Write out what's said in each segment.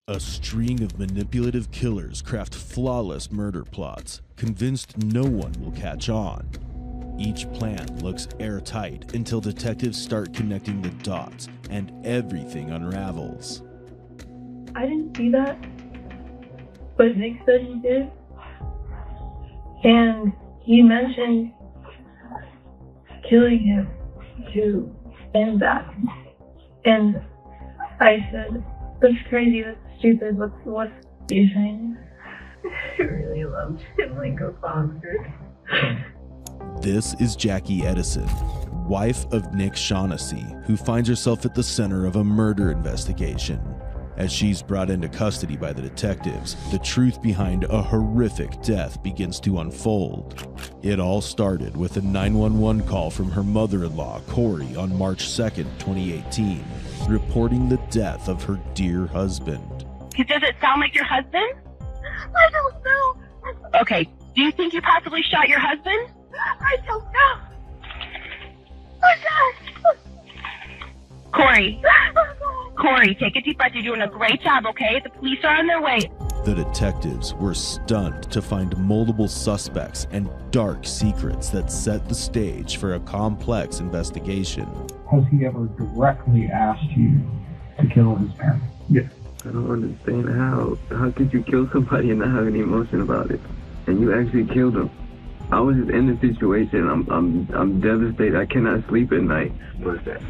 A string of manipulative killers craft flawless murder plots, convinced no one will catch on. Each plan looks airtight until detectives start connecting the dots and everything unravels. I didn't see that, but Nick said he did. And he mentioned killing him to end that. And I said, that's crazy, that's stupid, what's you saying? I really loved him like a father. This is Jackie Edison, wife of Nick Shaughnessy, who finds herself at the center of a murder investigation. As she's brought into custody by the detectives, the truth behind a horrific death begins to unfold. It all started with a 911 call from her mother-in-law, Corey, on March 2nd, 2018, reporting the death of her dear husband. Does it sound like your husband? I don't know. Okay, do you think you possibly shot your husband? I don't know. Oh, God. Corey, take a deep breath. You're doing a great job, okay? The police are on their way. The detectives were stunned to find multiple suspects and dark secrets that set the stage for a complex investigation. Has he ever directly asked you to kill his parents? Yes. I don't understand how could you kill somebody and not have any emotion about it? And you actually killed him. I was just in the situation. I'm devastated. I cannot sleep at night. What is that?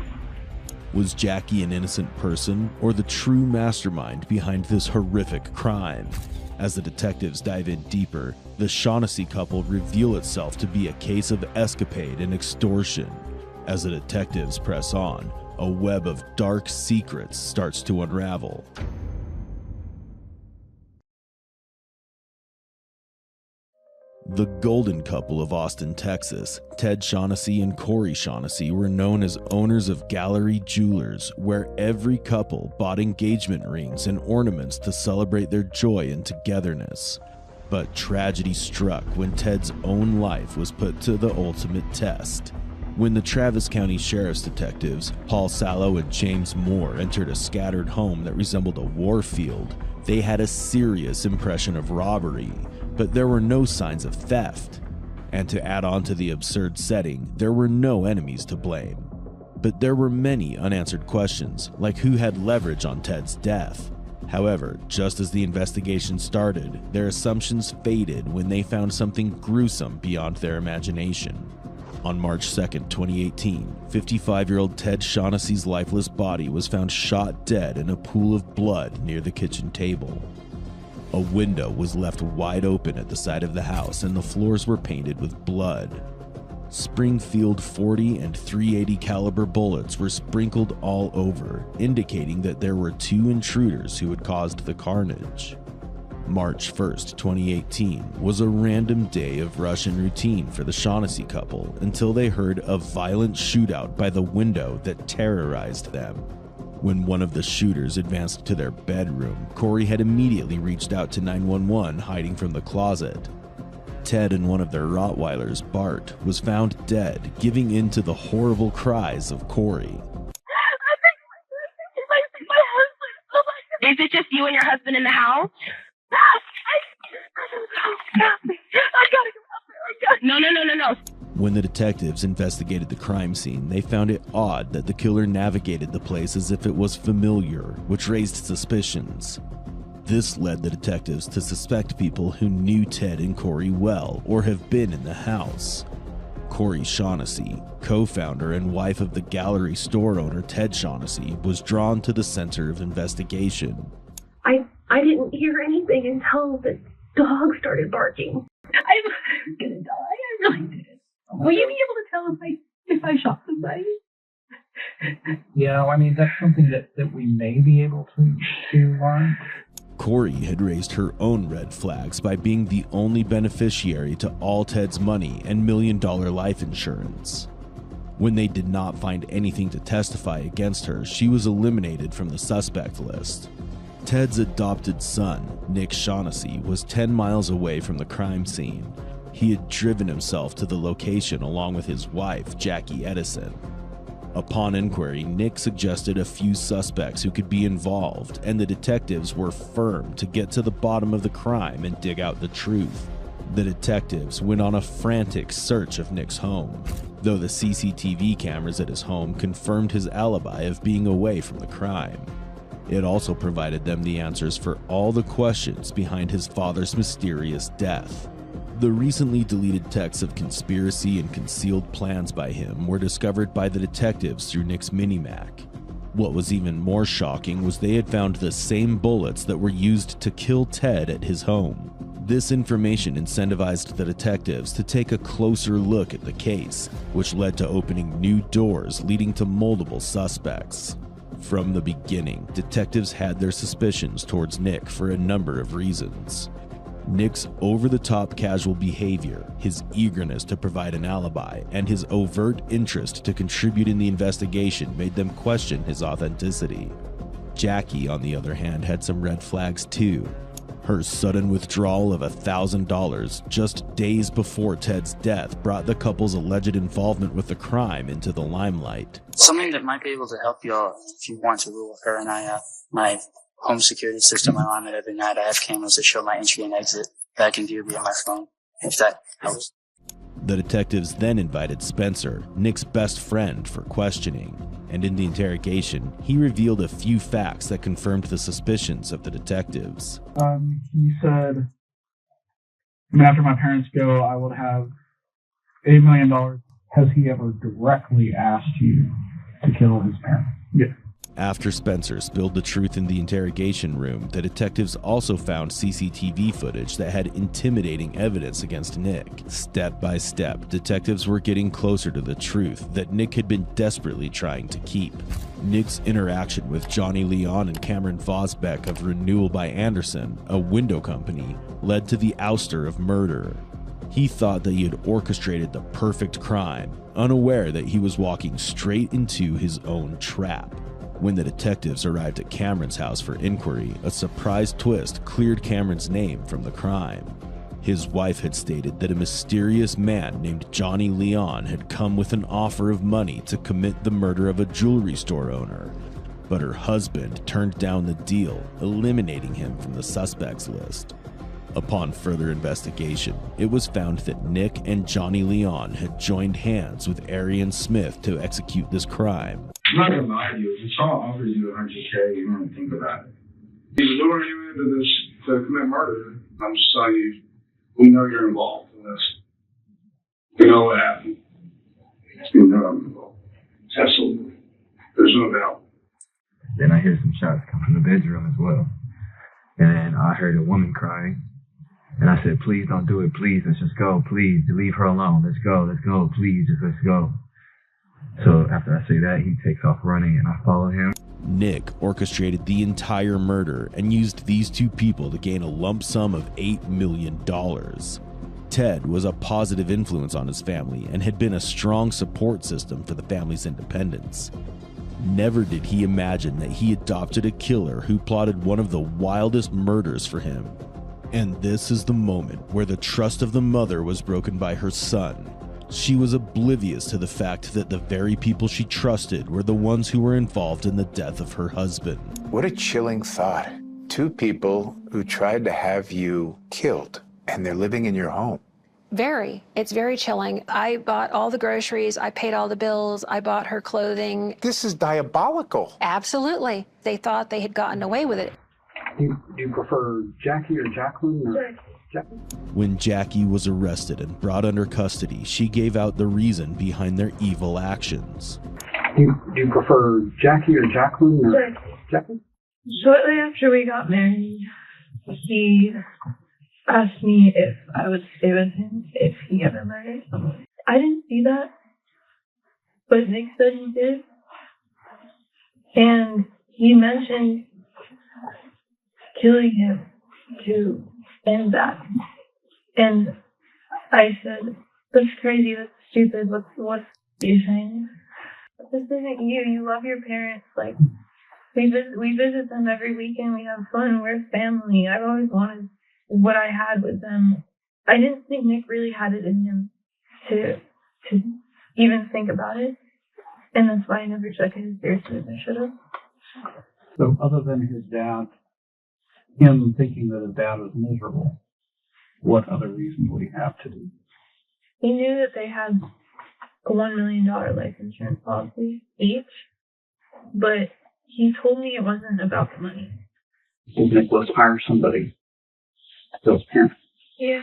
Was Jackie an innocent person or the true mastermind behind this horrific crime? As the detectives dive in deeper, the Shaughnessy couple reveal itself to be a case of escapade and extortion. As the detectives press on, a web of dark secrets starts to unravel. The golden couple of Austin, Texas, Ted Shaughnessy and Corey Shaughnessy, were known as owners of Gallery Jewelers, where every couple bought engagement rings and ornaments to celebrate their joy and togetherness. But tragedy struck when Ted's own life was put to the ultimate test. When the Travis County Sheriff's detectives, Paul Sallow and James Moore, entered a scattered home that resembled a war field, they had a serious impression of robbery. But there were no signs of theft. And to add on to the absurd setting, there were no enemies to blame. But there were many unanswered questions, like who had leverage on Ted's death. However, just as the investigation started, their assumptions faded when they found something gruesome beyond their imagination. On March 2nd, 2018, 55-year-old Ted Shaughnessy's lifeless body was found shot dead in a pool of blood near the kitchen table. A window was left wide open at the side of the house and the floors were painted with blood. Springfield .40 and .380 caliber bullets were sprinkled all over, indicating that there were two intruders who had caused the carnage. March 1st, 2018 was a random day of rush and routine for the Shaughnessy couple until they heard a violent shootout by the window that terrorized them. When one of the shooters advanced to their bedroom, Corey had immediately reached out to 911, hiding from the closet. Ted and one of their Rottweilers, Bart, was found dead, giving in to the horrible cries of Corey. Is it just you and your husband in the house? I gotta go out there. No. When the detectives investigated the crime scene, they found it odd that the killer navigated the place as if it was familiar, which raised suspicions. This led the detectives to suspect people who knew Ted and Corey well or have been in the house. Corey Shaughnessy, co-founder and wife of the gallery store owner Ted Shaughnessy, was drawn to the center of investigation. I didn't hear anything until the dog started barking. I was gonna die. I really did. Will you be able to tell if I shot somebody? Yeah, I mean, that's something that we may be able to learn. Corey had raised her own red flags by being the only beneficiary to all Ted's money and $1 million life insurance. When they did not find anything to testify against her, she was eliminated from the suspect list. Ted's adopted son, Nick Shaughnessy, was 10 miles away from the crime scene. He had driven himself to the location along with his wife, Jackie Edison. Upon inquiry, Nick suggested a few suspects who could be involved, and the detectives were firm to get to the bottom of the crime and dig out the truth. The detectives went on a frantic search of Nick's home, though the CCTV cameras at his home confirmed his alibi of being away from the crime. It also provided them the answers for all the questions behind his father's mysterious death. The recently deleted texts of conspiracy and concealed plans by him were discovered by the detectives through Nick's Minimac. What was even more shocking was they had found the same bullets that were used to kill Ted at his home. This information incentivized the detectives to take a closer look at the case, which led to opening new doors leading to multiple suspects. From the beginning, detectives had their suspicions towards Nick for a number of reasons. Nick's over-the-top casual behavior, his eagerness to provide an alibi, and his overt interest to contribute in the investigation made them question his authenticity. Jackie, on the other hand, had some red flags too. Her sudden withdrawal of $1,000 just days before Ted's death brought the couple's alleged involvement with the crime into the limelight. Something that might be able to help you out if you want to rule with her and I, my home security system, I alarm it every night. I have cameras that show my entry and exit that I can view via my phone, if that helps. The detectives then invited Spencer, Nick's best friend, for questioning, and in the interrogation, he revealed a few facts that confirmed the suspicions of the detectives. He said, after my parents go, I would have $8 million. Has he ever directly asked you to kill his parents? Yeah. After Spencer spilled the truth in the interrogation room, the detectives also found CCTV footage that had intimidating evidence against Nick. Step by step, detectives were getting closer to the truth that Nick had been desperately trying to keep. Nick's interaction with Johnny Leon and Cameron Vosbeck of Renewal by Anderson, a window company, led to the ouster of murderer. He thought that he had orchestrated the perfect crime, unaware that he was walking straight into his own trap. When the detectives arrived at Cameron's house for inquiry, a surprise twist cleared Cameron's name from the crime. His wife had stated that a mysterious man named Johnny Leon had come with an offer of money to commit the murder of a jewelry store owner, but her husband turned down the deal, eliminating him from the suspects list. Upon further investigation, it was found that Nick and Johnny Leon had joined hands with Arian Smith to execute this crime. I'm not gonna lie to you. If Shaw offers you $100K, you don't think about it. He's luring you into this to commit murder. I'm just telling you, we know you're involved in this. You know what happened. You know I'm involved. Absolutely. There's no doubt. Then I hear some shots come from the bedroom as well. And then I heard a woman crying. And I said, please don't do it. Please, let's just go. Please, leave her alone. Let's go. Let's go. Please, just let's go. So after I say that, he takes off running and I follow him. Nick orchestrated the entire murder and used these two people to gain a lump sum of $8 million. Ted was a positive influence on his family and had been a strong support system for the family's independence. Never did he imagine that he adopted a killer who plotted one of the wildest murders for him. And this is the moment where the trust of the mother was broken by her son. She was oblivious to the fact that the very people she trusted were the ones who were involved in the death of her husband. What a chilling thought. Two people who tried to have you killed, and they're living in your home. Very. It's very chilling. I bought all the groceries. I paid all the bills. I bought her clothing. This is diabolical. Absolutely. They thought they had gotten away with it. Do you prefer Jackie or Jacqueline? Or Jackie? When Jackie was arrested and brought under custody, she gave out the reason behind their evil actions. Do you prefer Jackie or Jacqueline? Or Jackie? Shortly after we got married, he asked me if I would stay with him if he ever murdered someone. I didn't see that, but Nick said he did. And he mentioned killing him to end that. And I said, that's crazy, that's stupid, what's you saying? This isn't you, you love your parents, like, we visit them every weekend, we have fun, we're family. I've always wanted what I had with them. I didn't think Nick really had it in him to even think about it. And that's why I never took it as seriously as I should have. So other than his dad, him thinking that his dad was miserable, what other reason would he have to do? He knew that they had a $1 million life insurance policy each, but he told me it wasn't about the money. Well, Nick, let's hire somebody to kill his parents. Yeah.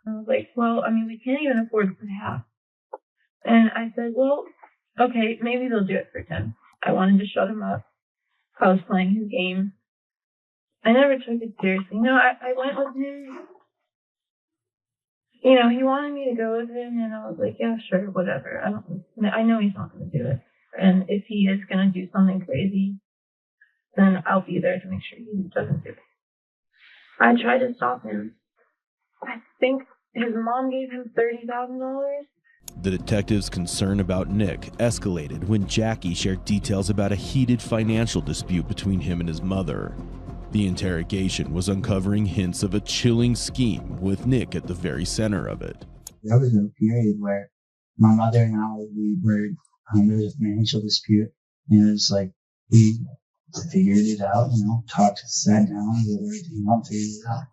I was like, well, I mean, we can't even afford to pay half. And I said, well, okay, maybe they'll do it for 10. I wanted to shut him up. I was playing his game. I never took it seriously. No, I went with him. You know, he wanted me to go with him, and I was like, yeah, sure, whatever. I know he's not going to do it. And if he is going to do something crazy, then I'll be there to make sure he doesn't do it. I tried to stop him. I think his mom gave him $30,000. The detective's concern about Nick escalated when Jackie shared details about a heated financial dispute between him and his mother. The interrogation was uncovering hints of a chilling scheme with Nick at the very center of it. There was a period where my mother and I, there was a financial dispute, and it was like, we figured it out, talked, sat down, did everything out, figured it out.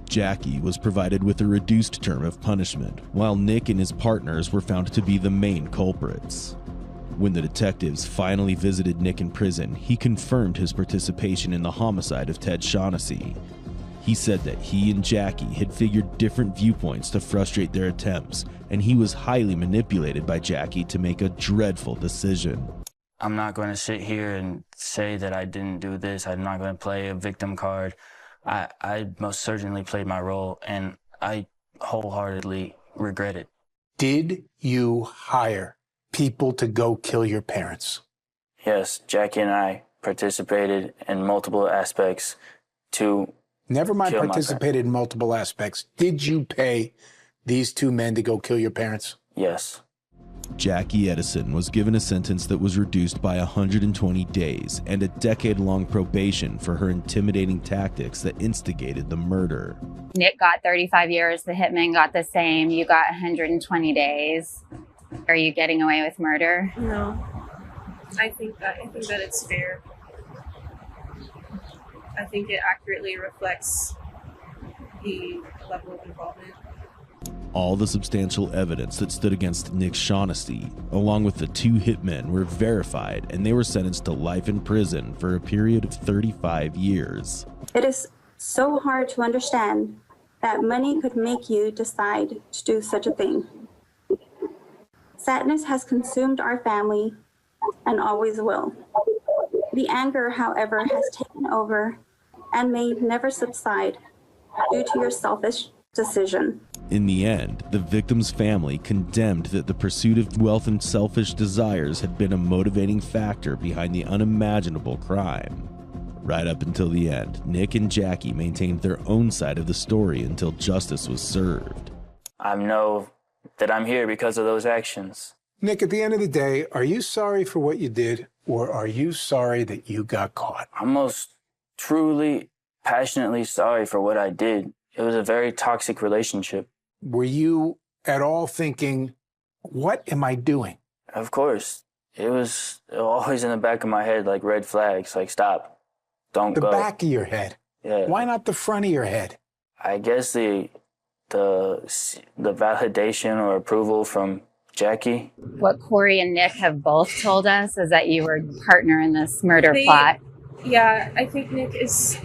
Jackie was provided with a reduced term of punishment, while Nick and his partners were found to be the main culprits. When the detectives finally visited Nick in prison, he confirmed his participation in the homicide of Ted Shaughnessy. He said that he and Jackie had figured different viewpoints to frustrate their attempts, and he was highly manipulated by Jackie to make a dreadful decision. I'm not going to sit here and say that I didn't do this. I'm not going to play a victim card. I most certainly played my role, and I wholeheartedly regret it. Did you hire people to go kill your parents? Yes, Jackie and I participated in multiple aspects to Never mind participated in multiple aspects. Did you pay these two men to go kill your parents? Yes. Jackie Edison was given a sentence that was reduced by 120 days and a decade-long probation for her intimidating tactics that instigated the murder. Nick got 35 years, the hitman got the same, you got 120 days. Are you getting away with murder? No. I think that it's fair. I think it accurately reflects the level of involvement. All the substantial evidence that stood against Nick Shaughnessy, along with the two hitmen, were verified, and they were sentenced to life in prison for a period of 35 years. It is so hard to understand that money could make you decide to do such a thing. Sadness has consumed our family and always will. The anger, however, has taken over and may never subside due to your selfish decision. In the end, the victim's family condemned that the pursuit of wealth and selfish desires had been a motivating factor behind the unimaginable crime. Right up until the end, Nick and Jackie maintained their own side of the story until justice was served. I know that I'm here because of those actions. Nick, at the end of the day, are you sorry for what you did, or are you sorry that you got caught? I'm most truly, passionately sorry for what I did. It was a very toxic relationship. Were you at all thinking, what am I doing? Of course. It was always in the back of my head, like red flags, like stop, don't go. The back of your head? Yeah. Why not the front of your head? I guess the validation or approval from Jackie. What Corey and Nick have both told us is that you were a partner in this murder plot. Yeah, I think Nick is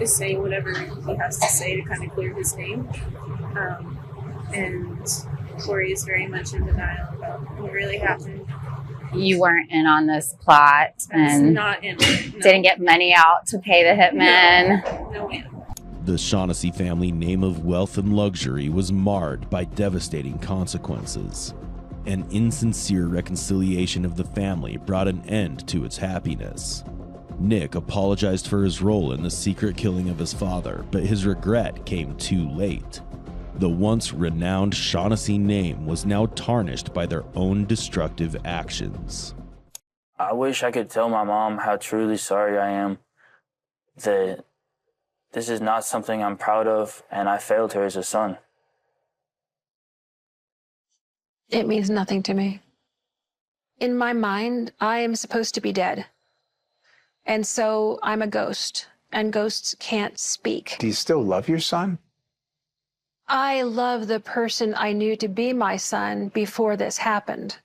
saying whatever he has to say to kind of clear his name. And Corey is very much in denial about what really happened. You weren't in on this plot and not in it, no. Didn't get money out to pay the hitman. No, ma'am. The Shaughnessy family name of wealth and luxury was marred by devastating consequences. An insincere reconciliation of the family brought an end to its happiness. Nick apologized for his role in the secret killing of his father, but his regret came too late. The once renowned Shaughnessy name was now tarnished by their own destructive actions. I wish I could tell my mom how truly sorry I am, that this is not something I'm proud of, and I failed her as a son. It means nothing to me. In my mind, I am supposed to be dead. And so I'm a ghost, and ghosts can't speak. Do you still love your son? I love the person I knew to be my son before this happened.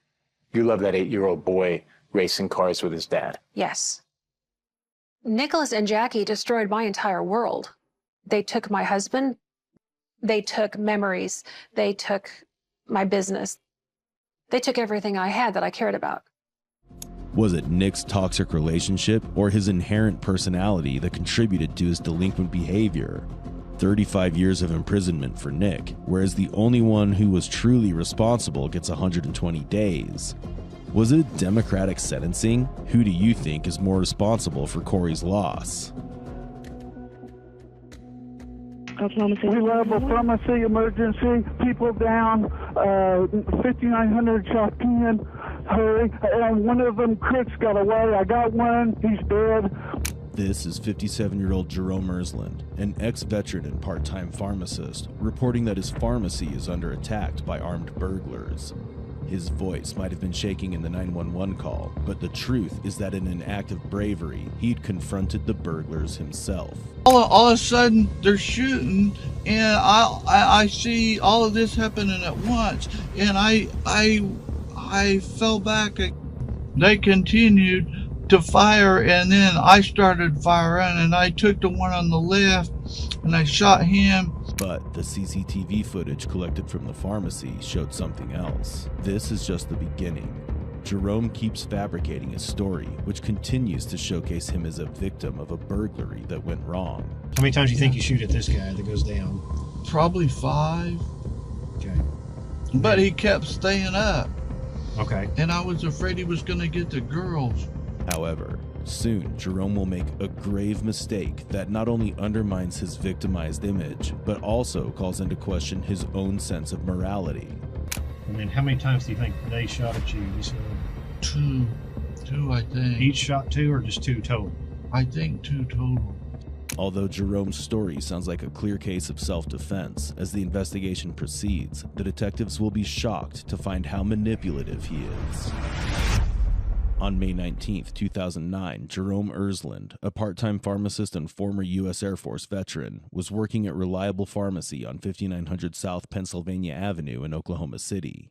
You love that 8-year-old boy racing cars with his dad? Yes. Nicholas and Jackie destroyed my entire world. They took my husband. They took memories. They took my business. They took everything I had that I cared about. Was it Nick's toxic relationship or his inherent personality that contributed to his delinquent behavior? 35 years of imprisonment for Nick, whereas the only one who was truly responsible gets 120 days. Was it democratic sentencing? Who do you think is more responsible for Corey's loss? Reliable pharmacy emergency, people down, 5900 South Penn, hurry, and one of them crooks got away. I got one, he's dead. This is 57-year-old Jerome Ersland, an ex-veteran and part-time pharmacist, reporting that his pharmacy is under attack by armed burglars. His voice might have been shaking in the 911 call, but the truth is that in an act of bravery, he'd confronted the burglars himself. All of a sudden, they're shooting, and I see all of this happening at once, and I fell back. They continued to fire, and then I started firing, and I took the one on the left, and I shot him. But the CCTV footage collected from the pharmacy showed something else. This is just the beginning. Jerome keeps fabricating his story, which continues to showcase him as a victim of a burglary that went wrong. How many times do you think you shoot at this guy that goes down? Probably 5. Okay. But he kept staying up. Okay. And I was afraid he was going to get the girls. However, soon Jerome will make a grave mistake that not only undermines his victimized image, but also calls into question his own sense of morality. I mean, how many times do you think they shot at you? You said 2. 2, I think. Each shot 2 or just 2 total? I think 2 total. Although Jerome's story sounds like a clear case of self-defense, as the investigation proceeds, the detectives will be shocked to find how manipulative he is. On May 19, 2009, Jerome Ersland, a part-time pharmacist and former U.S. Air Force veteran, was working at Reliable Pharmacy on 5900 South Pennsylvania Avenue in Oklahoma City.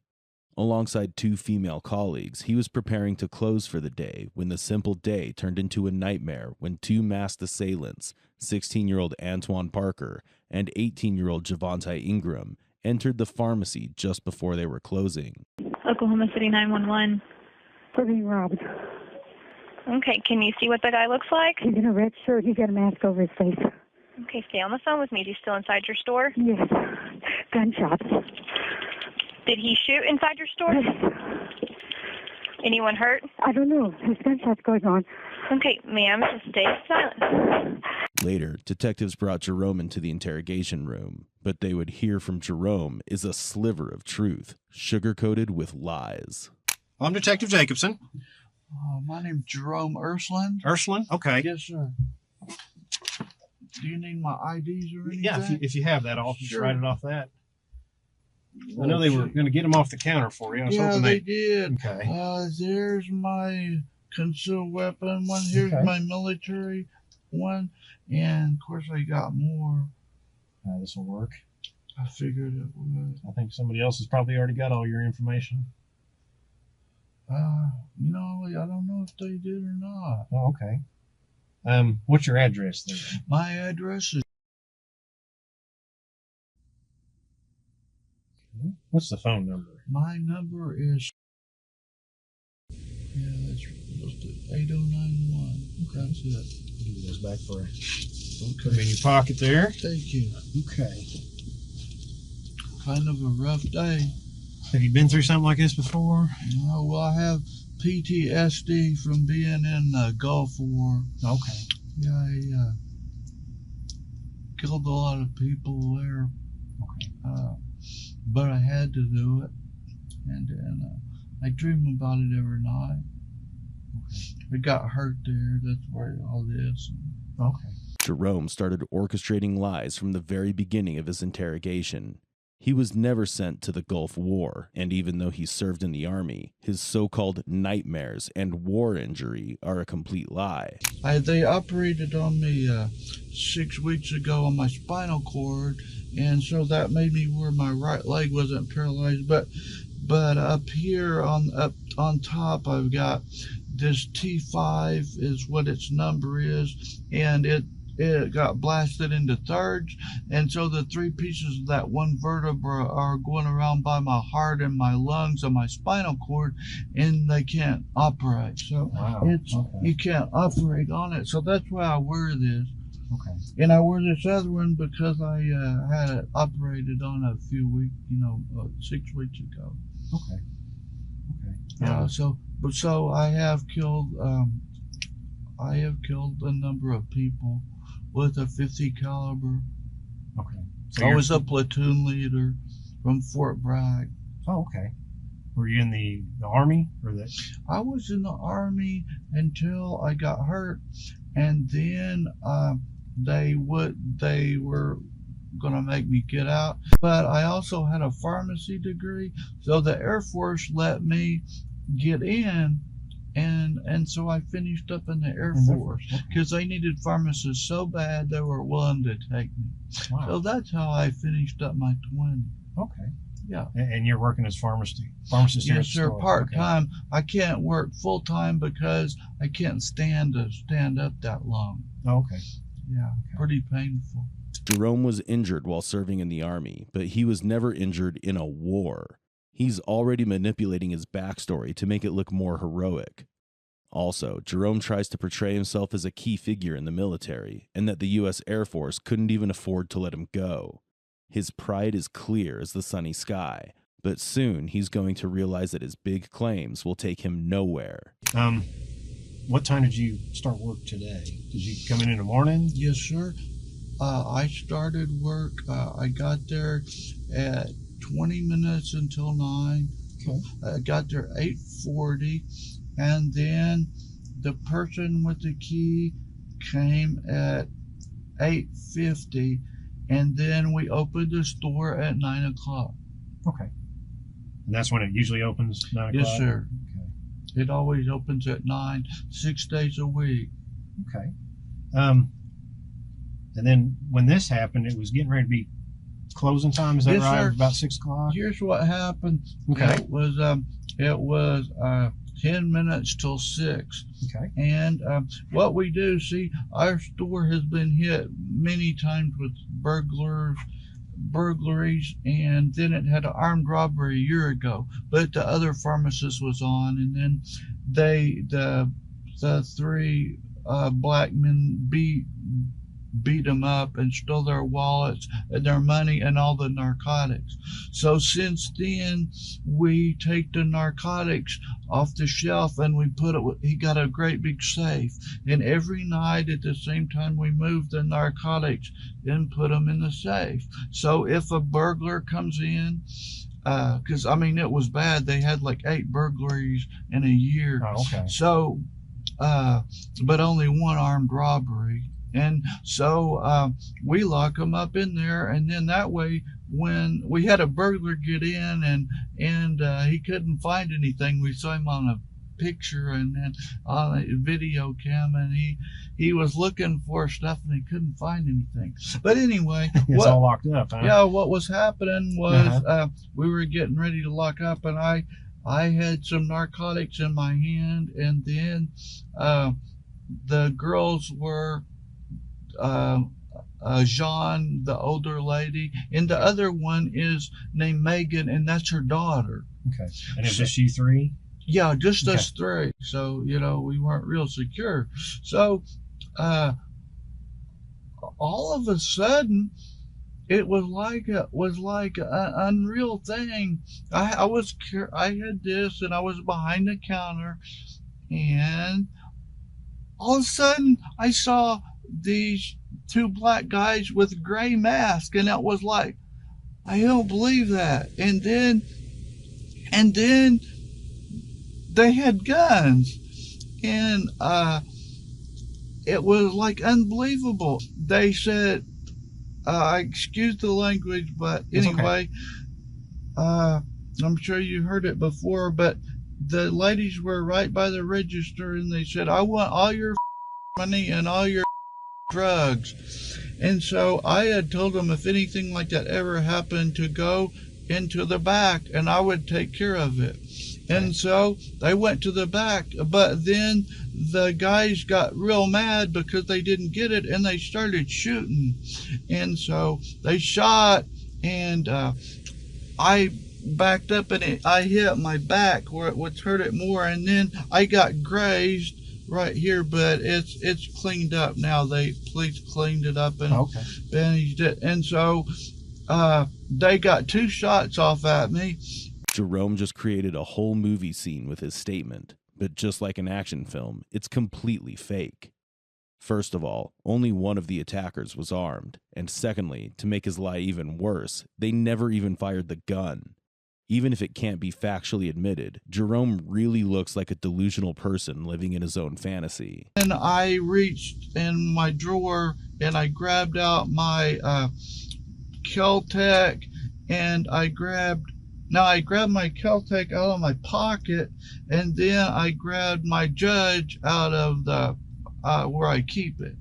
Alongside 2 female colleagues, he was preparing to close for the day when the simple day turned into a nightmare when 2 masked assailants, 16-year-old Antoine Parker and 18-year-old Javonte Ingram, entered the pharmacy just before they were closing. Oklahoma City 911. We're being robbed. Okay, can you see what the guy looks like? He's in a red shirt. He's got a mask over his face. Okay, stay on the phone with me. Is he still inside your store? Yes. Gunshots. Did he shoot inside your store? Yes. Anyone hurt? I don't know. There's gunshots going on. Okay, ma'am, just stay silent. Later, detectives brought Jerome into the interrogation room, but they would hear from Jerome is a sliver of truth, sugar-coated with lies. I'm Detective Jacobson. My name's Jerome Ersland. Ersland? Okay. Yes, sir. Do you need my IDs or anything? Yeah, if you have that, I'll just Sure. write it off that. I know they were going to get them off the counter for you. I was hoping they did. Okay. There's my concealed weapon one. Here's Okay. my military one. And, of course, I got more. This will work. I figured it would. I think somebody else has probably already got all your information. I don't know if they did or not. Oh, okay. What's your address there? My address is... What's the phone number? My number is... Yeah, that's 8091. That's it. Give you those back for you. Put them in your pocket there. Thank you. Okay. Kind of a rough day. Have you been through something like this before? No, well, I have PTSD from being in the Gulf War. Okay. Yeah, I killed a lot of people there. Okay. But I had to do it. And I dream about it every night. Okay. I got hurt there. That's where all this. Okay. Jerome started orchestrating lies from the very beginning of his interrogation. He was never sent to the Gulf War, and even though he served in the Army, his so-called nightmares and war injury are a complete lie. They operated on me 6 weeks ago on my spinal cord, and so that made me where my right leg wasn't paralyzed. But up here on top, I've got this T5 is what its number is, and it got blasted into thirds, and so the 3 pieces of that one vertebra are going around by my heart and my lungs and my spinal cord, and they can't operate. So you can't operate on it. So that's why I wear this. Okay. And I wear this other one because I had it operated on a few weeks, 6 weeks ago. Okay. Yeah. So I have killed a number of people with a .50 caliber. Okay. So I was a platoon leader from Fort Bragg. Oh, okay. Were you in the Army or the? I was in the Army until I got hurt, and then they were gonna make me get out. But I also had a pharmacy degree, so the Air Force let me get in. And so I finished up in the Air Force because they needed pharmacists so bad they were willing to take me. Wow. So that's how I finished up my 20. Okay. Yeah. And you're working as pharmacist here at Yes, the sir. store. Part time. Okay. I can't work full time because I can't stand up that long. Oh, okay. Yeah. Okay. Pretty painful. Jerome was injured while serving in the Army, but he was never injured in a war. He's already manipulating his backstory to make it look more heroic. Also, Jerome tries to portray himself as a key figure in the military, and that the U.S. Air Force couldn't even afford to let him go. His pride is clear as the sunny sky, but soon he's going to realize that his big claims will take him nowhere. What time did you start work today? Did you come in the morning? Yes, sir. I started work. I got there at 20 minutes until 9. Okay. I got there 8:40, and then the person with the key came at 8:50, and then we opened the store at 9 o'clock. Okay. And that's when it usually opens, 9 o'clock? Yes, sir. Okay. It always opens at 9, 6 days a week. Okay. And then when this happened, it was getting ready to be closing time. Is that Yes, right? sir. About 6 o'clock? Here's what happened. Okay. It was 10 minutes till 6. Okay. And what we do, see, our store has been hit many times with burglaries, and then it had an armed robbery a year ago. But the other pharmacist was on, and then the 3 black men beat them up and stole their wallets and their money and all the narcotics. So since then, we take the narcotics off the shelf and we put it. He got a great big safe, and every night at the same time we move the narcotics and put them in the safe. So if a burglar comes in, because it was bad. They had like 8 burglaries in a year. Oh, okay. So, but only 1 armed robbery. And so we lock them up in there, and then that way, when we had a burglar get in and he couldn't find anything, we saw him on a picture and then on a video cam, and he was looking for stuff and he couldn't find anything. But anyway, it's all locked up, huh? Yeah, what was happening was we were getting ready to lock up, and I had some narcotics in my hand, and then the girls were Jean, the older lady, and the other one is named Megan, and that's her daughter. Okay. And is this you 3? Yeah, just us 3. So, we weren't real secure. So, all of a sudden, it was like an unreal thing. I had this, and I was behind the counter, and all of a sudden, I saw these 2 black guys with gray masks, and it was like, I don't believe that. And then they had guns, and it was like unbelievable. They said, excuse the language, but It's okay. anyway, I'm sure you heard it before, but the ladies were right by the register and they said, I want all your money and all your drugs. And so I had told them if anything like that ever happened to go into the back and I would take care of it. And so they went to the back, but then the guys got real mad because they didn't get it and they started shooting. And so they shot and I backed up and I hit my back where it would hurt it more, and then I got grazed right here, but it's cleaned up now. Police cleaned it up and bandaged it, and so they got 2 shots off at me. Jerome just created a whole movie scene with his statement, but just like an action film, it's completely fake. First of all, only one of the attackers was armed, and secondly, to make his lie even worse, they never even fired the gun. Even if it can't be factually admitted, Jerome really looks like a delusional person living in his own fantasy. And I reached in my drawer and I grabbed out my Kel-Tec, and I grabbed my Kel-Tec out of my pocket, and then I grabbed my Judge out of the where I keep it.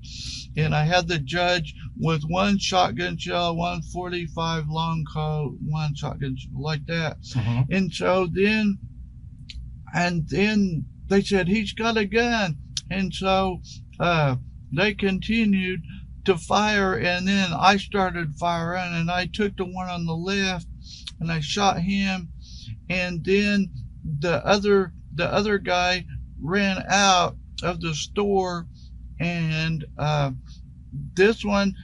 And I had the Judge with 1 shotgun shell, 1 .45 long coat, 1 shotgun shell, like that. And so then they said, he's got a gun. And so they continued to fire, and then I started firing, and I took the one on the left and I shot him, and then the other guy ran out of the store, and this one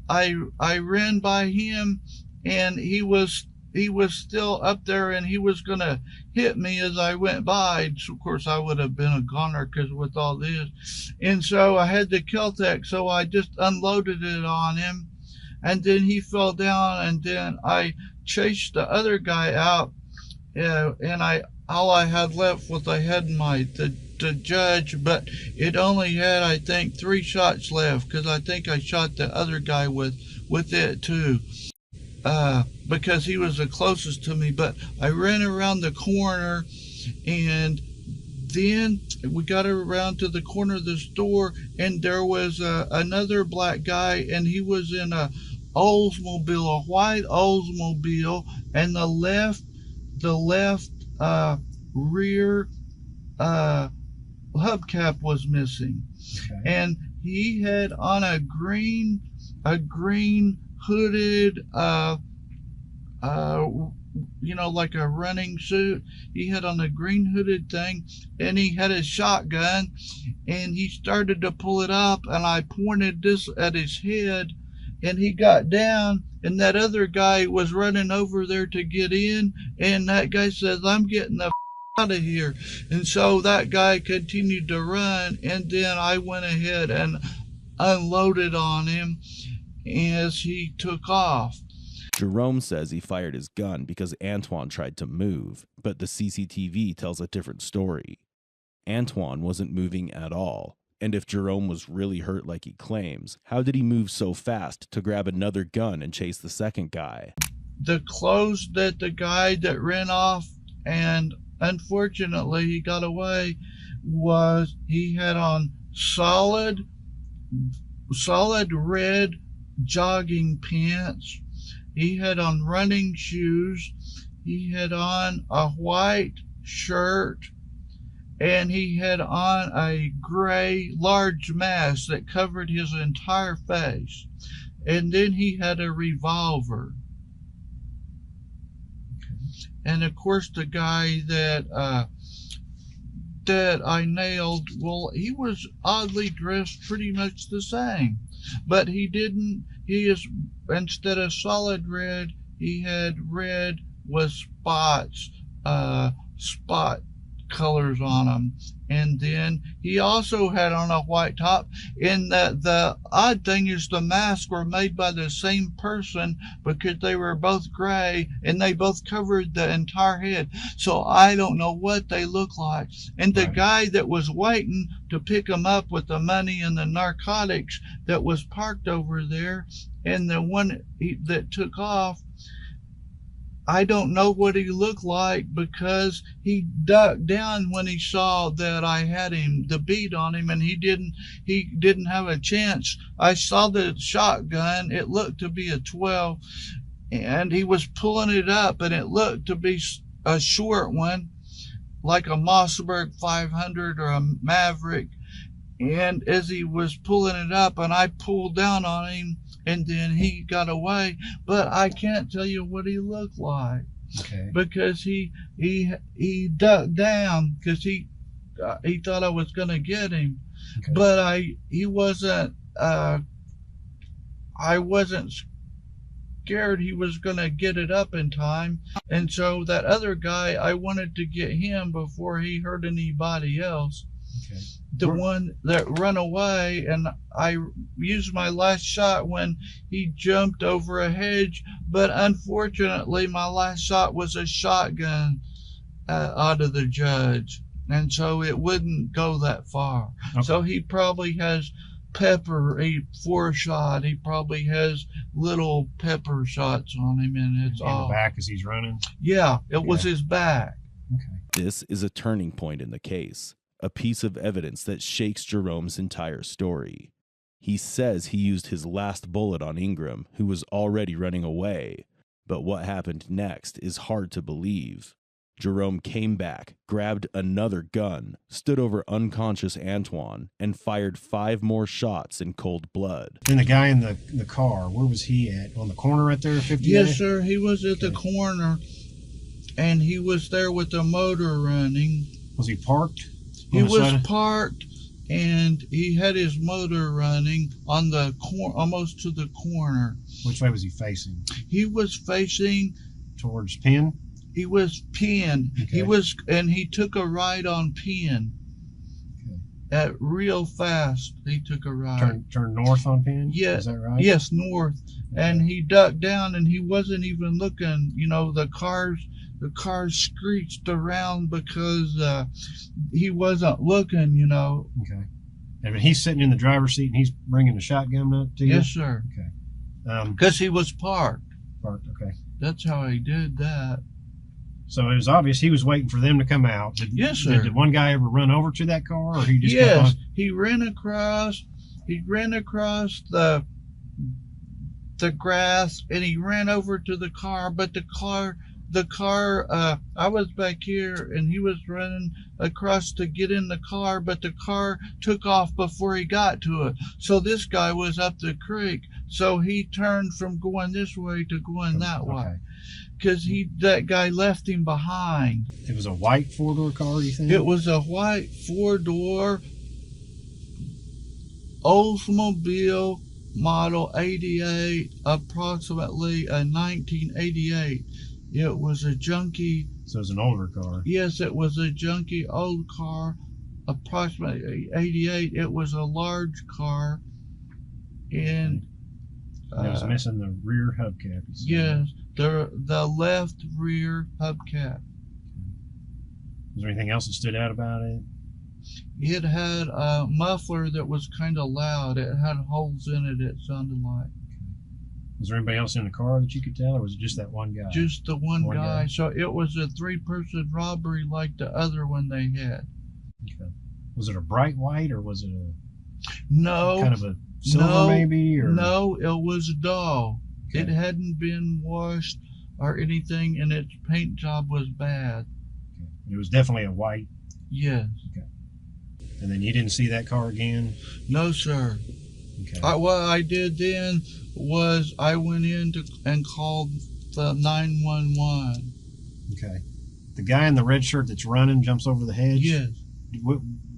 I ran by him, and he was still up there, and he was gonna hit me as I went by. So of course I would have been a goner because with all this, and so I had the Kel-Tec, so I just unloaded it on him, and then he fell down, and then I chased the other guy out, and all I had left was I had the Judge, but it only had, I think, 3 shots left, because I think I shot the other guy with it too, because he was the closest to me. But I ran around the corner, and then we got around to the corner of the store, and there was another black guy, and he was in a Oldsmobile, a white Oldsmobile, and the left rear hubcap was missing. And he had on a green hooded like a running suit. He had on a green hooded thing, and he had a shotgun, and he started to pull it up, and I pointed this at his head, and he got down, and that other guy was running over there to get in, and that guy says, I'm getting the out of here. And so that guy continued to run, and then I went ahead and unloaded on him as he took off. Jerome says he fired his gun because Antoine tried to move, but the CCTV tells a different story. Antoine wasn't moving at all, and if Jerome was really hurt like he claims, how did he move so fast to grab another gun and chase the second guy? The clothes that the guy that ran off, and unfortunately he got away, was he had on solid red jogging pants. He had on running shoes. He had on a white shirt, and he had on a gray large mask that covered his entire face. And then he had a revolver. And of course the guy that I nailed, well, he was oddly dressed pretty much the same, but instead of solid red, he had red with spots, spot colors on them. And then he also had on a white top. And the odd thing is the masks were made by the same person because they were both gray and they both covered the entire head. So I don't know what they look like. And the guy that was waiting to pick them up with the money and the narcotics that was parked over there, and the one that took off, I don't know what he looked like because he ducked down when he saw that I had the bead on him, and he didn't have a chance. I saw the shotgun. It looked to be a 12, and he was pulling it up, and it looked to be a short one, like a Mossberg 500 or a Maverick. And as he was pulling it up, and I pulled down on him, and then he got away, but I can't tell you what he looked like. Okay. Because he ducked down because he thought I was gonna get him, okay. But I wasn't scared he was gonna get it up in time, and so that other guy, I wanted to get him before he hurt anybody else. Okay. The one that ran away, and I used my last shot when he jumped over a hedge, but unfortunately my last shot was a shotgun out of the judge, and so it wouldn't go that far. Okay. So he probably has pepper, a 4-shot, he probably has little pepper shots on him, and it's all in the back as he's running. Yeah, it was his back. Okay. This is a turning point in the case. A piece of evidence that shakes Jerome's entire story. He says he used his last bullet on Ingram, who was already running away, but what happened next is hard to believe. Jerome came back, grabbed another gun, stood over unconscious Antoine, and fired 5 more shots in cold blood. And the guy in the car, where was he at? On the corner right there, 50? Yes, sir. He was at the corner, and he was there with the motor running. Was he parked? He was parked, and he had his motor running on the almost to the corner. Which way was he facing? He was facing towards Penn. He was Penn. Okay. He took a ride on Penn. Okay. At real fast, he took a ride. Turn north on Penn. Yeah, is that right? Yes, north. Okay. And he ducked down, and he wasn't even looking. You know, the cars screeched around because he wasn't looking, you know. Okay. And he's sitting in the driver's seat and he's bringing the shotgun up to you? Yes, sir. Okay. Because he was parked. Parked, okay. That's how he did that. So it was obvious he was waiting for them to come out. Yes, sir. Did one guy ever run over to that car, or he just kept on? He ran across the grass, and he ran over to the car, but the car, I was back here, and he was running across to get in the car, but the car took off before he got to it. So this guy was up the creek, so he turned from going this way to going that way, because that guy left him behind. It was a white 4-door car, you think? It was a white 4-door Oldsmobile model 88, approximately a 1988. It was a junky. So it was an older car. Yes, it was a junky old car, approximately 88. It was a large car, and it was missing the rear hubcap. Yes, the left rear hubcap. Was there anything else that stood out about it? It had a muffler that was kind of loud. It had holes in it, it sounded like. Was there anybody else in the car that you could tell, or was it just that one guy? Just the one guy. So it was a 3-person robbery like the other one they had. Okay. Was it a bright white, or was it no kind of a silver maybe? Or? No, it was dull. Okay. It hadn't been washed or anything, and its paint job was bad. Okay. It was definitely a white. Yes. Okay. And then you didn't see that car again? No, sir. Okay. What I did then was I went in and called the 911. Okay. The guy in the red shirt that's running jumps over the hedge? Yes.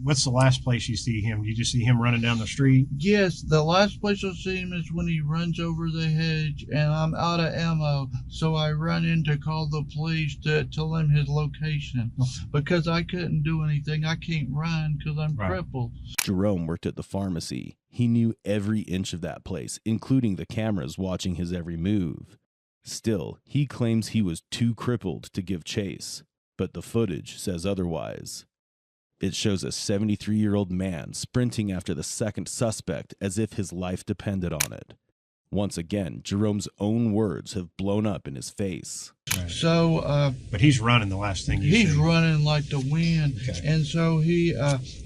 what's the last place you see him? You just see him running down the street? Yes, the last place I see him is when he runs over the hedge, and I'm out of ammo, so I run in to call the police to tell him his location, because I couldn't do anything. I can't run because I'm crippled. Jerome worked at the pharmacy. He knew every inch of that place, including the cameras watching his every move. Still, he claims he was too crippled to give chase, but the footage says otherwise. It shows a 73-year-old man sprinting after the second suspect as if his life depended on it. Once again, Jerome's own words have blown up in his face. Right. So, but he's running the last thing you see. He's running like the wind. Okay. And so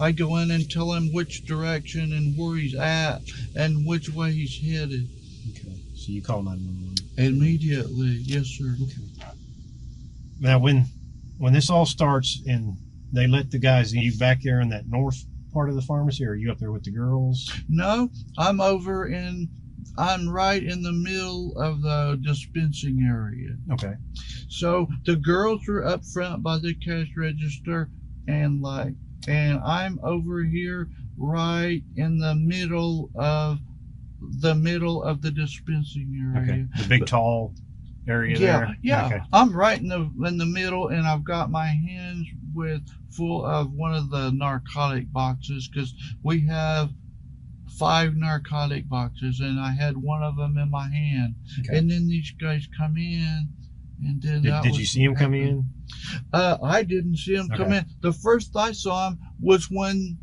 I go in and tell him which direction and where he's at and which way he's headed. Okay. So you call 911? Immediately. Yes, sir. Okay. Now, when this all starts and they let the guys, are you back there in that north part of the pharmacy, or are you up there with the girls? No, I'm right in the middle of the dispensing area. Okay. So the girls are up front by the cash register, and I'm over here right in the middle of the dispensing area. Okay. The big tall area there. Yeah. Okay. I'm right in the middle, and I've got my hands full of one of the narcotic boxes, because we have 5 narcotic boxes, and I had one of them in my hand. Okay. And then these guys come in, and then did you see him come in? I didn't see him come in. The first I saw him was when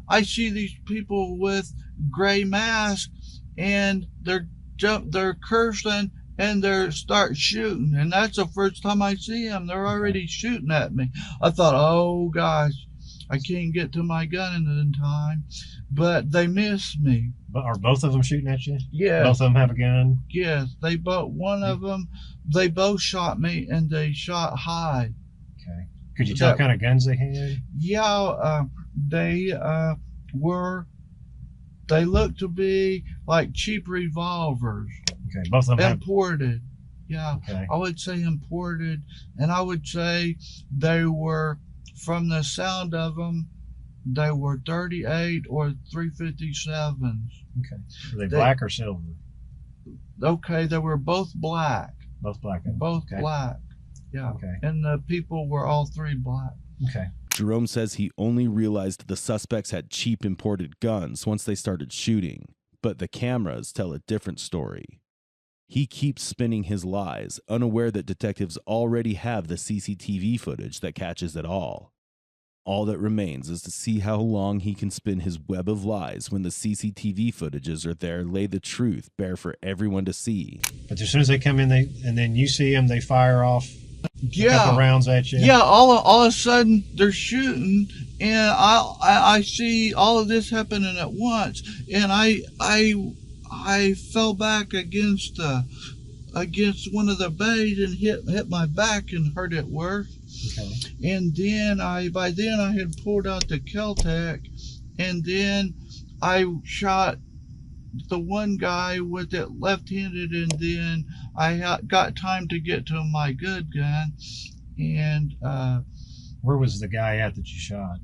I see these people with gray masks, and they're cursing and they start shooting, and that's the first time I see them. They're already shooting at me. I thought, oh gosh, I can't get to my gun in time, but they missed me. But are both of them shooting at you? Yeah. Both of them have a gun? Yes, they both shot me, and they shot high. Okay. Could you tell what kind of guns they had? Yeah, they looked to be like cheap revolvers. Okay, both of them imported. Yeah, okay. I would say imported, and I would say they were, from the sound of them, they were 38 or 357s. Okay. Were they black or silver? Okay, they were both black. Both black. Both black. Yeah. Okay. And the people were all 3 black. Okay. Jerome says he only realized the suspects had cheap imported guns once they started shooting, but the cameras tell a different story. He keeps spinning his lies, unaware that detectives already have the CCTV footage that catches it all. All that remains is to see how long he can spin his web of lies when the CCTV footages are there, lay the truth bare for everyone to see. But as soon as they come in, and then you see them, they fire off a couple rounds at you. Yeah, all of a sudden they're shooting, and I see all of this happening at once, and I fell back against one of the bays and hit my back and hurt it worse. Okay. And then by then I had pulled out the Kel-Tec, and then I shot the one guy with it left-handed, and then I got time to get to my good gun. And where was the guy at that you shot?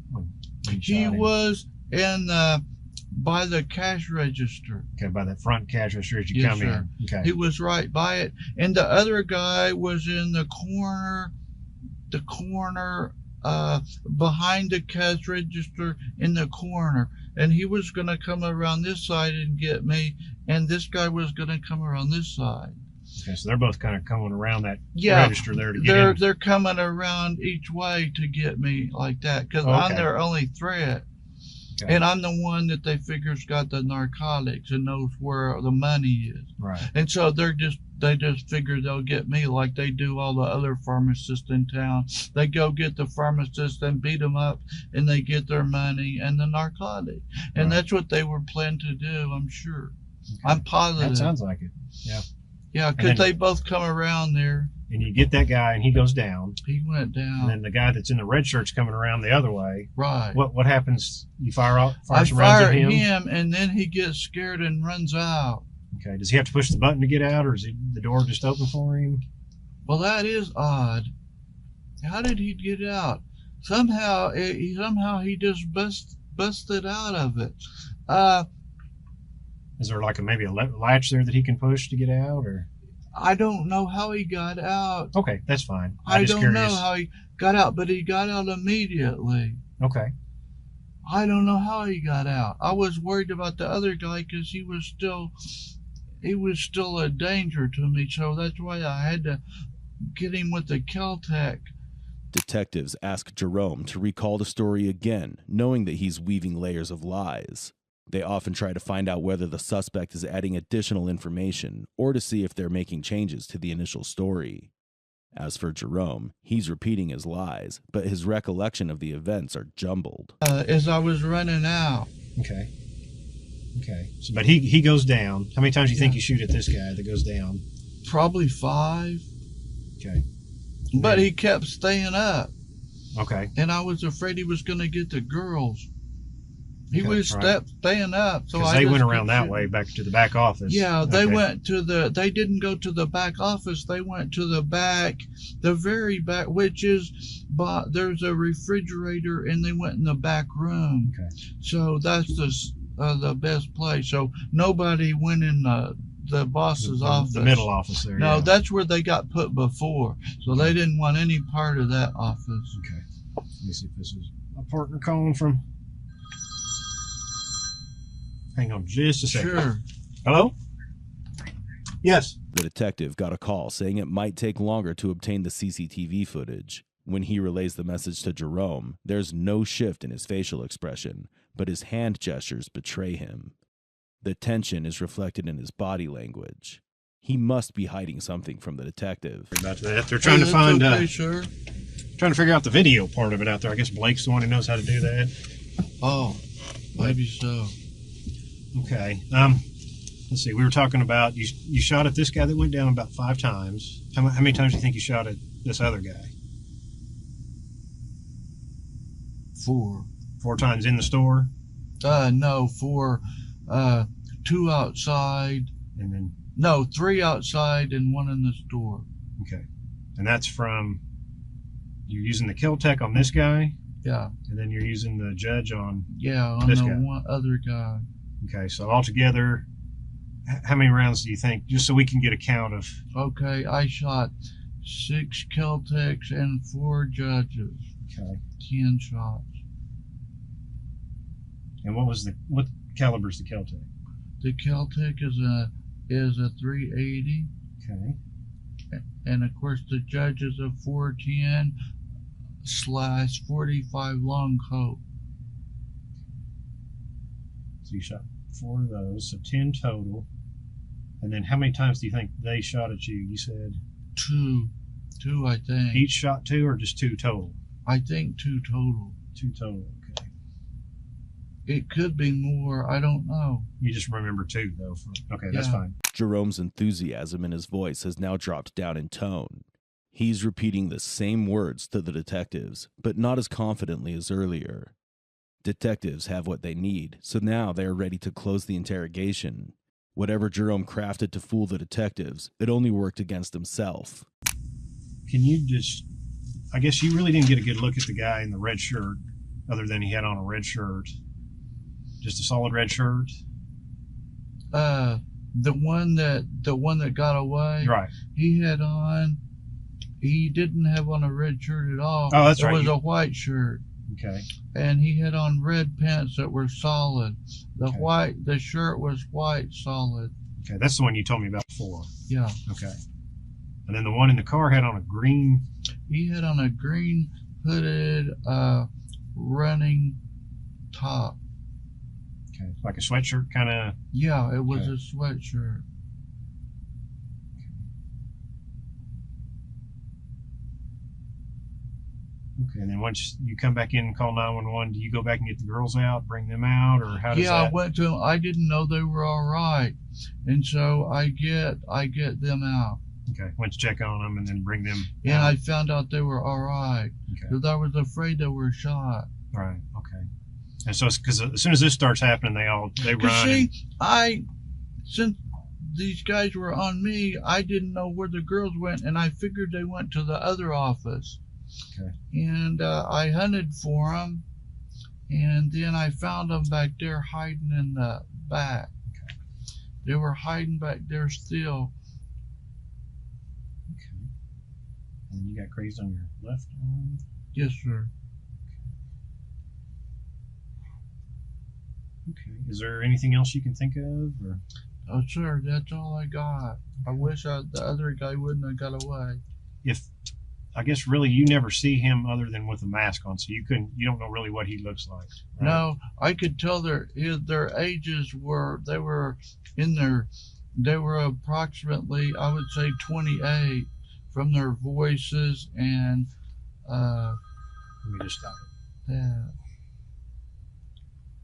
He was in by the cash register. Okay, by the front cash register as you Yes, come sir. in. Okay. He was right by it, and the other guy was in the corner behind the cash register in the corner, and he was going to come around this side and get me, and this guy was going to come around this side. Okay, so they're both kind of coming around that register there to get in. They're coming around each way to get me like that, because I'm their only threat. Okay. And I'm the one that they figure's got the narcotics and knows where the money is. Right. And so they just figure they'll get me like they do all the other pharmacists in town. They go get the pharmacist and beat them up, and they get their money and the narcotic. And that's what they were planning to do, I'm sure. Okay. I'm positive. That sounds like it. Yeah. Yeah, because they both come around there. And you get that guy, and he goes down. He went down. And then the guy that's in the red shirt's coming around the other way. Right. What happens? You fire some rounds at him, and then he gets scared and runs out. Okay. Does he have to push the button to get out, or is the door just open for him? Well, that is odd. How did he get out? somehow he just busted out of it. Is there like maybe a latch there that he can push to get out, or? I don't know how he got out. Okay, that's fine. I don't know how he got out, but he got out immediately. Okay. I don't know how he got out. I was worried about the other guy because he was still a danger to me, so that's why I had to get him with the Kel-Tec. Detectives ask Jerome to recall the story again, knowing that he's weaving layers of lies. They often try to find out whether the suspect is adding additional information or to see if they're making changes to the initial story. As for Jerome, he's repeating his lies, but his recollection of the events are jumbled. As I was running out. Okay. So, but he goes down. How many times do you think you shoot at this guy that goes down? Probably 5. Okay. But he kept staying up. Okay. And I was afraid he was going to get the girls. He was staying up. So they went around that way back to the back office. Yeah, they went to they didn't go to the back office. They went to the back, the very back, which is, there's a refrigerator, and they went in the back room. Okay. So that's the best place. So nobody went in the boss's office. The middle office there. No, yeah. that's where they got put before. So they didn't want any part of that office. Okay. Let me see if this is a partner calling from. Hang on just a second. Sure. Hello? Yes. The detective got a call saying it might take longer to obtain the CCTV footage. When he relays the message to Jerome, there's no shift in his facial expression, but his hand gestures betray him. The tension is reflected in his body language. He must be hiding something from the detective. About that. They're trying to find, sure. Trying to figure out the video part of it out there. I guess Blake's the one who knows how to do that. Oh, maybe so. Okay. Let's see. We were talking about you shot at this guy that went down about 5 times. How many times do you think you shot at this other guy? 4. 4 times in the store? No, 4. 2 outside. And then? No, 3 outside and 1 in the store. Okay. And that's from, you're using the Kel-Tec on this guy? Yeah. And then you're using the judge on this guy. One other guy. Okay, so altogether, how many rounds do you think, just so we can get a count of? Okay, I shot 6 Kel-Tecs and 4 judges. Okay. 10 shots. And what caliber is the Kel-Tec? The Kel-Tec is a 380. Okay. And of course the judge is a 410/45 long coat. So you shot 4 of those, so 10 total. And then how many times do you think they shot at you? You said 2, I think. Each shot 2 or just 2 total? I think 2 total. 2 total, okay. It could be more, I don't know. You just remember 2 though. Okay, that's fine. Jerome's enthusiasm in his voice has now dropped down in tone. He's repeating the same words to the detectives, but not as confidently as earlier. Detectives have what they need, so now they are ready to close the interrogation. Whatever Jerome crafted to fool the detectives, it only worked against himself. Can you just, I guess you really didn't get a good look at the guy in the red shirt, other than he had on a red shirt. Just a solid red shirt? The one that got away. Right. He didn't have on a red shirt at all. Oh, that's right. It was a white shirt. Okay. And he had on red pants that were solid. The shirt was white, solid. Okay, that's the one you told me about before. Yeah. Okay. And then the one in the car had on a green. He had on a green hooded running top. Okay, like a sweatshirt kind of. Yeah, it was a sweatshirt. Okay, and then once you come back in and call 911, do you go back and get the girls out, bring them out, or how does that? I went to them. I didn't know they were all right, and so I get them out. Okay, went to check on them and then bring them. And out. I found out they were all right because I was afraid they were shot. Right. Okay. And so, because as soon as this starts happening, they run. See, since these guys were on me, I didn't know where the girls went, and I figured they went to the other office. Okay. And I hunted for them, and then I found them back there hiding in the back. Okay. They were hiding back there still. Okay. And you got grazed on your left arm? Yes, sir. Okay. Is there anything else you can think of? Or? Oh, sir, that's all I got. I wish the other guy wouldn't have got away. I guess really you never see him other than with a mask on, so you don't know really what he looks like. Right? No, I could tell their ages they were approximately, I would say 28 from their voices and let me just stop it. Yeah.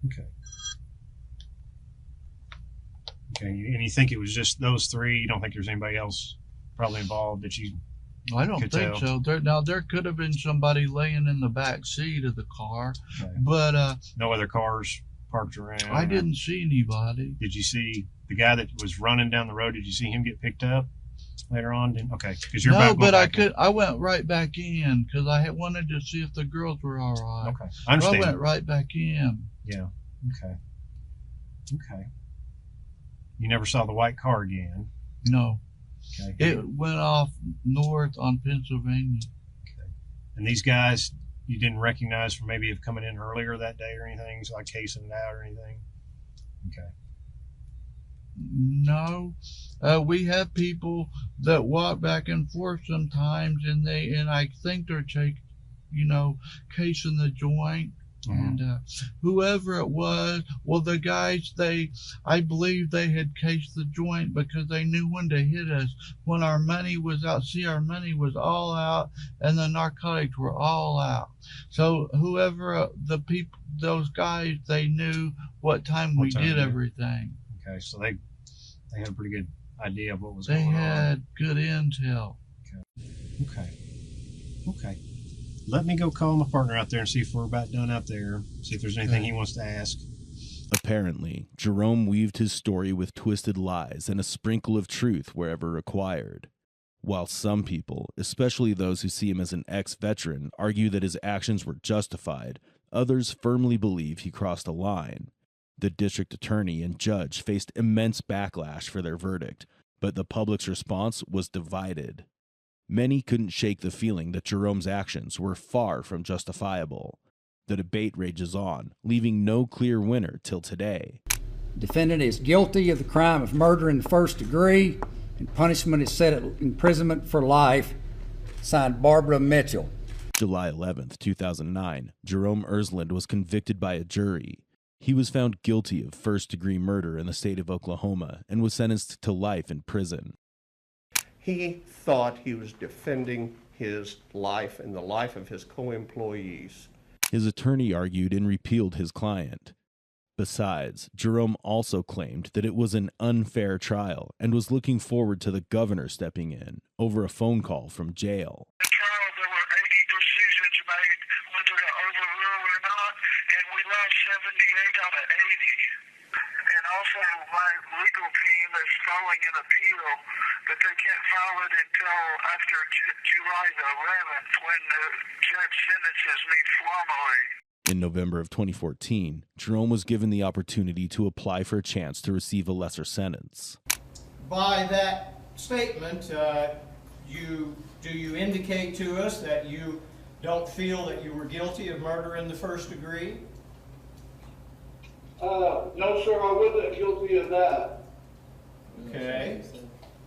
Okay. Okay, and you think it was just those three? You don't think there's anybody else probably involved that you? I don't think so. There could have been somebody laying in the back seat of the car, okay. But no other cars parked around. I didn't see anybody. Did you see the guy that was running down the road? Did you see him get picked up later on? Okay, because you're no, but I went right back in because I wanted to see if the girls were all right. Okay, I understand. I went right back in. Yeah. Okay. Okay. You never saw the white car again? No. Okay. It went off north on Pennsylvania. Okay. And these guys you didn't recognize from maybe of coming in earlier that day or anything, so like casing it out or anything? Okay. No. We have people that walk back and forth sometimes, and I think they're casing the joint. And whoever it was, well, the guys, I believe they had cased the joint because they knew when to hit us. When our money was out, our money was all out and the narcotics were all out. So whoever, those guys, they knew what time we did everything. Okay, so they had a pretty good idea of what was going on. They had good intel. Okay. Let me go call my partner out there and see if we're about done out there. See if there's anything he wants to ask. Apparently, Jerome weaved his story with twisted lies and a sprinkle of truth wherever required. While some people, especially those who see him as an ex-veteran, argue that his actions were justified, others firmly believe he crossed a line. The district attorney and judge faced immense backlash for their verdict, but the public's response was divided. Many couldn't shake the feeling that Jerome's actions were far from justifiable. The debate rages on, leaving no clear winner till today. Defendant is guilty of the crime of murder in the first degree, and punishment is set at imprisonment for life. Signed, Barbara Mitchell. July 11th, 2009, Jerome Ersland was convicted by a jury. He was found guilty of first-degree murder in the state of Oklahoma and was sentenced to life in prison. He thought he was defending his life and the life of his co-employees. His attorney argued and repealed his client. Besides, Jerome also claimed that it was an unfair trial and was looking forward to the governor stepping in over a phone call from jail. The trial, there were 80 decisions made whether to overrule or not, and we lost 78 out of 80. And also, my legal team is filing an appeal, but they can't file it until after July the 11th when the judge sentences me formally. In November of 2014, Jerome was given the opportunity to apply for a chance to receive a lesser sentence. By that statement, do you indicate to us that you don't feel that you were guilty of murder in the first degree? No, sir, I wasn't guilty of that. Okay.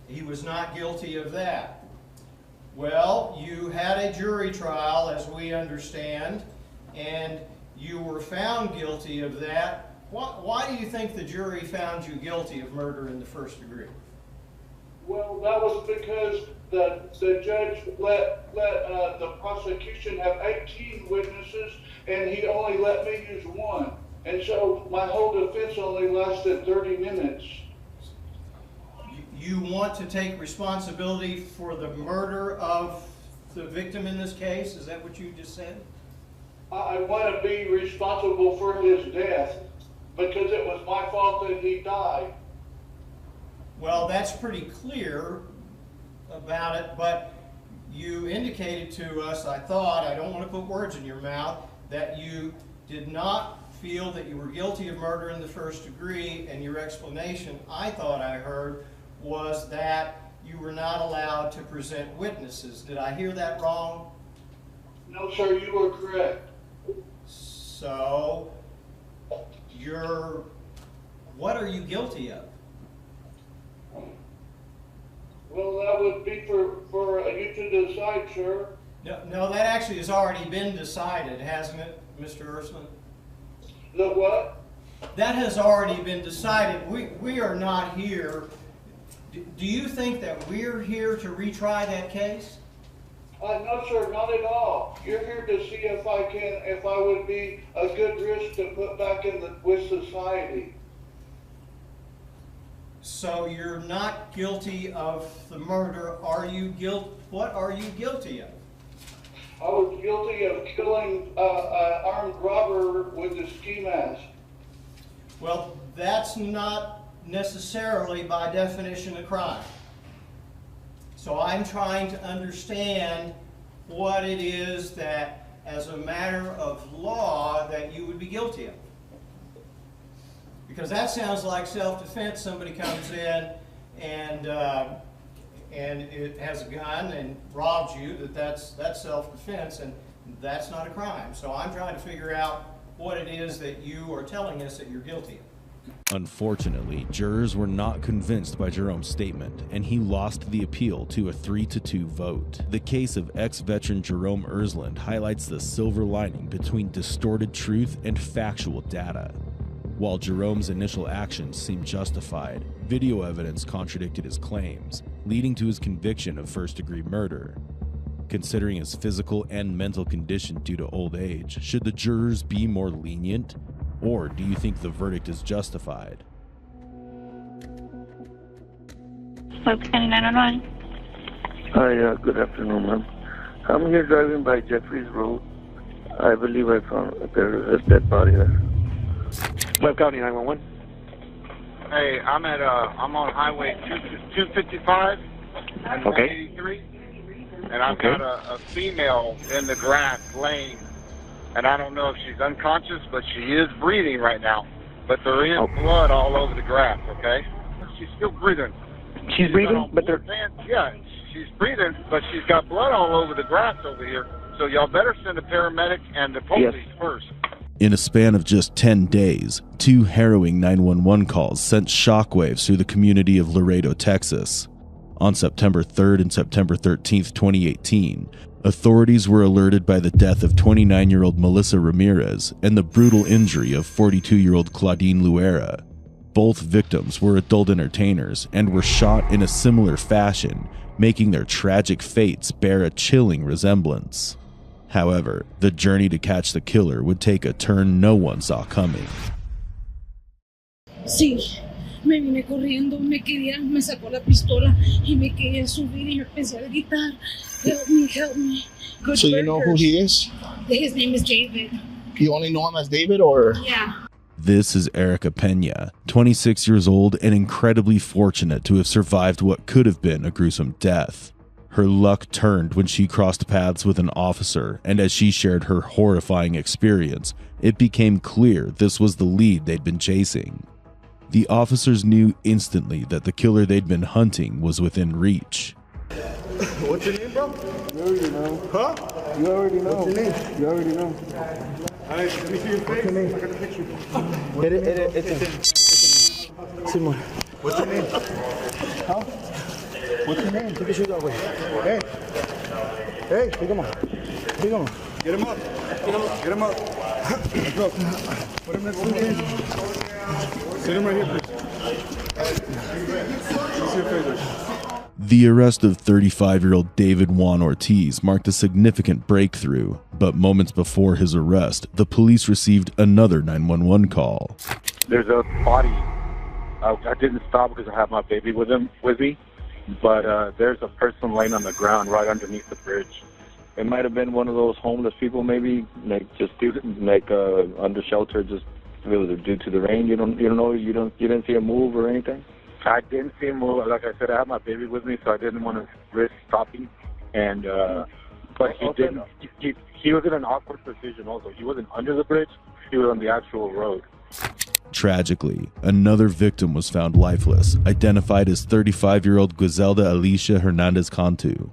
He was not guilty of that. Well, you had a jury trial, as we understand, and you were found guilty of that. Why do you think the jury found you guilty of murder in the first degree? Well, that was because the judge let the prosecution have 18 witnesses, and he only let me use one. And so my whole defense only lasted 30 minutes. You want to take responsibility for the murder of the victim in this case? Is that what you just said? I want to be responsible for his death because it was my fault that he died. Well, that's pretty clear about it, but you indicated to us, I thought, I don't want to put words in your mouth, that you did not feel that you were guilty of murder in the first degree, and your explanation, I thought I heard, was that you were not allowed to present witnesses. Did I hear that wrong? No, sir, you were correct. So, what are you guilty of? Well, that would be for you to decide, sir. No, that actually has already been decided, hasn't it, Mr. Ursland? The what? That has already been decided. We are not here. Do you think that we're here to retry that case? No, sir, not at all. You're here to see if I would be a good risk to put back with society. So you're not guilty of the murder. What are you guilty of? I was guilty of killing an armed robber with a ski mask. Well, that's not necessarily by definition a crime. So I'm trying to understand what it is that, as a matter of law, that you would be guilty of. Because that sounds like self-defense. Somebody comes in and it has a gun and robs you. That's self-defense, and that's not a crime. So I'm trying to figure out what it is that you are telling us that you're guilty of. Unfortunately, jurors were not convinced by Jerome's statement, and he lost the appeal to a 3-2 vote. The case of ex-veteran Jerome Ursland highlights the silver lining between distorted truth and factual data. While Jerome's initial actions seemed justified, video evidence contradicted his claims, leading to his conviction of first-degree murder. Considering his physical and mental condition due to old age, should the jurors be more lenient? Or do you think the verdict is justified? County 911. Hi, good afternoon, ma'am. I'm here driving by Jeffries Road. I believe I found a dead body there. Webb County 911. Hey, I'm on Highway 255 and 183, and I've got a female in the grass laying. And I don't know if she's unconscious, but she is breathing right now. But there is blood all over the grass, okay? She's still breathing. She's breathing? But Yeah, she's breathing, but she's got blood all over the grass over here. So y'all better send a paramedic and the police first. In a span of just 10 days, 2 harrowing 911 calls sent shockwaves through the community of Laredo, Texas. On September 3rd and September 13th, 2018, authorities were alerted by the death of 29-year-old Melissa Ramirez and the brutal injury of 42-year-old Claudine Luera. Both victims were adult entertainers and were shot in a similar fashion, making their tragic fates bear a chilling resemblance. However, the journey to catch the killer would take a turn no one saw coming. Sí, me vine corriendo, me sacó la pistola y me quería subir y me empecé a gritar, help me. Good so you know who he is? His name is David. You only know him as David, or? Yeah. This is Erica Pena, 26 years old and incredibly fortunate to have survived what could have been a gruesome death. Her luck turned when she crossed paths with an officer, and as she shared her horrifying experience, it became clear this was the lead they'd been chasing. The officers knew instantly that the killer they'd been hunting was within reach. What's your name, bro? You already know. Huh? You already know. What's your name? You already know. Alright, let me see your face. What's your name? I got the picture. It's Simon. What's your name? Huh? What's your name? Take your shoes off. Hey. Hey, pick him up. Pick him up. Get him up. Get him up. Let's go. Put him next to me. Sit him right here, please. The arrest of 35-year-old David Juan Ortiz marked a significant breakthrough, but moments before his arrest, the police received another 911 call. There's a body. I didn't stop because I have my baby with me, but there's a person laying on the ground right underneath the bridge. It might have been one of those homeless people, maybe, under shelter, just really due to the rain. You didn't see him move or anything. I didn't see him move. Like I said, I have my baby with me, so I didn't want to risk stopping. and but he didn't. He was in an awkward position also. He wasn't under the bridge. He was on the actual road. Tragically, another victim was found lifeless, identified as 35-year-old Griselda Alicia Hernandez Cantu.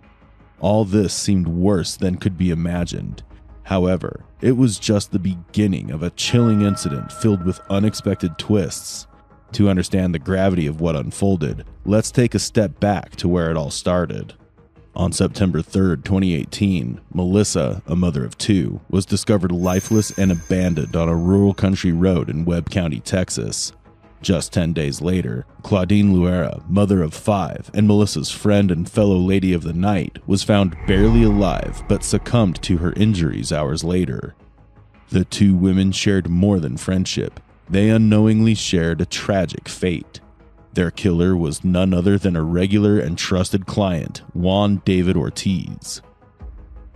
All this seemed worse than could be imagined. However, it was just the beginning of a chilling incident filled with unexpected twists. To understand the gravity of what unfolded, let's take a step back to where it all started. On September 3rd, 2018, Melissa, a mother of two, was discovered lifeless and abandoned on a rural country road in Webb County, Texas. Just 10 days later, Claudine Luera, mother of 5, and Melissa's friend and fellow lady of the night, was found barely alive but succumbed to her injuries hours later. The two women shared more than friendship. They unknowingly shared a tragic fate. Their killer was none other than a regular and trusted client, Juan David Ortiz.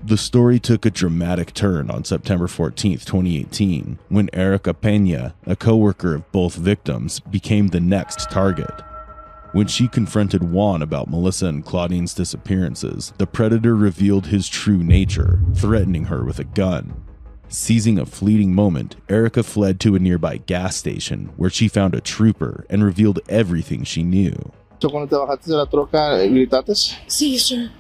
The story took a dramatic turn on September 14, 2018, when Erica Peña, a co-worker of both victims, became the next target. When she confronted Juan about Melissa and Claudine's disappearances, the predator revealed his true nature, threatening her with a gun. Seizing a fleeting moment, Erica fled to a nearby gas station where she found a trooper and revealed everything she knew. ¿Cuándo te bajaste de la troca, gritaste? Sí, sir.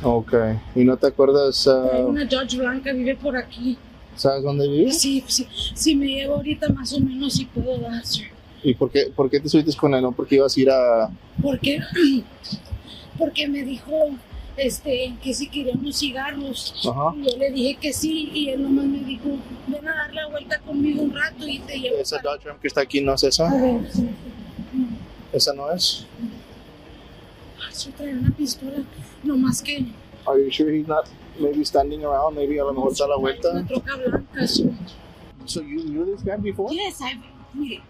Okay. ¿Y no te acuerdas? Una Dodge Blanca vive por aquí. ¿Sabes dónde vive? Sí, sí. Si me llevo ahorita más o menos sí puedo dar, sir. ¿Y por qué te subiste con él? ¿No? Porque ibas a ir a... Porque me dijo que si quería unos cigarros. Ajá. Y yo le dije que sí, y él nomás me dijo, ven a dar la vuelta conmigo un rato y te llevo. ¿Esa Dodge Ram que está aquí no es esa? A ver, sí. ¿Esa no es? Yo traía una pistola, nomás que... Are you sure he's not maybe standing around? Maybe a lo mejor está a la vuelta. Una troca blanca, sí. So you knew this guy before? Yes, mire,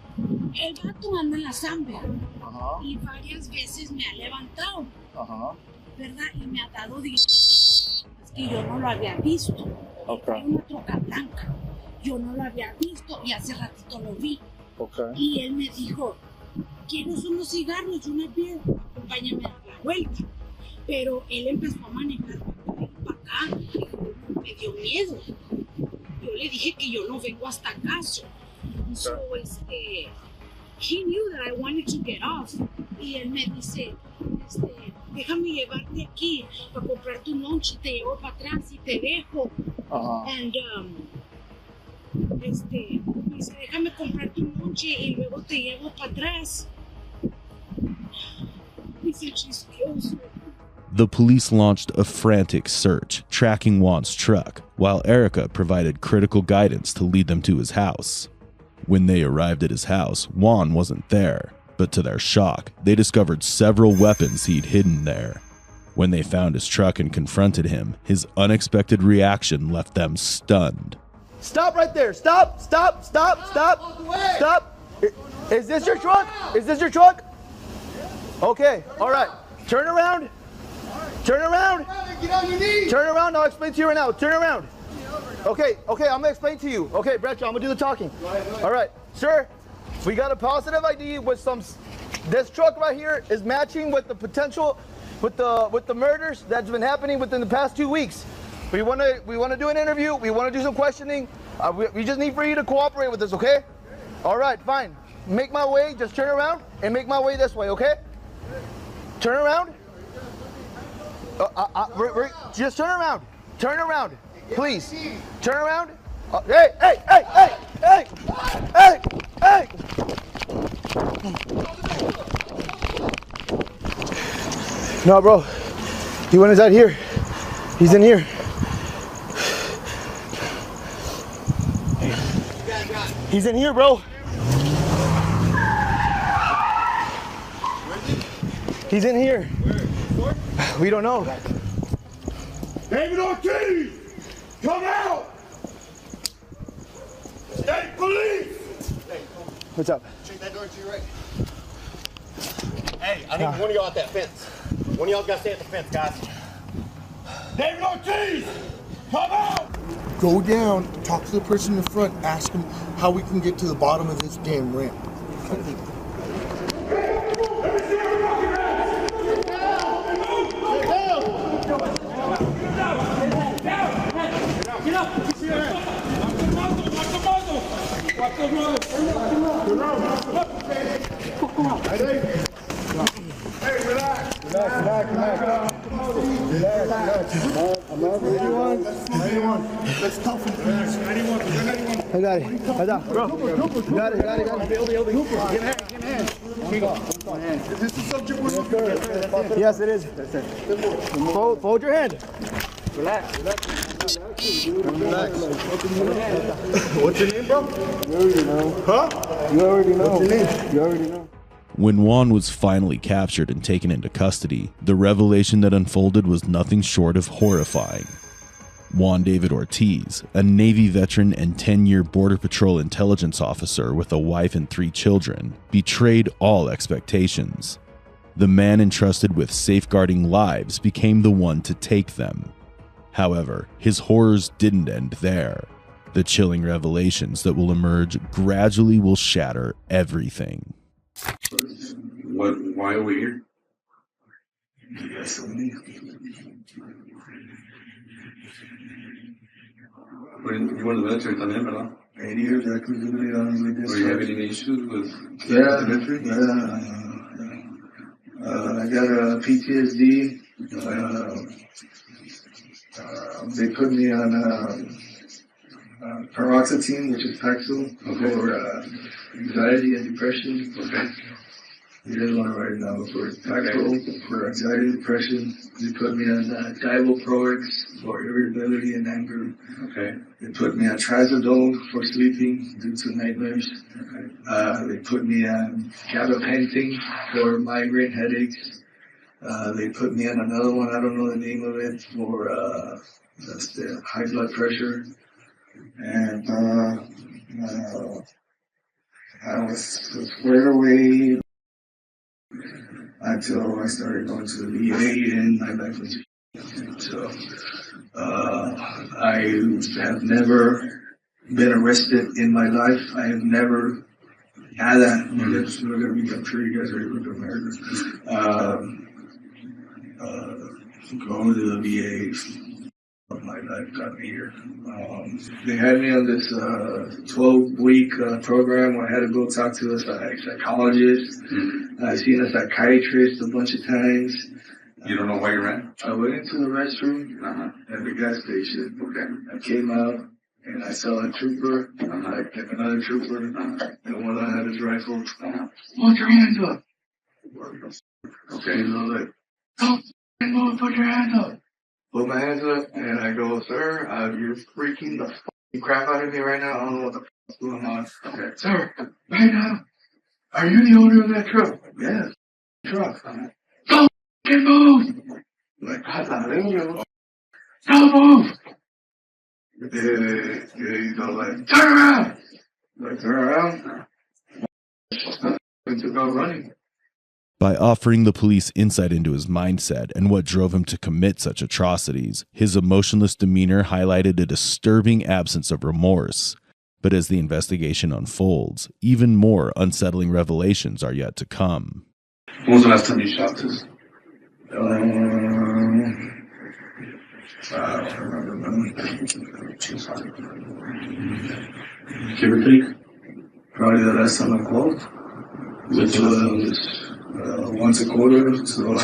el vato anda en la Zambia. Ajá. Y varias veces me ha levantado. Ajá. ¿Verdad? Y me ha dado dinero. Es que yo no lo había visto. Okay. Una troca blanca. Yo no lo había visto y hace ratito lo vi. Okay. Y él me dijo, ¿quieres unos cigarros y una beer? Acompáñame a dar la vuelta. Pero él empezó a manejar para acá. Me dio miedo. Yo le dije que yo no vengo hasta acá. So, he knew that I wanted to get off. Y él me dice, déjame llevarte aquí para comprar tu lunch, te llevo para atrás y te dejo. And, me dice, déjame comprar tu lunch y luego te llevo para atrás. Dice, chistoso. The police launched a frantic search, tracking Juan's truck, while Erica provided critical guidance to lead them to his house. When they arrived at his house, Juan wasn't there, but to their shock, they discovered several weapons he'd hidden there. When they found his truck and confronted him, his unexpected reaction left them stunned. Stop right there! Stop! Stop! Stop! Stop! Stop! Is this your truck? Is this your truck? Okay, all right. Turn around. Turn around. Get on your knees. Turn around. I'll explain to you right now. Turn around. Okay, I'm gonna explain to you. Okay, Bradshaw, I'm gonna do the talking. All right, sir, we got a positive ID with this truck right here is matching with the potential, with the murders that's been happening within the past 2 weeks. We wanna do an interview. We wanna do some questioning. We just need for you to cooperate with us, okay? All right, fine. Make my way. Just turn around and make my way this way, okay? Turn around. Just turn around. Turn around. Please, turn around. Hey! No, bro. He went inside here. He's in here. He's in here, bro. He's in here. We don't know. David Ortiz! Come out! State police! What's up? Check that door to your right. Hey, I need one of y'all at that fence. One of y'all got to stay at the fence, guys. David Ortiz! Come out! Go down, talk to the person in the front, ask him how we can get to the bottom of this damn ramp. Let's talk from I got it. Bro, got it. Give me hand. Is this the subject we're looking for? Yes, it is. Fold your hand. Relax. What's your name, bro? You already know. Huh? You already know. What's your name? You already know. When Juan was finally captured and taken into custody, the revelation that unfolded was nothing short of horrifying. Juan David Ortiz, a Navy veteran and 10-year Border Patrol intelligence officer with a wife and 3 children, betrayed all expectations. The man entrusted with safeguarding lives became the one to take them. However, his horrors didn't end there. The chilling revelations that will emerge gradually will shatter everything. Why are we here? Yes, You were in the military también, ¿verdad? 8 years active duty on with this. Were you having any issues with the military? I got a PTSD. They put me on paroxetine, which is Paxil, for anxiety and depression. Okay. You guys want to write it down for Paxil for anxiety and depression. They put me on Divoprox for irritability and anger. Okay. They put me on Trazodone for sleeping due to nightmares. Okay. They put me on gabapentin for migraine headaches. They put me on another one, I don't know the name of it, for that's the high blood pressure. And I was squared away until I started going to the VA and my life was so I have never been arrested in my life. I have never had that. I'm sure you guys are able to America. Going to the VA of my life got me here. They had me on this 12-week program where I had to go talk to a psychologist. I've seen a psychiatrist a bunch of times. You don't know why you ran? I went into the restroom at the gas station. Okay. I came out and I saw a trooper, another trooper, and one that had his rifle. Put your hands up. Okay. And I was like, don't put your hands up. Put my hands up, and I go, sir, you're freaking the fucking crap out of me right now. I don't know what the fuck's going on. Okay. Sir, right now, are you the owner of that truck? Yes. Truck. Don't fucking move! Like, don't move! You go like, turn around! Like, turn around? And took off running. By offering the police insight into his mindset and what drove him to commit such atrocities, his emotionless demeanor highlighted a disturbing absence of remorse. But as the investigation unfolds, even more unsettling revelations are yet to come. When was the last time you shot this? I don't remember. Give or take? Probably the last time I called, which was once a quarter. So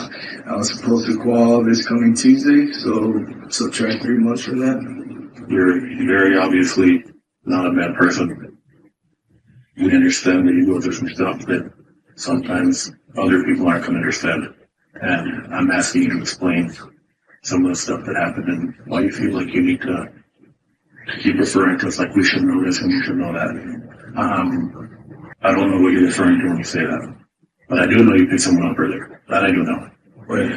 I was supposed to call this coming Tuesday, so subtract 3 months from that. You're very obviously not a bad person. We understand that you go through some stuff that sometimes other people aren't going to understand. And I'm asking you to explain some of the stuff that happened and why you feel like you need to keep referring to us like we should know this and we should know that. I don't know what you're referring to when you say that. But I do know you picked someone up earlier. That I do know. Wait.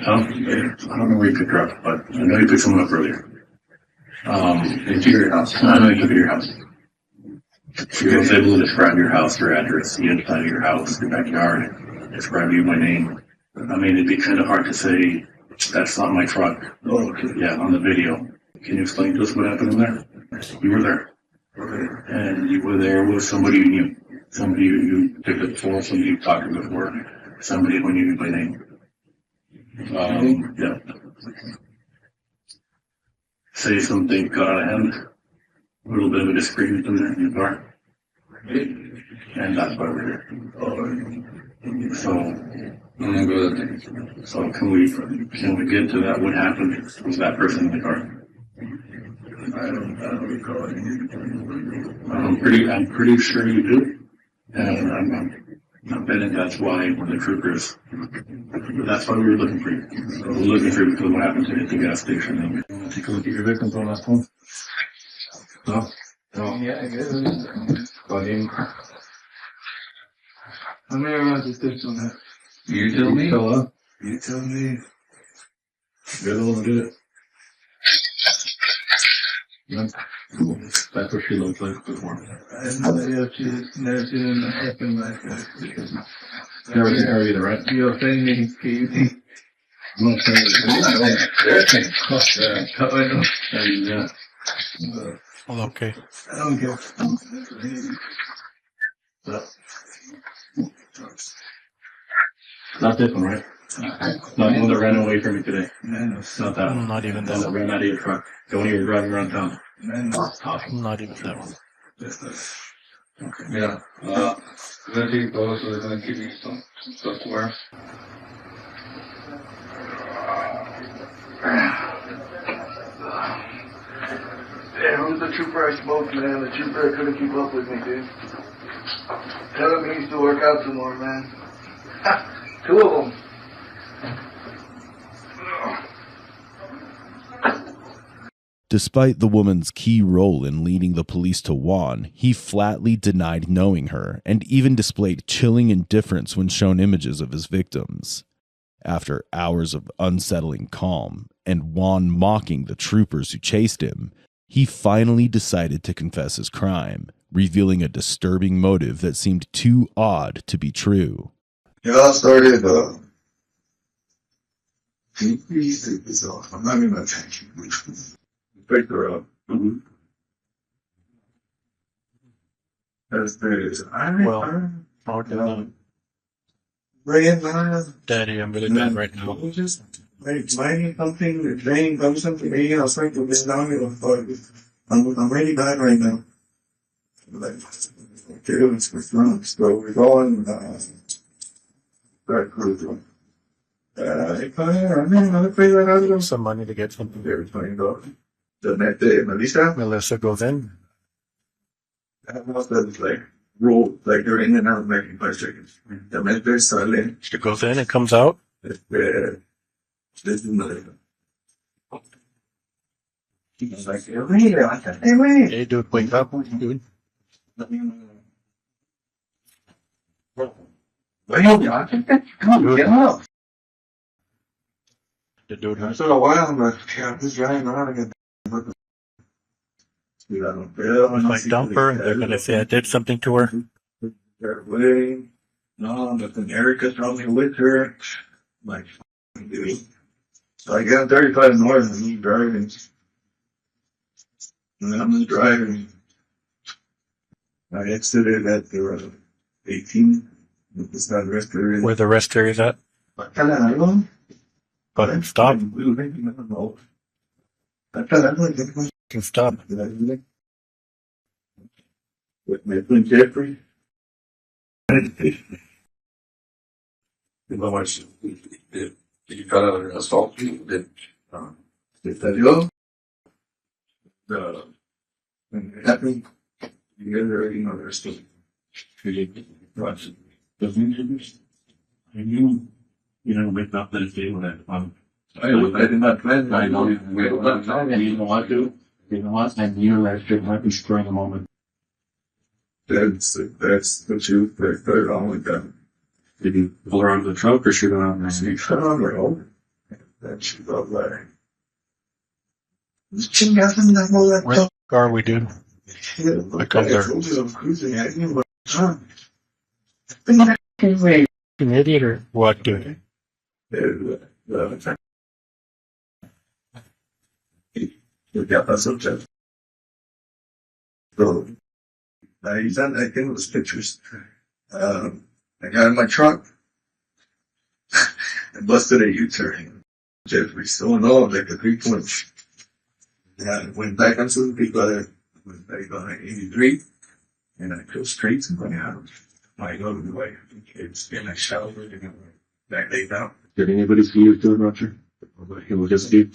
Huh? I don't know where you picked her up, but I know you picked someone up earlier. Into your house. I know you took it to your house. She was able to describe your house, your address, the inside of your house, your backyard, describe you by name. I mean, it'd be kind of hard to say, that's not my truck. Oh, okay. Yeah, on the video. Can you explain to us what happened in there? You were there. Okay. And you were there with somebody you knew. Somebody you did it before, somebody you talked to before, somebody who knew you by name. Yeah. Say something got out of hand. A little bit of a disagreement in there in your car. And that's why we're here. So, I'm gonna go to the thing. So can we get to that? What happened? Was that person in the car? I don't recall it. I'm pretty sure you do. And I'm betting that's why when the troopers, that's why we were looking for you. So we're looking for you because what happened to you at the gas station. You want to take a look at your victims one last time? No? No? Yeah, I guess. Buddy. How many rounds is this on that? You tell me. You tell me. You're the one who did it. That's what she looked like before. I've never seen that happen like that. Never seen her either, right? You're saying me, I'm not saying it. Well, okay. I don't care. Not this one, right? Not the one that ran away from me today. Not that one. Not even that one. That ran out of your truck. The one you were driving around town. Not even that one. Okay. Yeah. I'm gonna take those, so they're gonna give you some stuff to wear. Hey, who's the trooper I smoked, man? The trooper that couldn't keep up with me, dude. Tell him he needs to work out some more, man. Two of them. Despite the woman's key role in leading the police to Juan, he flatly denied knowing her and even displayed chilling indifference when shown images of his victims. After hours of unsettling calm and Juan mocking the troopers who chased him, he finally decided to confess his crime, revealing a disturbing motive that seemed too odd to be true. It all started, please take this off. I'm not gonna attack you. Break the road. That's Daddy, I'm really bad right now. Just explaining something, explaining something to me. I was trying to get down here. I'm really bad right now. Like, okay, let's run. So we're going, start cruising. Some money to get something. There's $20. Melissa goes in. That was like roll, like they're in and out making fried chickens. The mente sale. She goes in and comes out. This is another. He's like, Hey, dude, wake up, dude. Come on, get up. The dude. After a while, I'm like, yeah, I'm just driving around again. I dump her, and they're gonna say I did something to her. They're waiting. No, but then Erica's probably with her. Like, dude. So I get 35 north and he's driving. And then I'm just driving. I exited at the 18. It's not the rest area. Where the rest area is at? But stop. Can stop. With my friend Jeffrey. How much did you cut out an assault? Did that go? Happened. You guys already know the rest of it. I knew, with not that it's able to, I did not plan. I know you know what, dude? You know what? I knew that shit might be spring a moment. That's the truth. That's the wrong with them. Did you pull her out of the truck or shoot her out in the street? Shut on her home. That she got there. What car we do? I come there. An idiot or what, dude? So, I think it was pictures. I got in my truck. I busted a U-turn. Jeffrey still know like a 3-point. I went back onto the people that went back on 83. And I go straight to my house. I go to the way. And I showered and that day now. Did anybody see you doing, Roger? He was just you.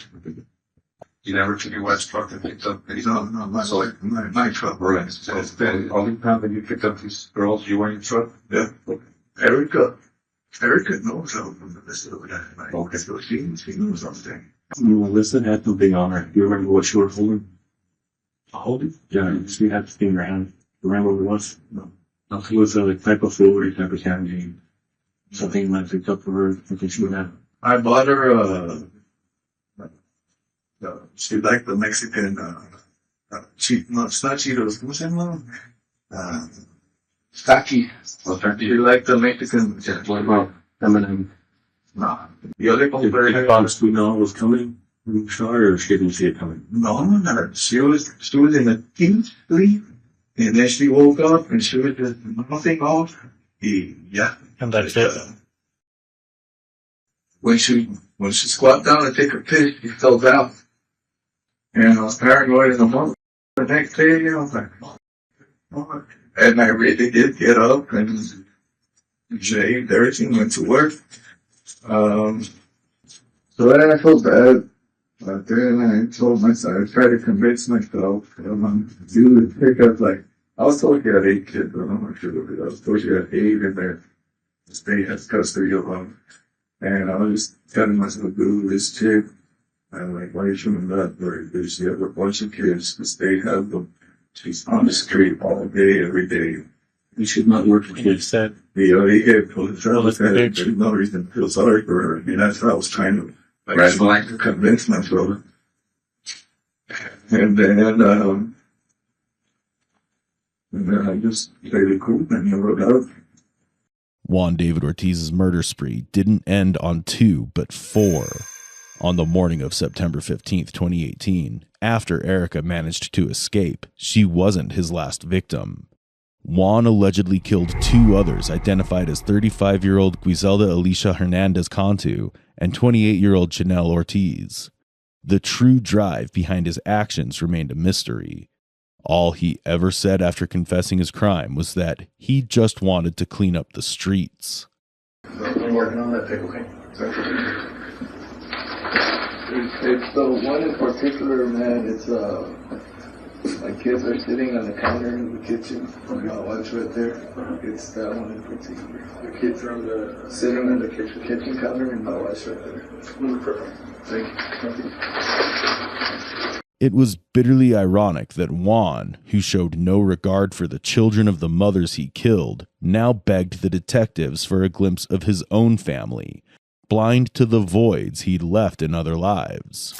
You never took your wife's truck and picked up these? No, my truck, right? So it's been all the time that you picked up these girls, you were in your truck? Yeah. Erica knows how this is that. Okay. So she knows something. Melissa had something on her. Do you remember what she was holding? Holding? Yeah, she had this thing in her hand. Do you remember what it was? No. It was a type of food or type of candy. Something I picked up for her. Something she would have. I bought her, she liked the Mexican, no, it's not Cheetos. What's that one? Taki. She liked the Mexican. What about M&M? No. The other one very hard. Did you know it was coming? Or she didn't see it coming? No. She was in the deep sleep, and then she woke up and she was just nothing off. Yeah. And that's it. When she squat down to take her piss, she fell down. And I was paranoid in the morning. The next day, I was like, oh. And I really did get up and shaved everything, went to work. So then I felt bad. But then I told myself, I tried to convince myself, do the pickup. Like, I was told you had 8 kids, but I'm not sure what it was. I was told you had 8 in there. The state has custody of them. And I was just telling myself, do this chick. I'm like, why are you shooting that? Because she has a bunch of kids. The state has them. She's on the street all day, every day. You should not work for kids. He get pulled there's no reason to feel sorry for her. I mean, that's what I was trying to convince myself. And then I just played it cool and I wrote out. Juan David Ortiz's murder spree didn't end on 2, but 4. On the morning of September 15th, 2018, after Erica managed to escape, she wasn't his last victim. Juan allegedly killed 2 others identified as 35-year-old Griselda Alicia Hernandez Cantu and 28-year-old Chanel Ortiz. The true drive behind his actions remained a mystery. All he ever said after confessing his crime was that he just wanted to clean up the streets. I'm working on that pickle cane. It's the one in particular, man. It's my kids are sitting on the counter in the kitchen. My wife's right there. It's that one in particular. The kids are sitting on the kitchen counter, and my wife's right there. Perfect. Thank you. It was bitterly ironic that Juan, who showed no regard for the children of the mothers he killed, now begged the detectives for a glimpse of his own family, blind to the voids he'd left in other lives.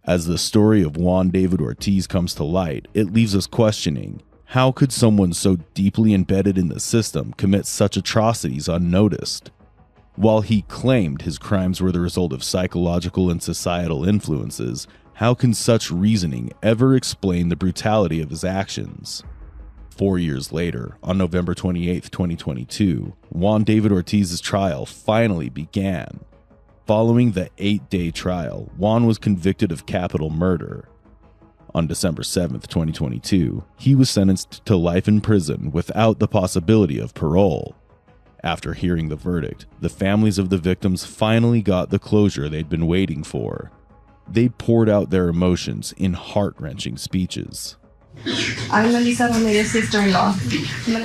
As the story of Juan David Ortiz comes to light, it leaves us questioning, how could someone so deeply embedded in the system commit such atrocities unnoticed? While he claimed his crimes were the result of psychological and societal influences, how can such reasoning ever explain the brutality of his actions? 4 years later, on November 28, 2022, Juan David Ortiz's trial finally began. Following the 8-day trial, Juan was convicted of capital murder. On December 7, 2022, he was sentenced to life in prison without the possibility of parole. After hearing the verdict, the families of the victims finally got the closure they'd been waiting for. They poured out their emotions in heart-wrenching speeches. I'm Melissa Ramirez's sister-in-law.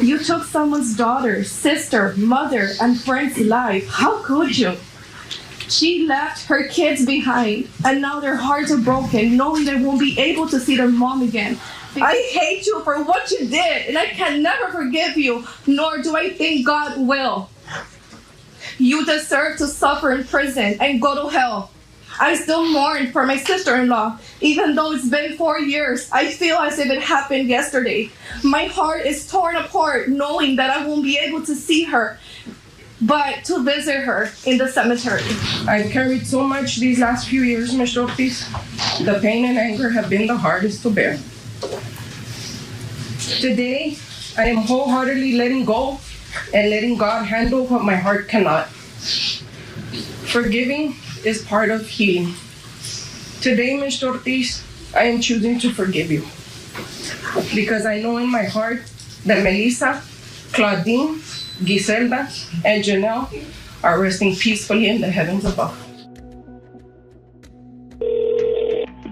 You took someone's daughter, sister, mother, and friend's life. How could you? She left her kids behind, and now their hearts are broken, knowing they won't be able to see their mom again. I hate you for what you did, and I can never forgive you, nor do I think God will. You deserve to suffer in prison and go to hell. I still mourn for my sister-in-law. Even though it's been 4 years, I feel as if it happened yesterday. My heart is torn apart knowing that I won't be able to see her, but to visit her in the cemetery. I've carried so much these last few years, Mr. Ortiz. The pain and anger have been the hardest to bear. Today, I am wholeheartedly letting go and letting God handle what my heart cannot. Forgiving is part of healing. Today, Mr. Ortiz, I am choosing to forgive you. Because I know in my heart that Melissa, Claudine, Giselda, and Janelle are resting peacefully in the heavens above.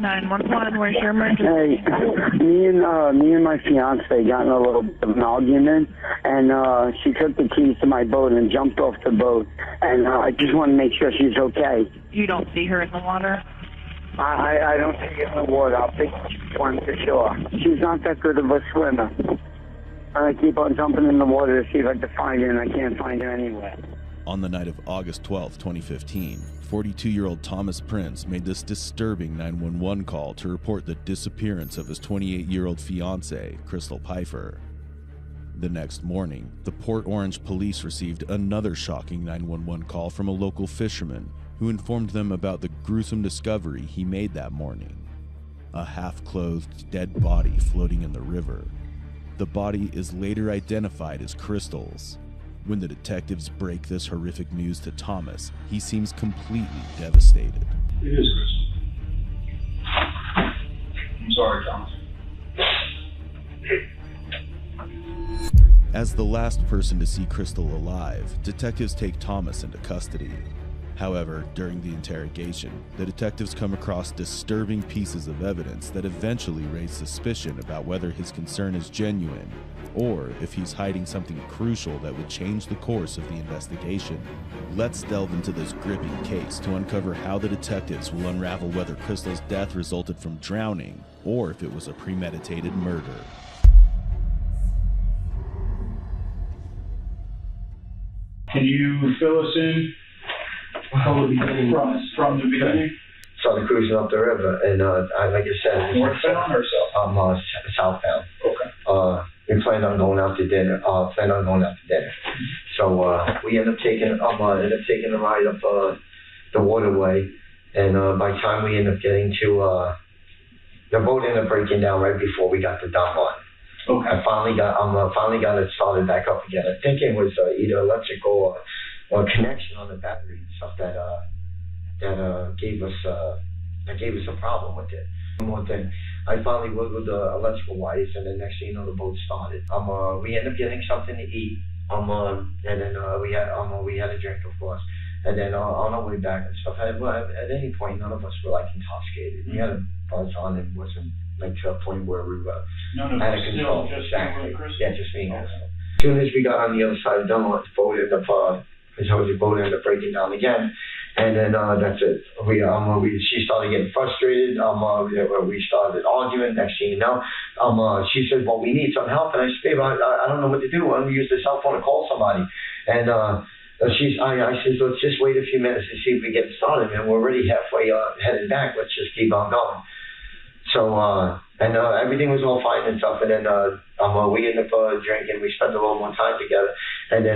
911, where's your emergency? Hey, me and my fiance got in a little bit of an argument, and she took the keys to my boat and jumped off the boat. And I just want to make sure she's okay. You don't see her in the water? I don't see her in the water. I'll take one for sure. She's not that good of a swimmer. I keep on jumping in the water to see if I can find her, and I can't find her anywhere. On the night of August 12, 2015, 42-year-old Thomas Prince made this disturbing 911 call to report the disappearance of his 28-year-old fiancée, Crystal Pfeiffer. The next morning, the Port Orange police received another shocking 911 call from a local fisherman who informed them about the gruesome discovery he made that morning: a half-clothed dead body floating in the river. The body is later identified as Crystal's. When the detectives break this horrific news to Thomas, he seems completely devastated. It is Crystal. I'm sorry, Thomas. As the last person to see Crystal alive, detectives take Thomas into custody. However, during the interrogation, the detectives come across disturbing pieces of evidence that eventually raise suspicion about whether his concern is genuine, or if he's hiding something crucial that would change the course of the investigation. Let's delve into this gripping case to uncover how the detectives will unravel whether Crystal's death resulted from drowning, or if it was a premeditated murder. Can you fill us in From the beginning. from the beginning? Started cruising up the river, and like I said, Northbound or southbound? Southbound. Okay. We planned on going out to dinner. So we ended up taking a ride up the waterway, and by the time we ended up getting to the boat ended up breaking down right before we got to Dunbar. Okay. I finally got it started back up again. I think it was either electrical or connection on the battery and stuff that gave us a problem with it. One more thing, I finally wiggled the electrical wires, and the next thing you know, the boat started. We ended up getting something to eat. And then we had a drink, of course. And then on our way back and stuff, at any point, none of us were like intoxicated. We had a buzz on, and it wasn't like to a point where we were out of control. Exactly. Yeah, just me and Crystal. As soon as we got on the other side of Dunlop, the boat ended up breaking down again. And then that's it. She started getting frustrated. We started arguing. Next thing you know, she said, "Well, we need some help." And I said, "Babe, I don't know what to do. I'm gonna use the cell phone to call somebody." And I said, "Let's just wait a few minutes and see if we get started, man. We're already halfway headed back. Let's just keep on going." So everything was all fine and stuff. And then we ended up drinking. We spent a little more time together. And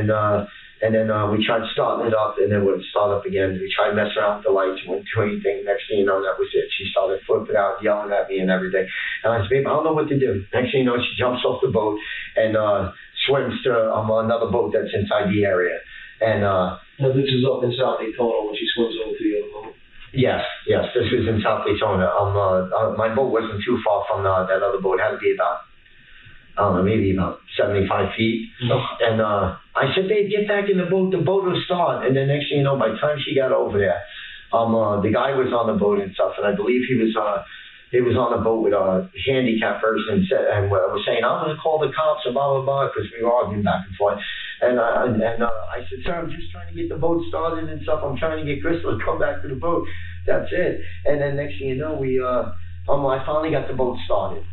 then we tried starting it up, and then it would start up again. We tried messing around with the lights, wouldn't do anything. Next thing you know, that was it. She started flipping out, yelling at me and everything. And I said, "Babe, I don't know what to do." Next thing you know, she jumps off the boat and swims to another boat that's inside the area. And now this is up in South Daytona when she swims over to the other boat. Yes, this was in South Daytona. My boat wasn't too far from that other boat. It had to be about, I don't know, maybe about 75 feet. And I said, "Babe, get back in the boat. The boat will start." And then next thing you know, by the time she got over there, the guy was on the boat and stuff, and I believe he was on the boat with a handicapped person and was saying, "I'm going to call the cops," and blah, blah, blah, because we were arguing back and forth. And I said, "Sir, I'm just trying to get the boat started and stuff. I'm trying to get Crystal to come back to the boat. That's it." And then next thing you know, I finally got the boat started.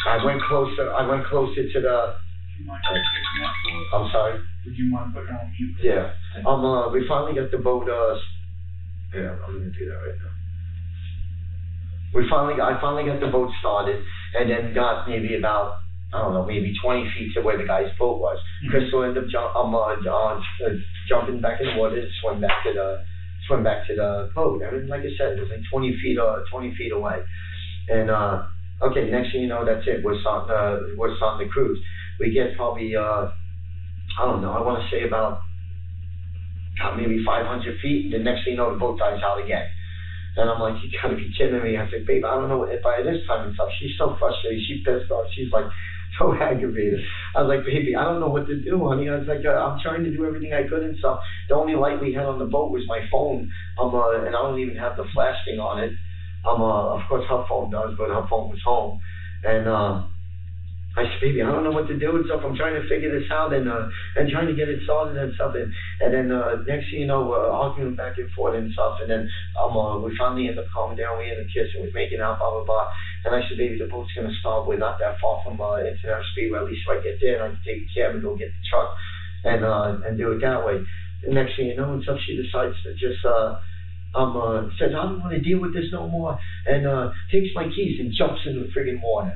I went closer to the... I'm sorry? Would you mind putting on mute? Yeah. We finally got the boat... yeah, I'm going to do that right now. I finally got the boat started, and then got maybe about, I don't know, maybe 20 feet to where the guy's boat was. Mm-hmm. Crystal ended up jumping back in the water and swim back to the boat. I mean, like I said, it was like 20 feet away. And okay, next thing you know, that's it. We're starting the cruise. We get probably I don't know, I want to say about maybe 500 feet. The next thing you know, the boat dies out again. And I'm like, "You gotta be kidding me." I said, "Babe, I don't know if by this time and stuff." She's so frustrated. She's pissed off. She's like so aggravated. I was like, baby, I don't know what to do, honey. I was like, I'm trying to do everything I could and stuff. The only light we had on the boat was my phone, and I don't even have the flash thing on it. Of course her phone does, but her phone was home. And I said, baby, I don't know what to do and stuff. I'm trying to figure this out and trying to get it started and stuff. And then next thing you know, we're arguing back and forth and stuff. And then we finally end up calming down. We ended up kissing. We was making out, blah, blah, blah. And I said, baby, the boat's going to stop. We're not that far from International Speedway. At least if I get there, I can take a cab and go get the truck and do it that way. The next thing you know and stuff, she decides to just says, I don't want to deal with this no more. And takes my keys and jumps in the friggin' water.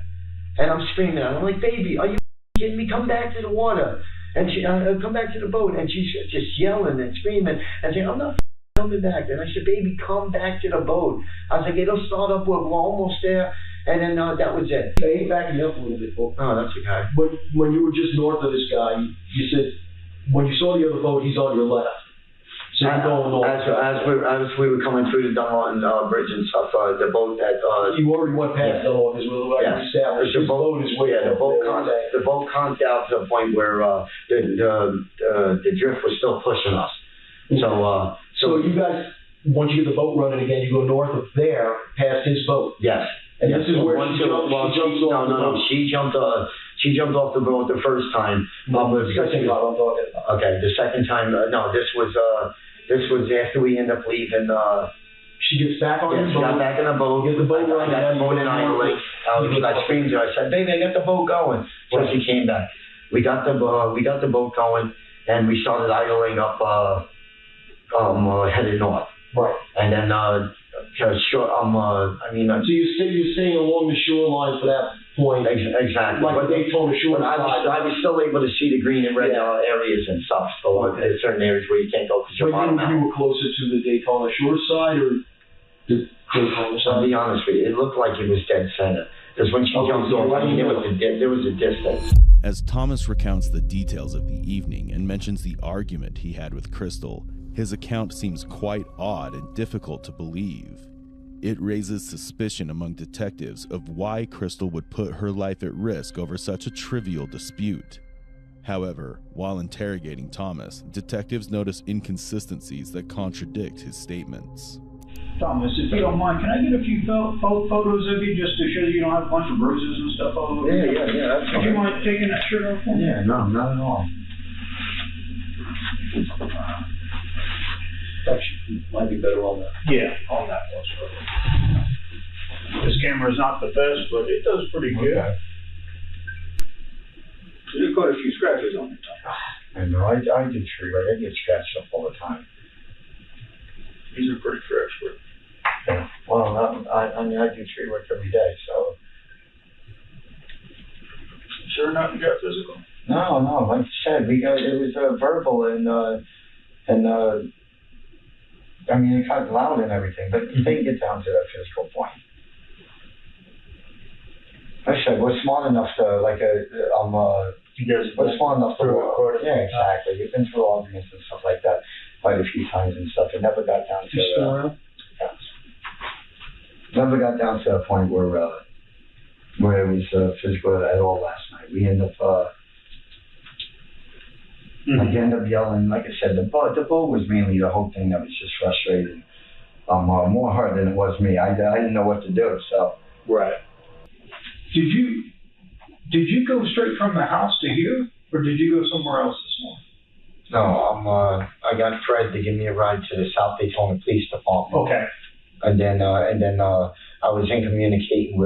And I'm screaming at her. I'm like, baby, are you kidding me? Come back to the water. And she, come back to the boat. And she's just yelling and screaming and saying, I'm not coming back. And I said, baby, come back to the boat. I was like, it'll start up. We're almost there. And then that was it. Hey, backing you up a little bit, Bo. Oh, that's okay. But when you were just north of this guy, you said, when you saw the other boat, he's on your left. So you're going north. As we were coming through the Dunlawton Bridge and stuff, the boat that... you already went past Dunlawton as well. Yeah. The boat is way the boat conked out to the point where the drift was still pushing us. So you guys, once you get the boat running again, you go north of there, past his boat. Yes. And this is where she jumped off. She jumped off the boat the first time. The second time I'm talking about. Okay, the second time, this was after we ended up leaving. She gets back on the boat. She got back in the boat. Get the boat running. I got the boat in idling. I screamed to her. I said, baby, I got the boat going. So she came back. We got the boat going, and we started idling up, headed north. Right. And then, so you're staying along the shoreline for that point. Exactly. Like they told the shoreline. I was still able to see the green and red areas and stuff. So there's certain areas where you can't go because you're bottom out. You were closer to the Daytona shore side or the Daytona side? I'll be honest with you, it looked like it was dead center. Because when she jumped off, there was a distance. As Thomas recounts the details of the evening and mentions the argument he had with Crystal, his account seems quite odd and difficult to believe. It raises suspicion among detectives of why Crystal would put her life at risk over such a trivial dispute. However, while interrogating Thomas, detectives notice inconsistencies that contradict his statements. Thomas, if you don't mind, can I get a few photos of you just to show that you don't have a bunch of bruises and stuff all over? Yeah, that's fine. Would you mind taking that shirt off for me? Yeah, no, not at all. Actually, might be better on that. Yeah, on that one. This camera's not the best, but it does pretty good. Okay. There's quite a few scratches on it. I know, I do tree work. I get scratched up all the time. These are pretty fresh, but... Yeah. Well, I do tree work every day, so... Sure enough, you got physical? No, like you said, it was verbal and I mean, it got loud and everything, but you didn't get down to that physical point. Like I said, we're smart enough to, we're smart enough to record it. Yeah, exactly. We've been through arguments and stuff like that quite a few times and stuff. It never got down to, never got down to a point where it was physical at all last night. We ended up, I ended up yelling. Like I said, the boat was mainly the whole thing that was just frustrating. More her than it was me. I didn't know what to do. So right. Did you go straight from the house to here, or did you go somewhere else this morning? No, I got Fred to give me a ride to the South Daytona Police Department. Okay. And then I was in communication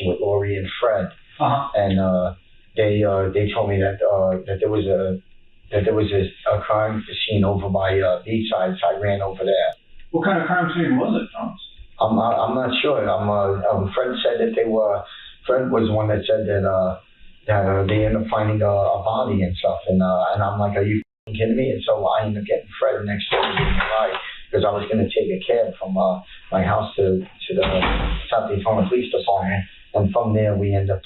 with Lori and Fred. And they told me that there was a crime scene over by Beachside, so I ran over there. What kind of crime scene was it, Thomas? I'm not sure. Fred said that Fred was the one that said that they ended up finding a body and stuff, and I'm like, are you kidding me? And so I ended up getting Fred next door to give me a ride because I was going to take a cab from my house to the South Daytona Police Department, and from there we end up.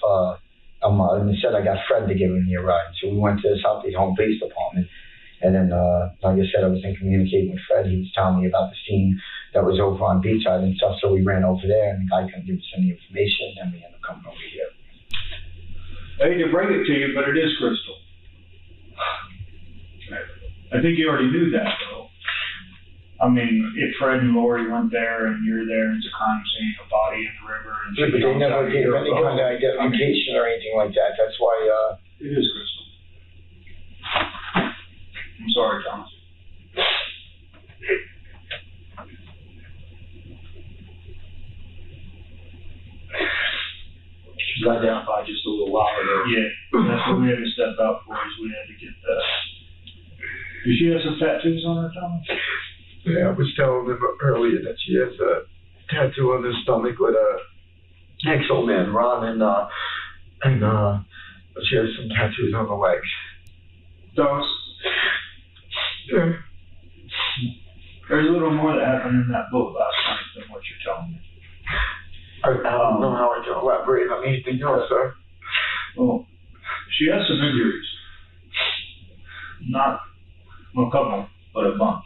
Instead, I got Fred to give me a ride. So we went to the South Daytona Police Department. And then, like I said, I was in communicating with Fred. He was telling me about the scene that was over on Beachside and stuff. So we ran over there, and the guy couldn't give us any information. And we ended up coming over here. I hate to break it to you, but it is crystal. I think you already knew that, though. I mean, if Fred and Lori went there and you're there, it's a crime scene, a body in the river, and Yeah, but they never gave any kind of identification or anything like that. That's why. It is crystal. I'm sorry, Thomas. She got identified just a little while ago. Yeah, that's what we had to step out for, is we had to get that. Does she have some tattoos on her, Thomas? Yeah, I was telling them earlier that she has a tattoo on her stomach with a Exo Man, Ron, and she has some tattoos on her legs. Thomas? Yeah. There's a little more that happened in that boat last night than what you're telling me. I don't know how I can elaborate on anything else, sir. Well, she has some injuries. Not a couple, but a bunch.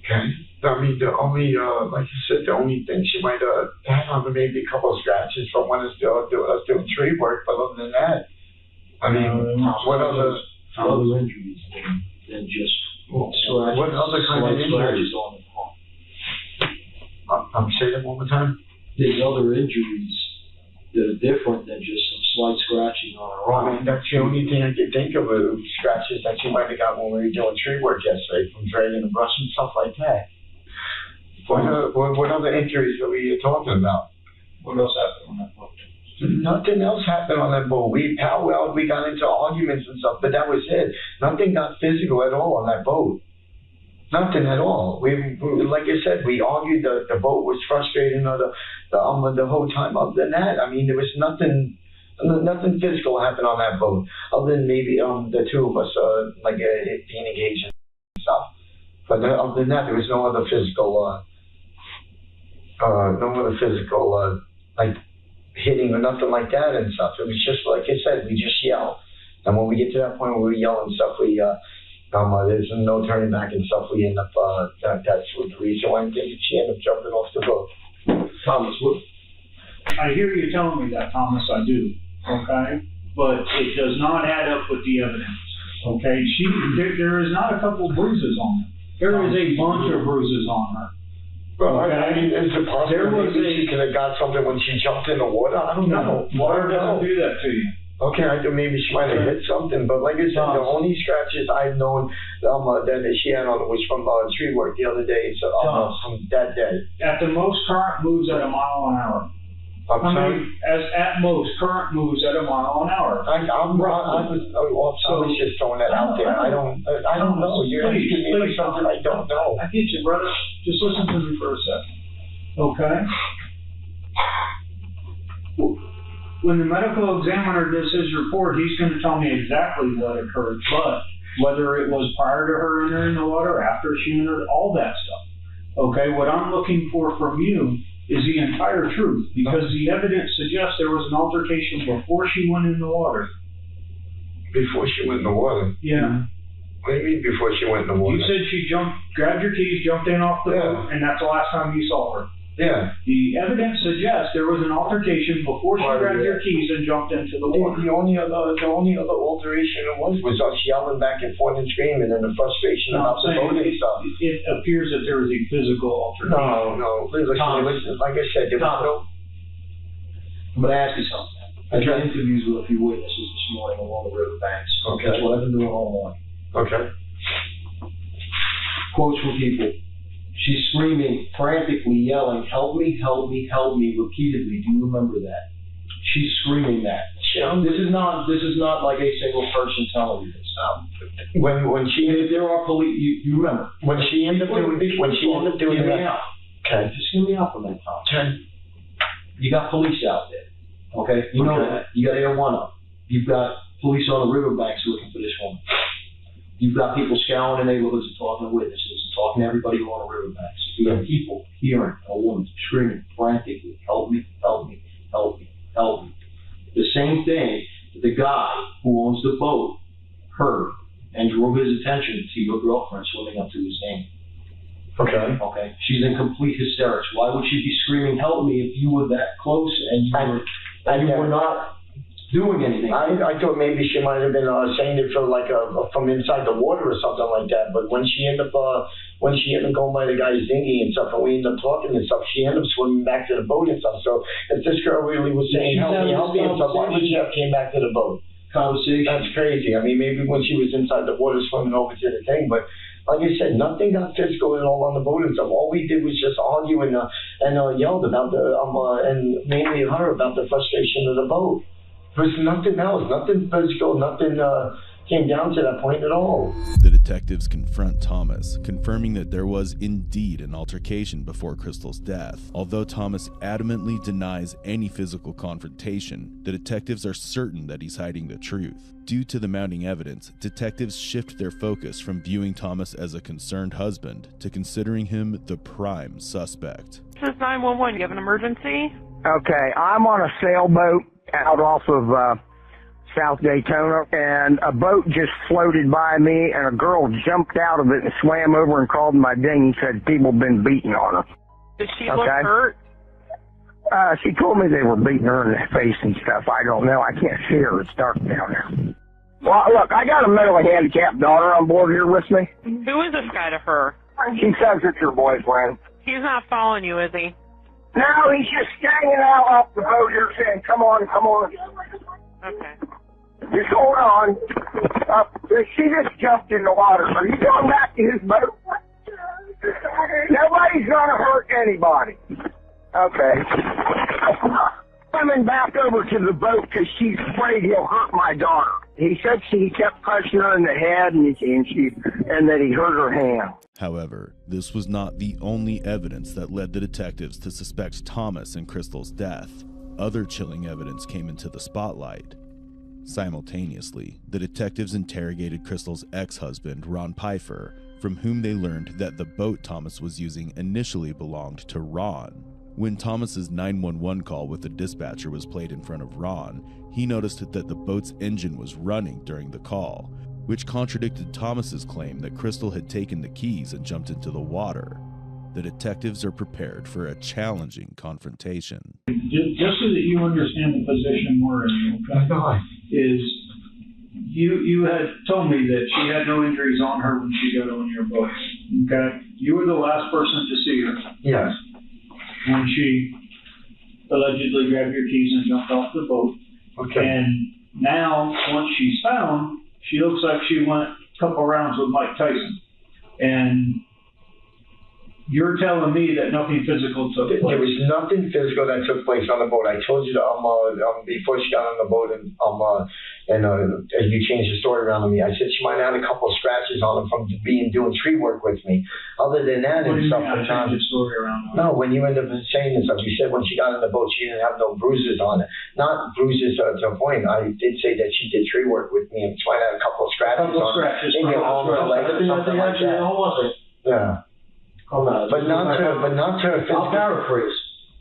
Okay. I mean, the only, like you said, the only thing she might have on her maybe a couple of scratches from when us doing tree work, but other than that, I mean, what other injuries than just scratches? What other kind of injuries? On the phone. Say that one more time. There's other injuries that are different than just some slight scratching on her arm. I mean, that's the only thing I can think of, scratches that you might have got when we were doing tree work yesterday, from dragging the brush and stuff like that. What other injuries are we talking about? What else happened on that boat? Nothing else happened on that boat. We powwowed, we got into arguments and stuff, but that was it. Nothing got physical at all on that boat. Nothing at all. We like I said, we argued. The boat was frustrating the whole time. Other than that, I mean, there was nothing physical happened on that boat, other than maybe the two of us being engaged and stuff. But other than that, there was no other physical like hitting or nothing like that and stuff. It was just like I said, we just yell, and when we get to that point where we yell and stuff, there's no turning back and stuff. We end up that's the reason why I think she ended up jumping off the boat. Thomas, I hear you telling me that, Thomas. I do. Okay, but it does not add up with the evidence. Okay, there is not a couple bruises on her. There is a bunch of bruises on her. Well, okay. I mean, is it possible maybe she could have got something when she jumped in the water? I don't know. Water doesn't do that to you. Okay, I think maybe she might have hit something, but like I said, the only scratches I've known that she had on it was from tree work the other day, so from that day. At the most, current moves at a mile an hour. At most, current moves at a mile an hour. I was just throwing that out there. I don't know. You're asking me something I don't know. I get you, brother. Just listen to me for a second. Okay? When the medical examiner does his report, he's going to tell me exactly what occurred, but whether it was prior to her entering the water, after she entered, all that stuff. Okay, what I'm looking for from you is the entire truth, because the evidence suggests there was an altercation before she went in the water. Before she went in the water? Yeah. What do you mean before she went in the water? You said she grabbed your keys, jumped in off the boat, and that's the last time you saw her. Yeah. The evidence suggests there was an altercation before she grabbed your keys and jumped into the water. The only other alteration it was us yelling back and forth and screaming and the frustration about the boat and stuff. It appears that there was a physical altercation. No. Listen, like I said, there was no... I'm going to ask you something. I did interviews with a few witnesses this morning along the riverbanks. Okay. That's what I've been doing all morning. Okay. Quotes from people. She's screaming, frantically yelling, "Help me, help me, help me," repeatedly. Do you remember that? She's screaming that. This is not like a single person telling you this. When she, there are police. You remember when she ended up doing that. Out. Okay, just hear me out for a minute, Tom. Okay. You got police out there. Okay, you know that. You got Air One up. You've got police on the riverbanks looking for this woman. You've got people scouring the neighborhoods and talking to witnesses and talking to everybody along the riverbanks. You have people hearing a woman screaming frantically, "Help me, help me, help me, help me." The same thing that the guy who owns the boat heard and drew his attention to your girlfriend swimming up to his name. Okay. Okay. She's in complete hysterics. Why would she be screaming, "Help me," if you were that close and you were not? doing anything. I thought maybe she might have been saying it for like from inside the water or something like that. But when she ended up going by the guy's dinghy and stuff, and we ended up talking and stuff, she ended up swimming back to the boat and stuff. So if this girl really was saying help me and stuff, why would she have came back to the boat? Conversation. That's crazy. I mean, maybe when she was inside the water swimming over to the thing, but like I said, nothing got physical at all on the boat and stuff. All we did was just argue and yelled about and mainly her about the frustration of the boat. There's nothing else, nothing physical, nothing came down to that point at all. The detectives confront Thomas, confirming that there was indeed an altercation before Crystal's death. Although Thomas adamantly denies any physical confrontation, the detectives are certain that he's hiding the truth. Due to the mounting evidence, detectives shift their focus from viewing Thomas as a concerned husband to considering him the prime suspect. This is 911. You have an emergency? Okay, I'm on a sailboat out off of South Daytona, and a boat just floated by me, and a girl jumped out of it and swam over and called my dinghy and said people been beating on her. Did she look hurt? She told me they were beating her in the face and stuff. I don't know. I can't see her. It's dark down there. Well, look, I got a mentally handicapped daughter on board here with me. Who is this guy to her? She says it's your boyfriend. He's not following you, is he? No, he's just hanging out off the boat here saying, come on, come on. Okay. Just hold on. She just jumped in the water. Are you going back to his boat? Nobody's going to hurt anybody. Okay. Coming back over to the boat because she's afraid he'll hurt my daughter. He said he kept punching her in the head and that he hurt her hand. However, this was not the only evidence that led the detectives to suspect Thomas in Crystal's death. Other chilling evidence came into the spotlight. Simultaneously, the detectives interrogated Crystal's ex-husband, Ron Pfeiffer, from whom they learned that the boat Thomas was using initially belonged to Ron. When Thomas's 911 call with the dispatcher was played in front of Ron, he noticed that the boat's engine was running during the call, which contradicted Thomas's claim that Crystal had taken the keys and jumped into the water. The detectives are prepared for a challenging confrontation. Just so that you understand the position we're in, okay, is you had told me that she had no injuries on her when she got on your boat, okay? You were the last person to see her. Yes. When she allegedly grabbed your keys and jumped off the boat. Okay. And now, once she's found, she looks like she went a couple rounds with Mike Tyson. And you're telling me that nothing physical took place? There was nothing physical that took place on the boat. I told you that before she got on the boat and you changed the story around on me. I said she might have had a couple of scratches on her from doing tree work with me. Other than that, What do you and stuff. mean I changed the story around on No, when you ended up saying this stuff, you said when she got on the boat she didn't have no bruises on it. Not bruises to a point. I did say that she did tree work with me and she might have had a couple of scratches on her. Maybe a arm or a leg or something like that. Yeah. But not to a physical. I'll paraphrase.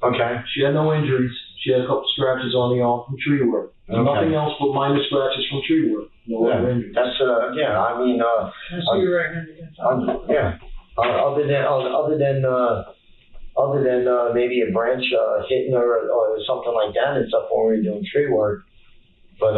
Okay. She had no injuries. She had a couple scratches on the arm from tree work. Okay. Nothing else but minor scratches from tree work. No other injuries. That's yeah. I mean, Can I see your right hand again? yeah. Other than maybe a branch hitting her or something like that and stuff when we were doing tree work, but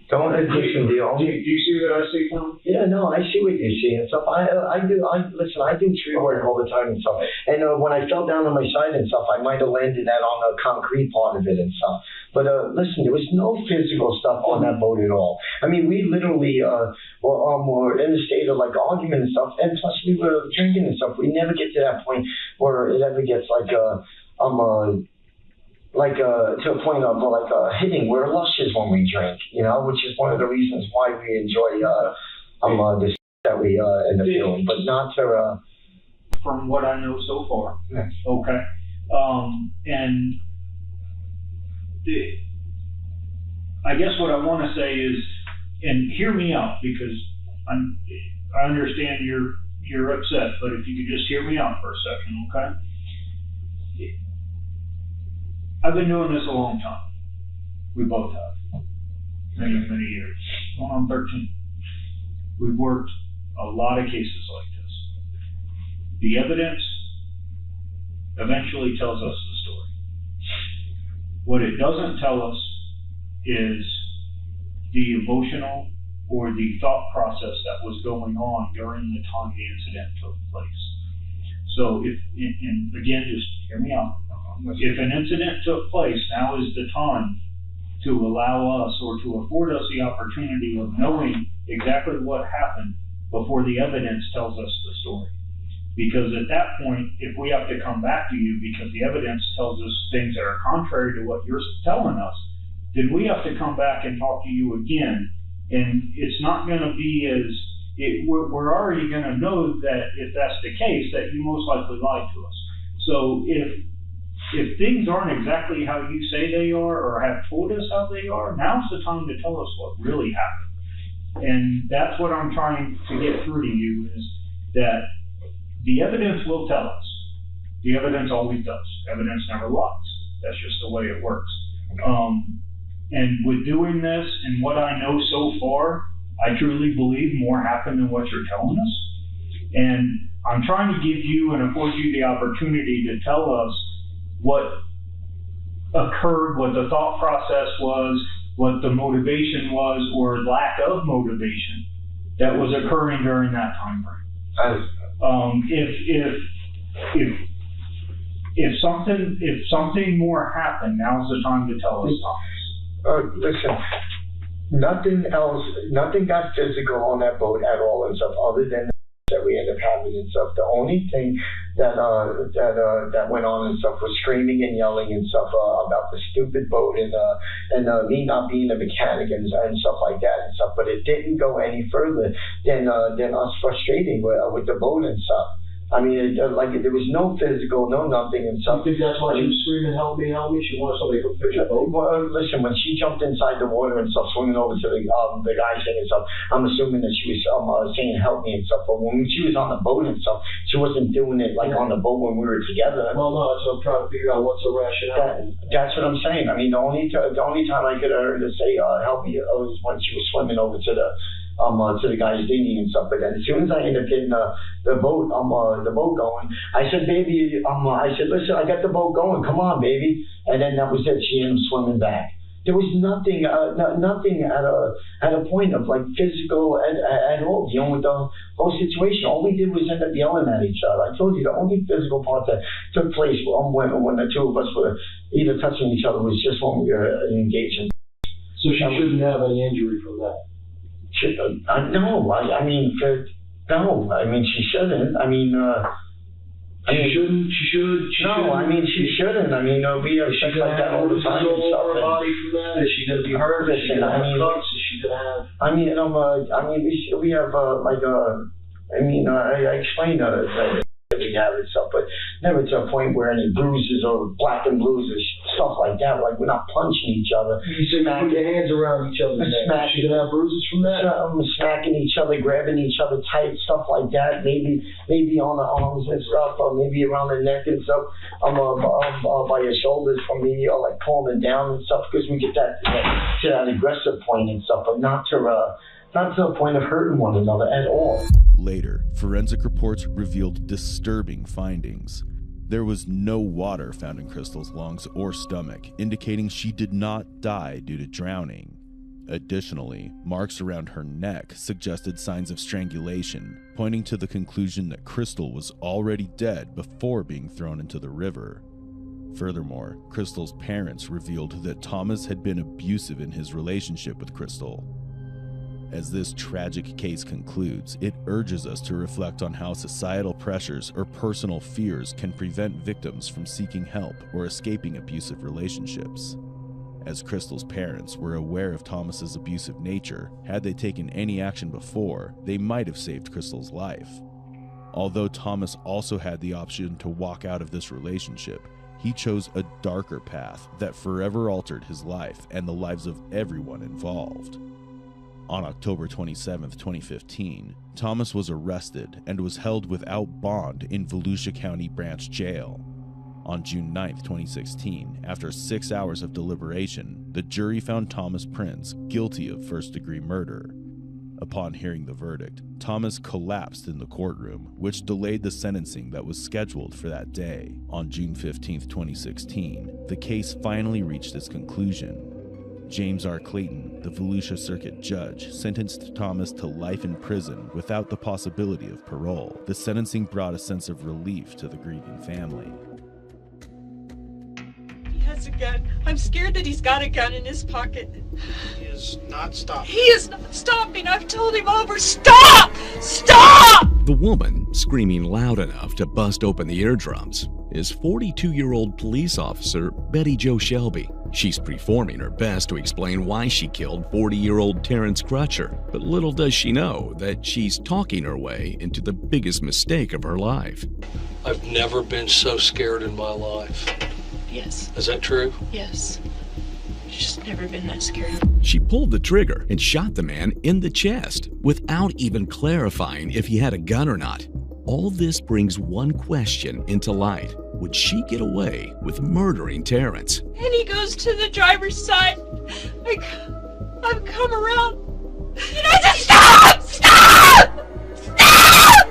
don't listen. Do you see what I see, Tom? Yeah, no, I see what you see and stuff. I do tree work all the time and stuff. And when I fell down on my side and stuff, I might have landed that on the concrete part of it and stuff. But listen, there was no physical stuff on that boat at all. I mean, we literally were in a state of like argument and stuff, and plus we were drinking and stuff. We never get to that point where it ever gets to a point of hitting. We're luscious when we drink, which is one of the reasons why we enjoy this that we end up doing, but not to. From what I know so far. Yes. Okay. And I guess what I want to say is, and hear me out because I understand you're upset, but if you could just hear me out for a second, okay? I've been doing this a long time. We both have. Many, many years. Going on 13. We've worked a lot of cases like this. The evidence eventually tells us the story. What it doesn't tell us is the emotional or the thought process that was going on during the time the incident took place. So and again, just hear me out. If an incident took place, now is the time to allow us or to afford us the opportunity of knowing exactly what happened before the evidence tells us the story. Because at that point, if we have to come back to you because the evidence tells us things that are contrary to what you're telling us, then we have to come back and talk to you again. And it's not going to be we're already going to know that if that's the case, that you most likely lied to us. So if things aren't exactly how you say they are or have told us how they are, now's the time to tell us what really happened. And that's what I'm trying to get through to you, is that the evidence will tell us. The evidence always does. Evidence never lies. That's just the way it works. And with doing this and what I know so far, I truly believe more happened than what you're telling us. And I'm trying to give you and afford you the opportunity to tell us what occurred, what the thought process was, what the motivation was, or lack of motivation that was occurring during that time frame. If something more happened, now's the time to tell us, Thomas. Listen, nothing else, nothing got physical on that boat at all and stuff, other than that we ended up having and stuff. The only thing that went on and stuff was screaming and yelling and stuff about the stupid boat and me not being a mechanic and stuff like that and stuff. But it didn't go any further than us frustrating with the boat and stuff. I mean, there was no physical, no nothing and stuff. You think that's why she was screaming, help me, help me? She wanted somebody to fix her boat? Well, listen, when she jumped inside the water and stuff, swimming over to the guy saying and stuff, I'm assuming that she was saying help me and stuff. But when she was on the boat and stuff, she wasn't doing it like on the boat when we were together. Well, no, that's what I'm trying to figure out. What's the rationale? That's what I'm saying. I mean, the only time I could have heard her say help me was when she was swimming over to the guy's dinghy and stuff. But then as soon as I ended up getting the boat going, I said, baby, I said, listen, I got the boat going, come on, baby. And then that was it. She ended up swimming back. There was nothing at a point of like physical at all dealing with the whole situation. All we did was end up yelling at each other. I told you the only physical part that took place when the two of us were either touching each other was just when we were engaging. So she shouldn't have any injury from that? No, I mean, she shouldn't. I mean, she shouldn't. She should. No, I mean, she shouldn't. I mean, we have stuff like that all the time and stuff. Her body from that? Is she going to be hurt? Is she going to have cuts? Is she going to have? I mean, we have I explained that we have and stuff, but never to a point where any bruises or black and blues or stuff like that. Like we're not punching each other. You say put your hands around each other's neck. She's gonna have bruises from that. Smacking each other, grabbing each other tight, stuff like that. Maybe on the arms and stuff, or maybe around the neck and stuff. By your shoulders, from maybe like pulling it down and stuff, because we get that to that aggressive point and stuff, but not to the point of hurting one another at all. Later, forensic reports revealed disturbing findings. There was no water found in Crystal's lungs or stomach, indicating she did not die due to drowning. Additionally, marks around her neck suggested signs of strangulation, pointing to the conclusion that Crystal was already dead before being thrown into the river. Furthermore, Crystal's parents revealed that Thomas had been abusive in his relationship with Crystal. As this tragic case concludes, it urges us to reflect on how societal pressures or personal fears can prevent victims from seeking help or escaping abusive relationships. As Crystal's parents were aware of Thomas's abusive nature, had they taken any action before, they might have saved Crystal's life. Although Thomas also had the option to walk out of this relationship, he chose a darker path that forever altered his life and the lives of everyone involved. On October 27, 2015, Thomas was arrested and was held without bond in Volusia County Branch Jail. On June 9, 2016, after 6 hours of deliberation, the jury found Thomas Prince guilty of first-degree murder. Upon hearing the verdict, Thomas collapsed in the courtroom, which delayed the sentencing that was scheduled for that day. On June 15, 2016, the case finally reached its conclusion. James R. Clayton, the Volusia Circuit judge, sentenced Thomas to life in prison without the possibility of parole. The sentencing brought a sense of relief to the grieving family. He has a gun. I'm scared that he's got a gun in his pocket. He is not stopping. He is not stopping. I've told him over. Stop! Stop! The woman, screaming loud enough to bust open the eardrums, is 42-year-old police officer Betty Jo Shelby. She's performing her best to explain why she killed 40-year-old Terrence Crutcher, but little does she know that she's talking her way into the biggest mistake of her life. I've never been so scared in my life. Yes. Is that true? Yes. Just never been that scared. She pulled the trigger and shot the man in the chest without even clarifying if he had a gun or not. All this brings one question into light. Would she get away with murdering Terrence? And he goes to the driver's side. I've come around. And I just stop! Stop! Stop!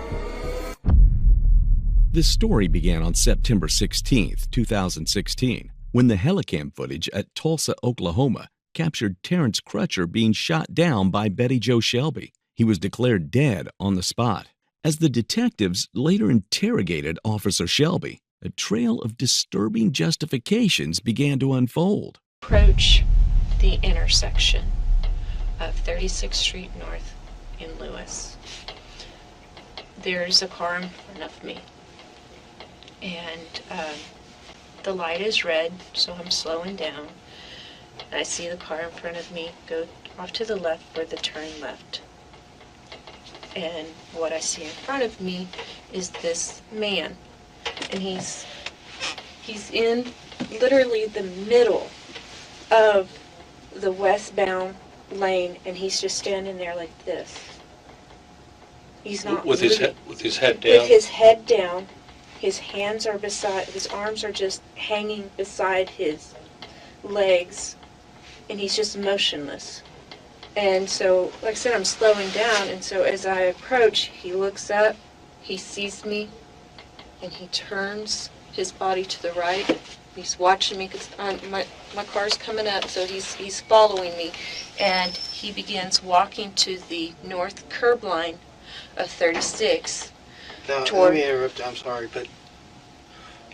This story began on September 16, 2016, when the helicam footage at Tulsa, Oklahoma, captured Terrence Crutcher being shot down by Betty Jo Shelby. He was declared dead on the spot. As the detectives later interrogated Officer Shelby, a trail of disturbing justifications began to unfold. Approach the intersection of 36th Street North in Lewis. There's a car in front of me, and the light is red, so I'm slowing down. I see the car in front of me go off to the left for the turn left. And what I see in front of me is this man. And he's in literally the middle of the westbound lane, and he's just standing there like this. He's not with his moving. with his head down. With his head down, his hands are beside, his arms are just hanging beside his legs, and he's just motionless. And so, like I said, I'm slowing down, and so as I approach, he looks up, he sees me, and he turns his body to the right. He's watching me because my car's coming up, so he's following me, and he begins walking to the north curb line of 36. Now, let me interrupt you, I'm sorry, but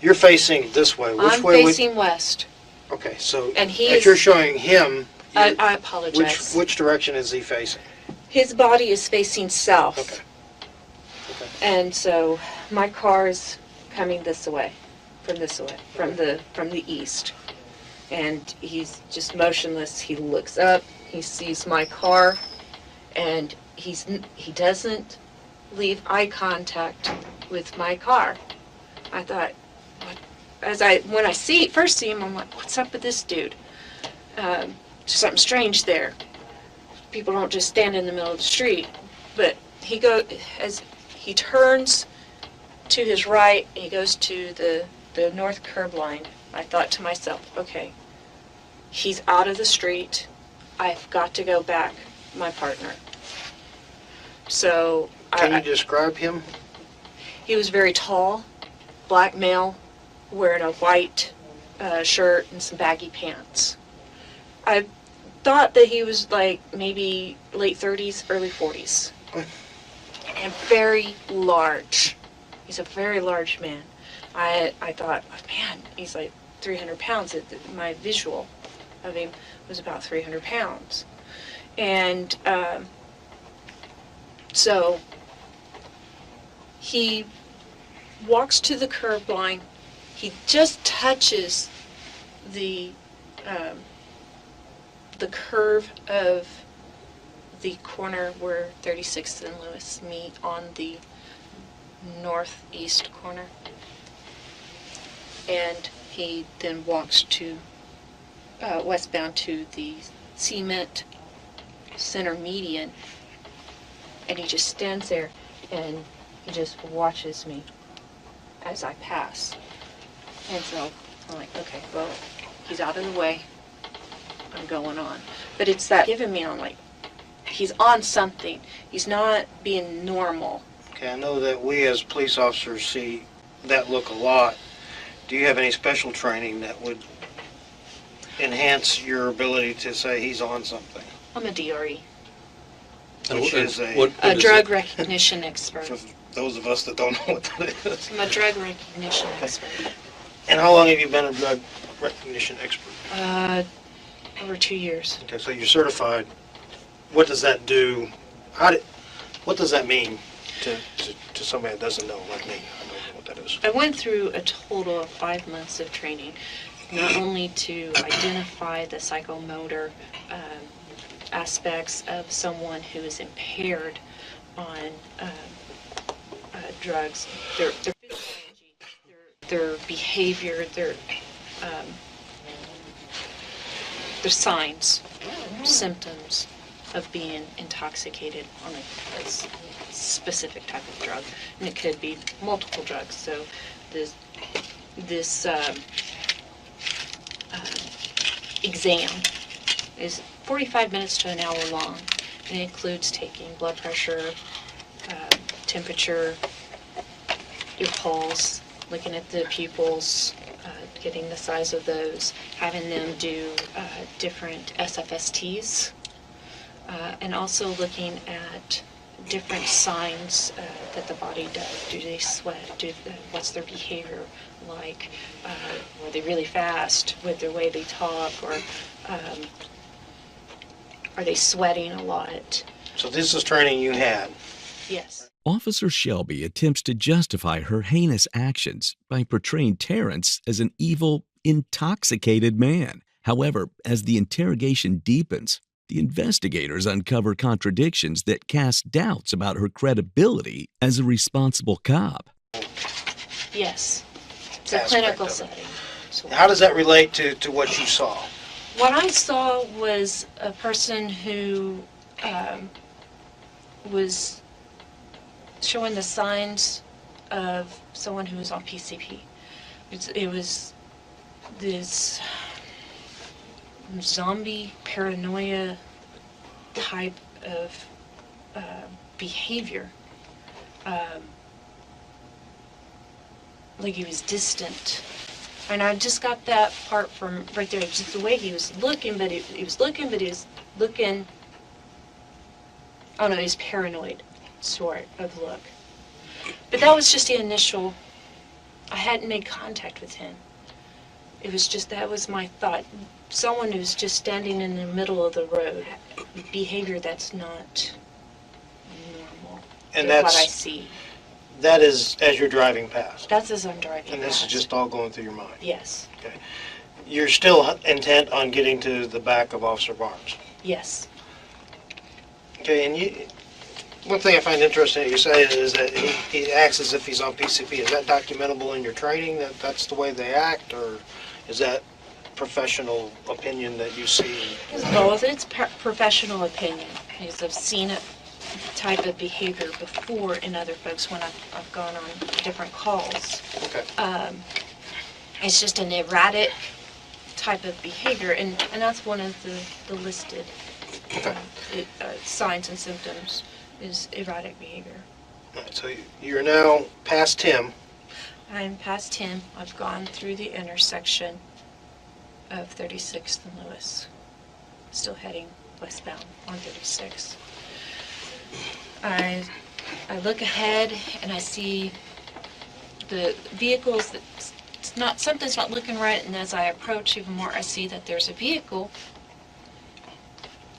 you're facing this way. Which I'm way facing west. Okay, so And he as is- you're showing him, I apologize. which direction is he facing? His body is facing south. Okay. And so my car is coming this way, from the east. And he's just motionless. He looks up, he sees my car, and he doesn't leave eye contact with my car. I thought, when I first see him, I'm like, what's up with this dude? Something strange there. People don't just stand in the middle of the street. But as he turns to his right, he goes to the north curb line. I thought to myself, okay, he's out of the street. I've got to go back my partner. So Can you describe him? He was very tall, black male, wearing a white shirt and some baggy pants. I thought that he was like maybe late 30s, early 40s. And very large. He's a very large man. I thought, man, he's like 300 pounds. My visual of him was about 300 pounds. And so he walks to the curb line. He just touches the curve of the corner where 36th and Lewis meet on the northeast corner. And he then walks to westbound to the cement center median, and he just stands there and he just watches me as I pass. And so I'm like, okay, well, he's out of the way. I'm going on. But it's that giving me, I'm like, he's on something. He's not being normal. Okay, I know that we as police officers see that look a lot. Do you have any special training that would enhance your ability to say he's on something? I'm a DRE. Which is a drug recognition expert. For those of us that don't know what that is. I'm a drug recognition expert. And how long have you been a drug recognition expert? Over 2 years. Okay, so you're certified. What does that do? What does that mean to somebody that doesn't know, like me? I don't know what that is. I went through a total of 5 months of training, not only to identify the psychomotor aspects of someone who is impaired on drugs, their physiology, their behavior, their signs, symptoms of being intoxicated on a specific type of drug, and it could be multiple drugs. So this exam is 45 minutes to an hour long, and it includes taking blood pressure, temperature, your pulse, looking at the pupils, getting the size of those, having them do different SFSTs, and also looking at different signs that the body does. Do they sweat? What's their behavior like? Are they really fast with the way they talk, or are they sweating a lot? So this is training you had? Yes. Officer Shelby attempts to justify her heinous actions by portraying Terrence as an evil, intoxicated man. However, as the interrogation deepens, the investigators uncover contradictions that cast doubts about her credibility as a responsible cop. Yes. It's a clinical setting. How does that relate to what you saw? What I saw was a person who was showing the signs of someone who was on PCP. It was this zombie paranoia type of behavior. Like he was distant. And I just got that part from right there, just the way he was looking, but he was looking, oh no, he was paranoid sort of look. But that was just the initial, I hadn't made contact with him. It was just, that was my thought. Someone who's just standing in the middle of the road, behavior that's not normal. And is that's what I see. That is as you're driving past. That's as I'm driving And this past. is just all going through your mind. Yes. Okay. You're still intent on getting to the back of Officer Barnes. Yes. Okay, and one thing I find interesting that you say is that he acts as if he's on PCP. Is that documentable in your training, that that's the way they act, or is that professional opinion that you see? Both. It's professional opinion, because I've seen a type of behavior before in other folks when I've gone on different calls. Okay. It's just an erratic type of behavior, and that's one of the listed signs and symptoms is erratic behavior. All right, so you're now past him. I'm past him. I've gone through the intersection of 36th and Lewis. Still heading westbound on 36. I look ahead and I see the vehicles that something's not looking right, and as I approach even more, I see that there's a vehicle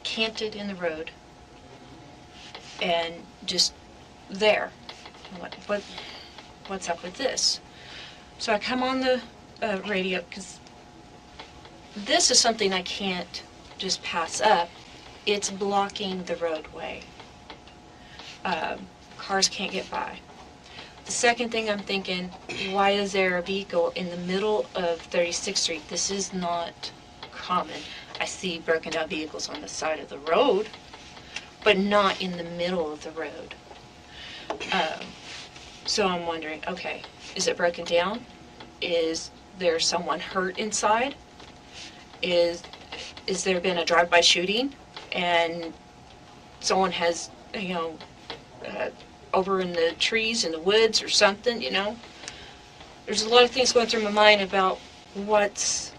canted in the road and just there. What's up with this? So I come on the radio, because this is something I can't just pass up. It's blocking the roadway. Cars can't get by. The second thing I'm thinking, why is there a vehicle in the middle of 36th Street? This is not common. I see broken down vehicles on the side of the road, but not in the middle of the road. So I'm wondering, okay, is it broken down? Is there someone hurt inside? Is there been a drive-by shooting and someone has, over in the trees in the woods or something, There's a lot of things going through my mind about what's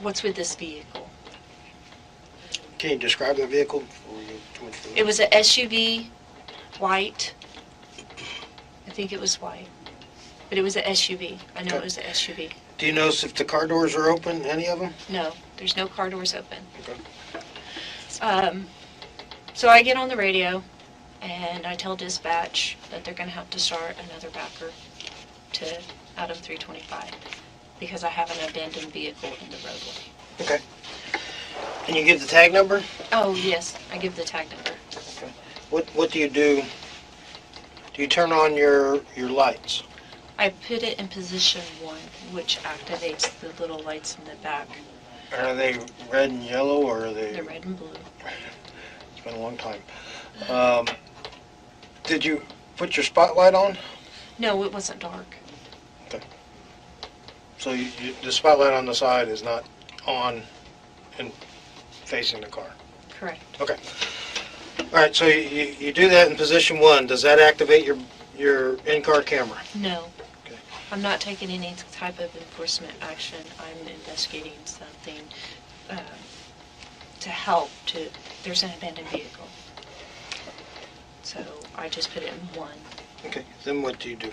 with this vehicle. Can you describe the vehicle? It was an SUV, white. I think it was white. But it was an SUV. I know it was an SUV. Do you notice if the car doors are open, any of them? No, there's no car doors open. Okay. So I get on the radio, and I tell dispatch that they're going to have to start another backer out of 325 because I have an abandoned vehicle in the roadway. Okay. Can you give the tag number? Oh, yes, I give the tag number. Okay. What do you do? Do you turn on your lights? I put it in position 1, which activates the little lights in the back. Are they red and yellow, or are they? They're red and blue. It's been a long time. Did you put your spotlight on? No, it wasn't dark. Okay. So the spotlight on the side is not on and facing the car? Correct. Okay. All right, so you do that in position 1. Does that activate your in-car camera? No. Okay. I'm not taking any type of enforcement action. I'm investigating something to help. There's an abandoned vehicle. So I just put it in 1. Okay, then what do you do?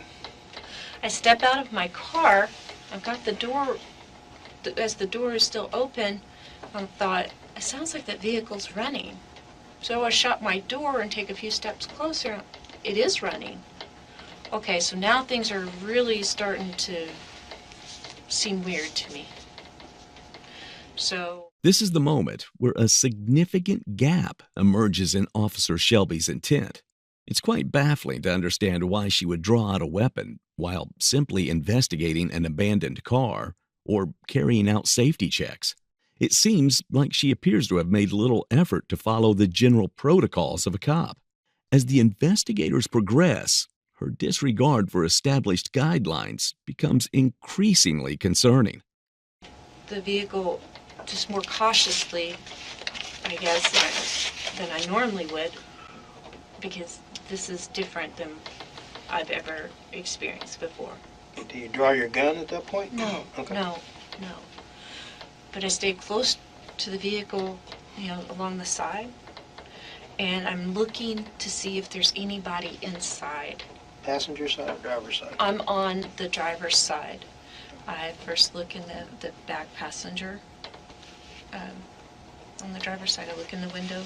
I step out of my car. I've got the door, as the door is still open, I thought, it sounds like that vehicle's running. So I shut my door and take a few steps closer. It is running. Okay, so now things are really starting to seem weird to me. So This is the moment where a significant gap emerges in Officer Shelby's intent. It's quite baffling to understand why she would draw out a weapon while simply investigating an abandoned car or carrying out safety checks. It seems like she appears to have made little effort to follow the general protocols of a cop. As the investigators progress, her disregard for established guidelines becomes increasingly concerning. the vehicle just more cautiously, I guess, than I normally would, because this is different than I've ever experienced before. Do you draw your gun at that point? No, Okay. no. But I stay close to the vehicle, along the side, and I'm looking to see if there's anybody inside. Passenger side or driver's side? I'm on the driver's side. I first look in the back passenger. On the driver's side, I look in the window.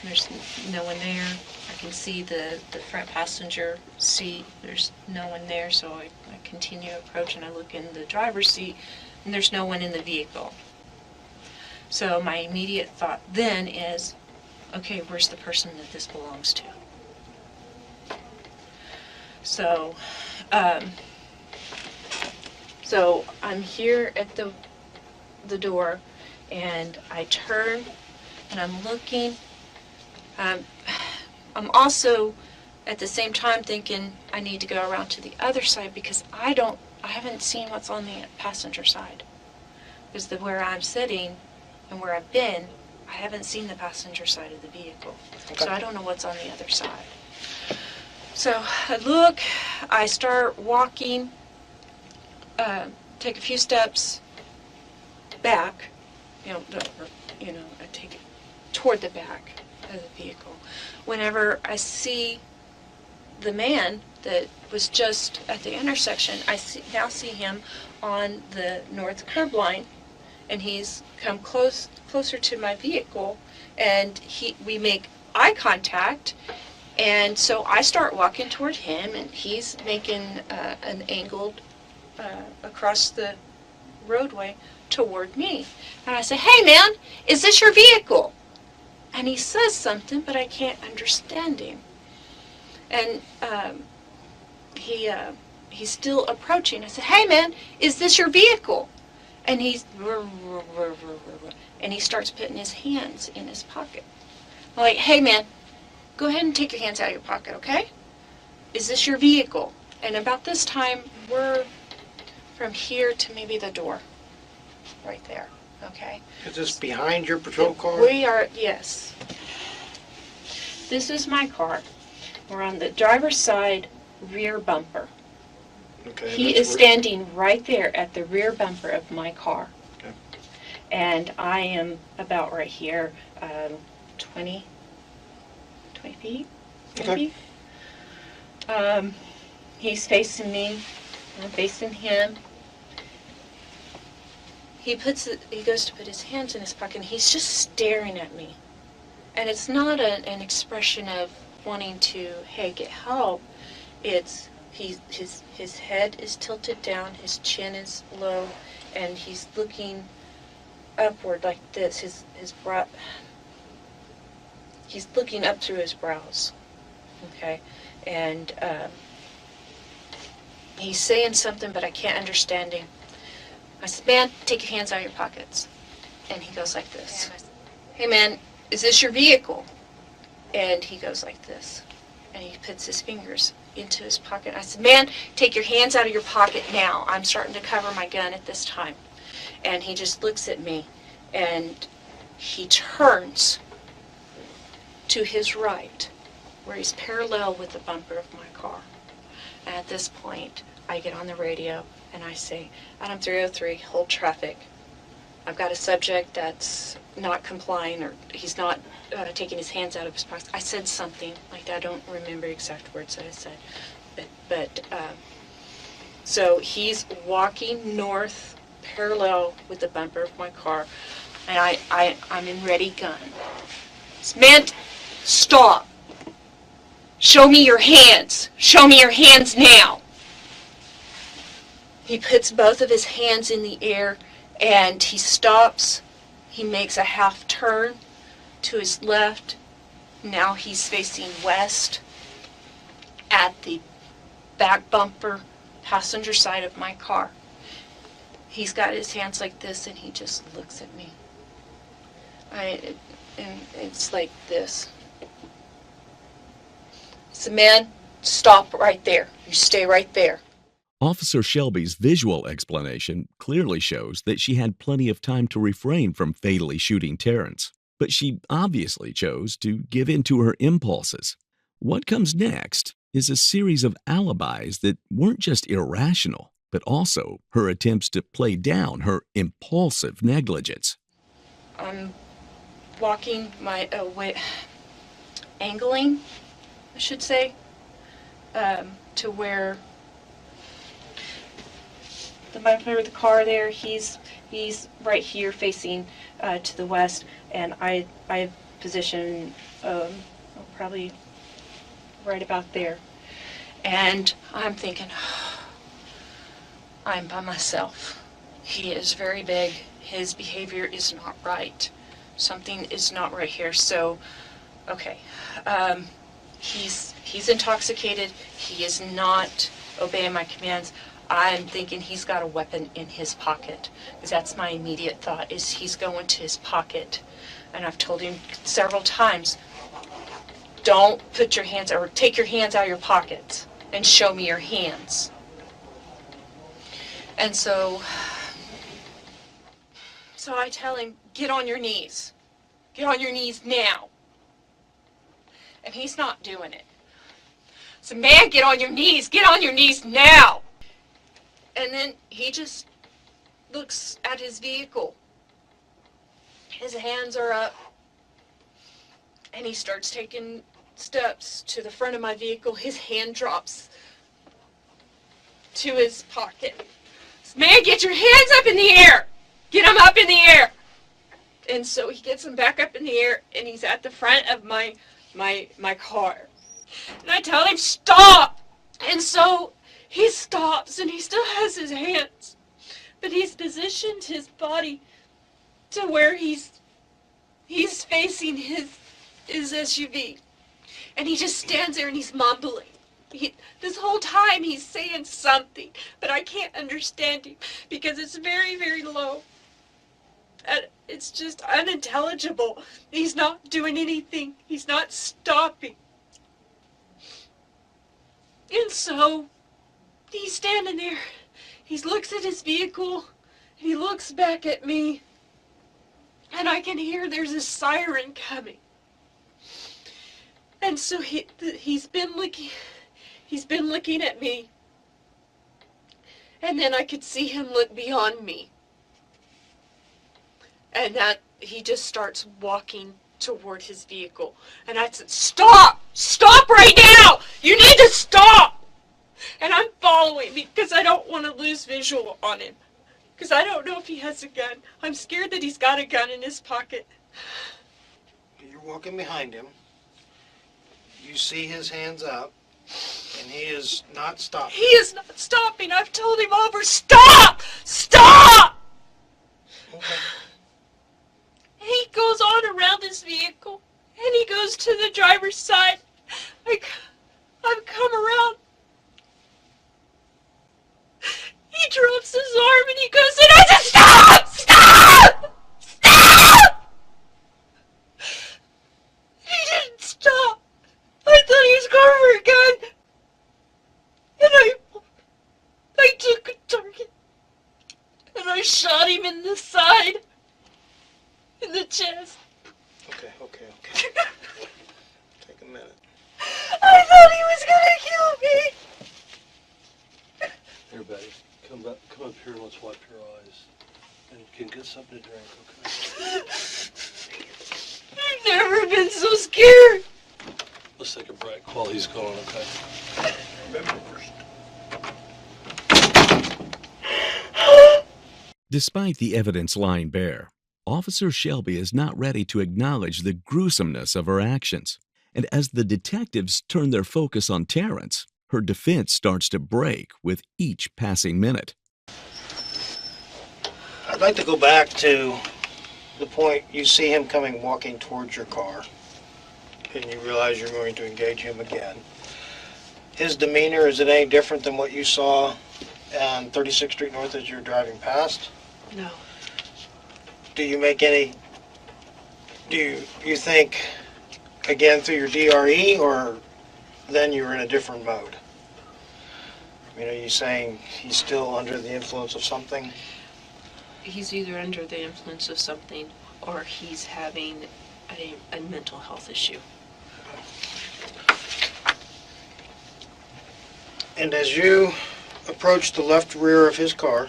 There's no one there. I can see the front passenger seat. There's no one there, so I continue to approach and I look in the driver's seat, and there's no one in the vehicle. So my immediate thought then is, okay, where's the person that this belongs to? So, so I'm here at the door, and I turn, and I'm looking. I'm also at the same time thinking I need to go around to the other side because I haven't seen what's on the passenger side. Because where I'm sitting and where I've been, I haven't seen the passenger side of the vehicle. Okay. So I don't know what's on the other side. So I look, I start walking, take a few steps back, I take it toward the back of the vehicle. Whenever I see the man that was just at the intersection, I now see him on the north curb line, and he's come closer to my vehicle, and we make eye contact, and so I start walking toward him, and he's making an angled across the roadway toward me. And I say, "Hey man, is this your vehicle?" And he says something, but I can't understand him. And he's still approaching. I said, "Hey man, is this your vehicle?" And he starts putting his hands in his pocket. I'm like, "Hey man, go ahead and take your hands out of your pocket, okay? Is this your vehicle?" And about this time, we're from here to maybe the door, right there, okay? Is this behind your patrol car? We are, yes. This is my car. We're on the driver's side rear bumper. Okay. He is standing right there at the rear bumper of my car. Okay. And I am about right here, 20 feet, maybe. Okay. He's facing me, I'm facing him. He goes to put his hands in his pocket, and he's just staring at me. And it's not an expression of wanting to, hey, get help. It's his head is tilted down, his chin is low, and he's looking upward like this. His brow. He's looking up through his brows. Okay, and he's saying something, but I can't understand him. I said, man, take your hands out of your pockets. And he goes like this. Hey, man, is this your vehicle? And he goes like this. And he puts his fingers into his pocket. I said, man, take your hands out of your pocket now. I'm starting to cover my gun at this time. And he just looks at me, and he turns to his right, where he's parallel with the bumper of my car. And at this point, I get on the radio, and I say, Adam 303, hold traffic. I've got a subject that's not complying, or he's not taking his hands out of his pockets. I said something like that. I don't remember exact words that I said. So he's walking north, parallel with the bumper of my car, and I'm in ready gun. Man, stop. Show me your hands. Show me your hands now. He puts both of his hands in the air, and he stops. He makes a half turn to his left. Now he's facing west at the back bumper, passenger side of my car. He's got his hands like this, and he just looks at me. And it's like this. So, man, stop right there. You stay right there. Officer Shelby's visual explanation clearly shows that she had plenty of time to refrain from fatally shooting Terrence, but she obviously chose to give in to her impulses. What comes next is a series of alibis that weren't just irrational, but also her attempts to play down her impulsive negligence. I'm walking my way, angling, I should say, to where the bumper of the car there, he's right here facing to the west, and I position probably right about there. And I'm thinking, I'm by myself. He is very big. His behavior is not right. Something is not right here. So, okay, he's intoxicated. He is not obeying my commands. I'm thinking he's got a weapon in his pocket, because that's my immediate thought, is he's going to his pocket. And I've told him several times, don't put your hands, or take your hands out of your pockets and show me your hands. And so I tell him, get on your knees. Get on your knees now. And he's not doing it. So, man, get on your knees. Get on your knees now. And then he just looks at his vehicle. His hands are up. And he starts taking steps to the front of my vehicle. His hand drops to his pocket. Man, get your hands up in the air. Get them up in the air. And so he gets them back up in the air, and he's at the front of my car. And I tell him, stop. And so he stops, and he still has his hands, but he's positioned his body to where he's facing his SUV. And he just stands there and he's mumbling. This whole time he's saying something, but I can't understand him because it's very, very low. And it's just unintelligible. He's not doing anything. He's not stopping. And so he's standing there. He looks at his vehicle. He looks back at me. And I can hear there's a siren coming. And so he's been looking at me. And then I could see him look beyond me. And that he just starts walking toward his vehicle. And I said, "Stop! Stop right now! You need to stop!" And I'm following because I don't want to lose visual on him. Because I don't know if he has a gun. I'm scared that he's got a gun in his pocket. You're walking behind him. You see his hands up, and he is not stopping. He is not stopping. I've told him over, "Stop! Stop!" Okay. He goes on around his vehicle, and he goes to the driver's side. I've come around. He drops his arm, and he goes, and I said, "Stop! Stop! Stop!" He didn't stop. I thought he was going for a gun. And I took a target, and I shot him in the side, in the chest. Okay. Take a minute. I thought he was gonna kill me. Here, Betty, come up here and let's wipe your eyes. And you can get something to drink, okay? I've never been so scared. Let's take a break while he's going, okay? Remember first. Despite the evidence lying bare, Officer Shelby is not ready to acknowledge the gruesomeness of her actions. And as the detectives turn their focus on Terrence, her defense starts to break with each passing minute. I'd like to go back to the point you see him walking towards your car, and you realize you're going to engage him again. His demeanor, is it any different than what you saw on 36th Street North as you're driving past? No. Do you make any, do you think, again, through your DRE, or then you're in a different mode? I mean, are you saying he's still under the influence of something? He's either under the influence of something or he's having a mental health issue. And as you approach the left rear of his car,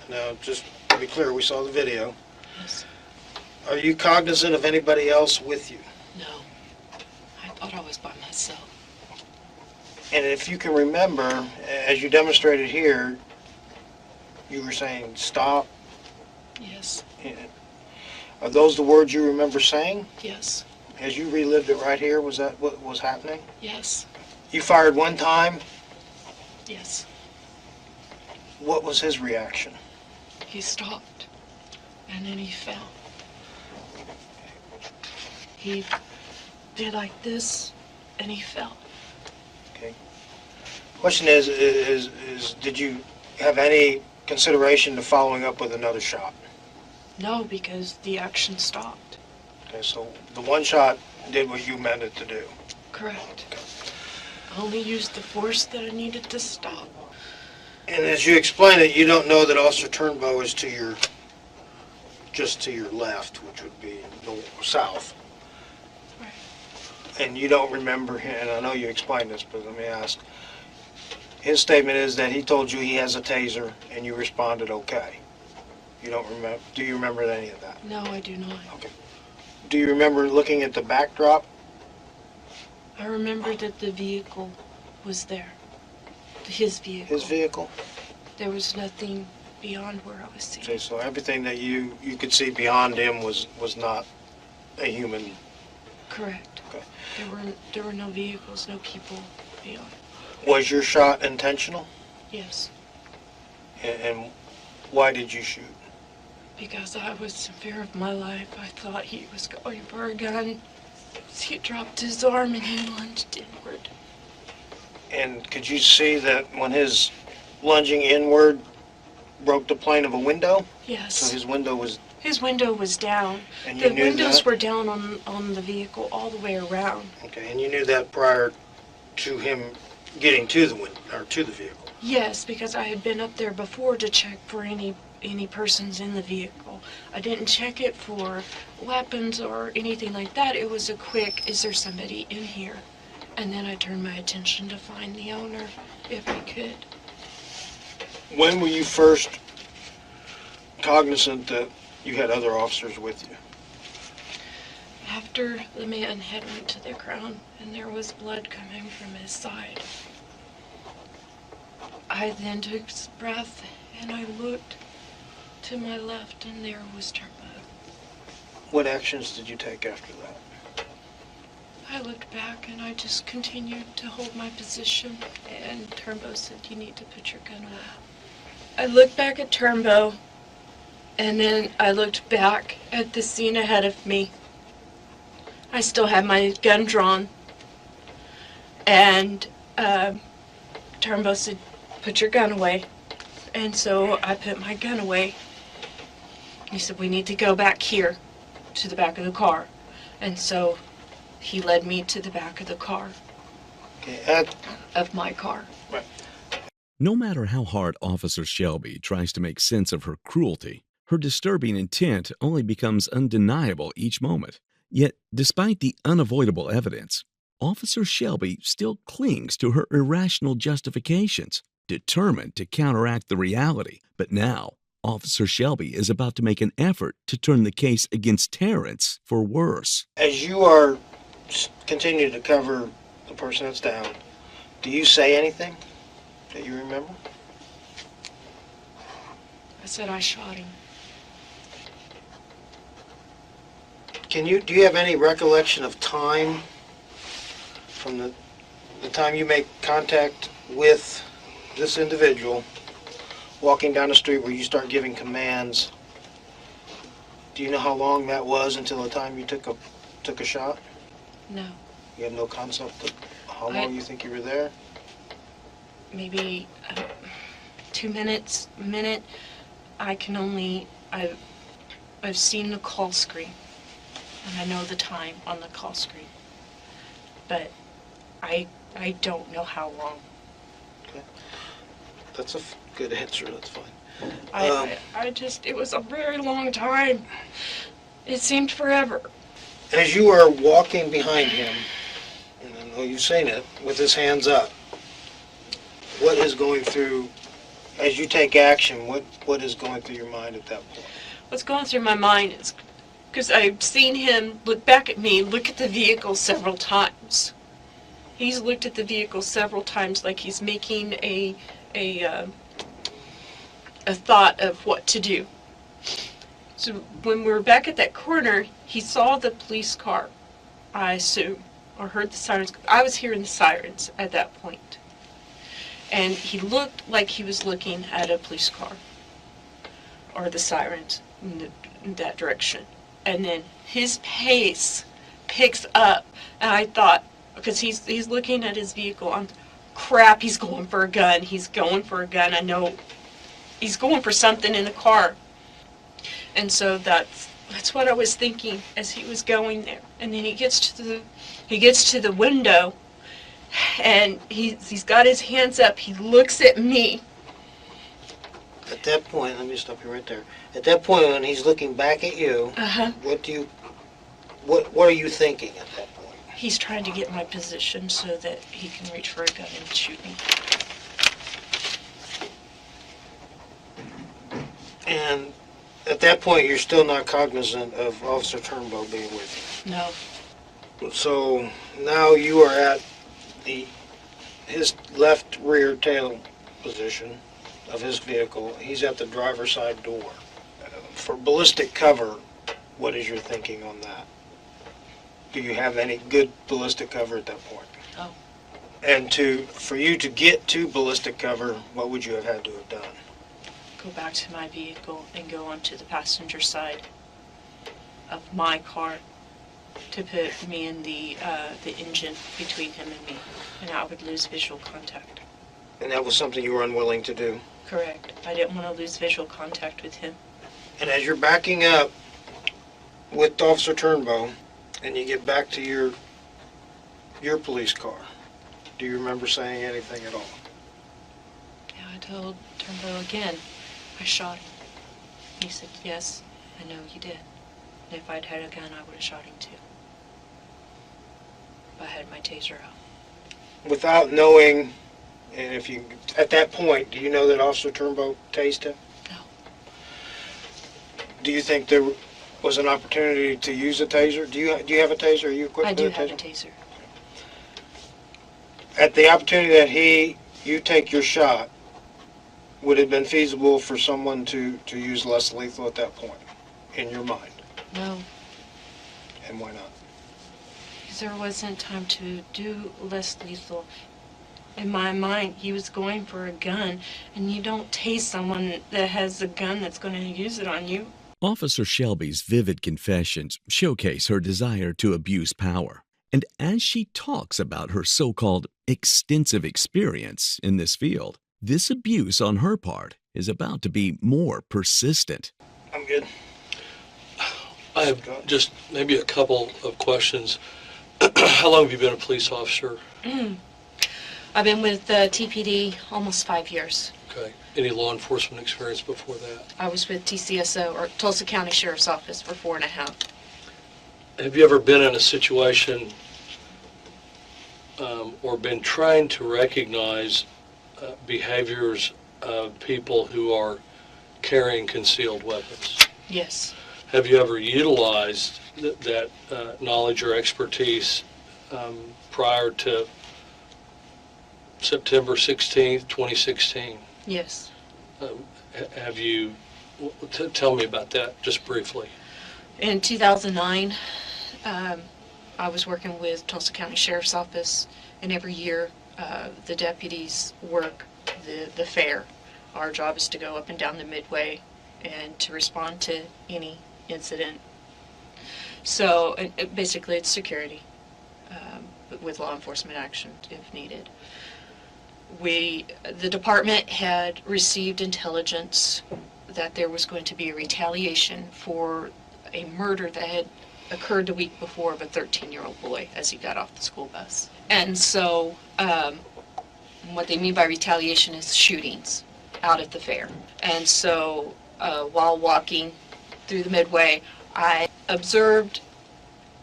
now just to be clear, we saw the video. Yes. Are you cognizant of anybody else with you? No. I thought I was by myself. And if you can remember, as you demonstrated here, you were saying stop. Yes. Are those the words you remember saying? Yes. As you relived it right here, was that what was happening? Yes. You fired one time. Yes. What was his reaction? He stopped, and then he fell. He did like this, and he fell. Okay. Question is did you have any consideration to following up with another shot? No, because the action stopped. Okay, so the one shot did what you meant it to do. Correct. I only used the force that I needed to stop. And as you explain it, you don't know that Officer Turnbow is just to your left, which would be south. Right. And you don't remember him, and I know you explained this, but let me ask. His statement is that he told you he has a taser, and you responded okay. You don't remember? Do you remember any of that? No, I do not. Okay. Do you remember looking at the backdrop? I remember that the vehicle was there. His vehicle. His vehicle? There was nothing beyond where I was seeing. Okay, so everything that you could see beyond him was not a human. Correct. Okay. There were no vehicles, no people beyond. Was your shot intentional? Yes. And why did you shoot? Because I was in fear of my life. I thought he was going for a gun. He dropped his arm and he lunged inward. And could you see that when his lunging inward broke the plane of a window? Yes. So his window was down. And you The knew windows that? were down on the vehicle all the way around. Okay, and you knew that prior to him getting to the window or to the vehicle. Yes, because I had been up there before to check for any persons in the vehicle. I didn't check it for weapons or anything like that. It was a quick, is there somebody in here? And then I turned my attention to find the owner, if I could. When were you first cognizant that you had other officers with you? After the man had went to the ground and there was blood coming from his side, I then took a breath and I looked to my left and there was Turnbow. What actions did you take after that? I looked back and I just continued to hold my position, and Turnbow said, you need to put your gun away. I looked back at Turnbow, and then I looked back at the scene ahead of me. I still had my gun drawn, and Turnbow said, put your gun away. And so I put my gun away. He said, we need to go back here to the back of the car. And so he led me to the back of the car. Of my car. Right. No matter how hard Officer Shelby tries to make sense of her cruelty, her disturbing intent only becomes undeniable each moment. Yet, despite the unavoidable evidence, Officer Shelby still clings to her irrational justifications, determined to counteract the reality. But now, Officer Shelby is about to make an effort to turn the case against Terrence for worse. As you are continuing to cover the person that's down, do you say anything that you remember? I said I shot him. Do you have any recollection of time from the time you make contact with this individual, walking down the street where you start giving commands? Do you know how long that was until the time you took a shot? No. You have no concept of how long you think you were there? Maybe 2 minutes, a minute. I've seen the call screen, and I know the time on the call screen, but I don't know how long. Okay. That's a good answer, that's fine. It was a very long time. It seemed forever. As you are walking behind him, and I know you've seen it, with his hands up, what is going through, as you take action, what is going through your mind at that point? What's going through my mind is, because I've seen him look back at me, look at the vehicle several times. He's looked at the vehicle several times like he's making a thought of what to do. So when we were back at that corner, he saw the police car, I assume, or heard the sirens. I was hearing the sirens at that point. And he looked like he was looking at a police car, or the sirens in that direction. And then his pace picks up, and I thought, because he's looking at his vehicle, crap, he's going for a gun. He's going for a gun. I know he's going for something in the car. And so that's what I was thinking as he was going there. And then he gets to the window, and he's got his hands up. He looks at me. At that point, let me stop you right there. At that point, when he's looking back at you, what are you thinking at that point? He's trying to get my position so that he can reach for a gun and shoot me. And at that point, you're still not cognizant of Officer Turnbow being with you? No. So now you are at his left rear tail position of his vehicle. He's at the driver's side door. For ballistic cover, what is your thinking on that? Do you have any good ballistic cover at that point? Oh. And for you to get to ballistic cover, what would you have had to have done? Go back to my vehicle and go onto the passenger side of my car to put me in the engine between him and me, and I would lose visual contact. And that was something you were unwilling to do? Correct. I didn't want to lose visual contact with him. And as you're backing up with Officer Turnbow, and you get back to your police car, do you remember saying anything at all? Yeah, I told Turnbow again, I shot him. He said yes, I know he did. And if I'd had a gun, I would have shot him too. If I had my taser out. Without knowing, and if you, at that point, do you know that Officer Turnbow tased him? No. Do you think there was an opportunity to use a taser? Do you have a taser? Are you equipped I with do a taser? have a taser. At the opportunity that you take your shot, would it have been feasible for someone to use less lethal at that point, in your mind? No. And why not? Because there wasn't time to do less lethal. In my mind, he was going for a gun, and you don't tase someone that has a gun that's going to use it on you. Officer Shelby's vivid confessions showcase her desire to abuse power. And as she talks about her so-called extensive experience in this field, this abuse on her part is about to be more persistent. I'm good. I have just maybe a couple of questions. How long have you been a police officer? I've been with TPD almost 5 years. Okay. Any law enforcement experience before that? I was with TCSO, or Tulsa County Sheriff's Office, for 4.5. Have you ever been in a situation or been trying to recognize behaviors of people who are carrying concealed weapons? Yes. Have you ever utilized that knowledge or expertise prior to September 16th, 2016? Yes. Have you, tell me about that just briefly. In 2009, I was working with Tulsa County Sheriff's Office, and every year the deputies work the fair. Our job is to go up and down the Midway and to respond to any incident. So basically it's security with law enforcement action if needed. The department had received intelligence that there was going to be a retaliation for a murder that had occurred the week before of a 13-year-old boy as he got off the school bus. And so what they mean by retaliation is shootings out at the fair. And so while walking through the Midway, I observed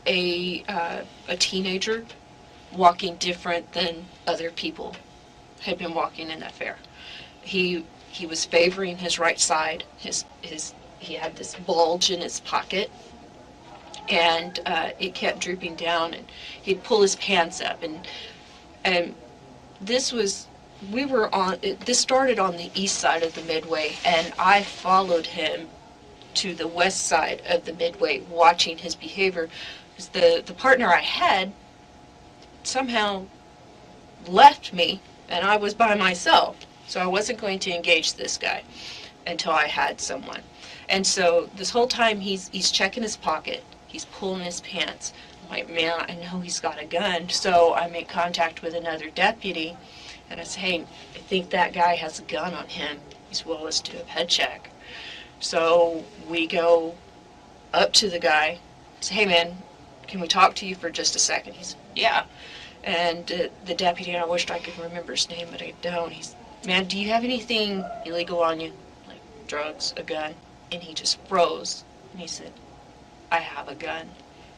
a teenager walking different than other people had been walking in that fair. He was favoring his right side. He had this bulge in his pocket, and it kept drooping down, and he'd pull his pants up, and this started on the east side of the Midway, and I followed him to the west side of the Midway, watching his behavior, because the partner I had somehow left me, and I was by myself, so I wasn't going to engage this guy until I had someone. And so this whole time he's checking his pocket, he's pulling his pants. I'm like, man, I know he's got a gun. So I make contact with another deputy, and I say, hey, I think that guy has a gun on him. He's well, let's do a head check. So we go up to the guy, say, hey man, can we talk to you for just a second? He's, yeah. And the deputy, and I wished I could remember his name, but I don't. He's, man, do you have anything illegal on you? Like drugs, a gun? And he just froze. And he said, I have a gun.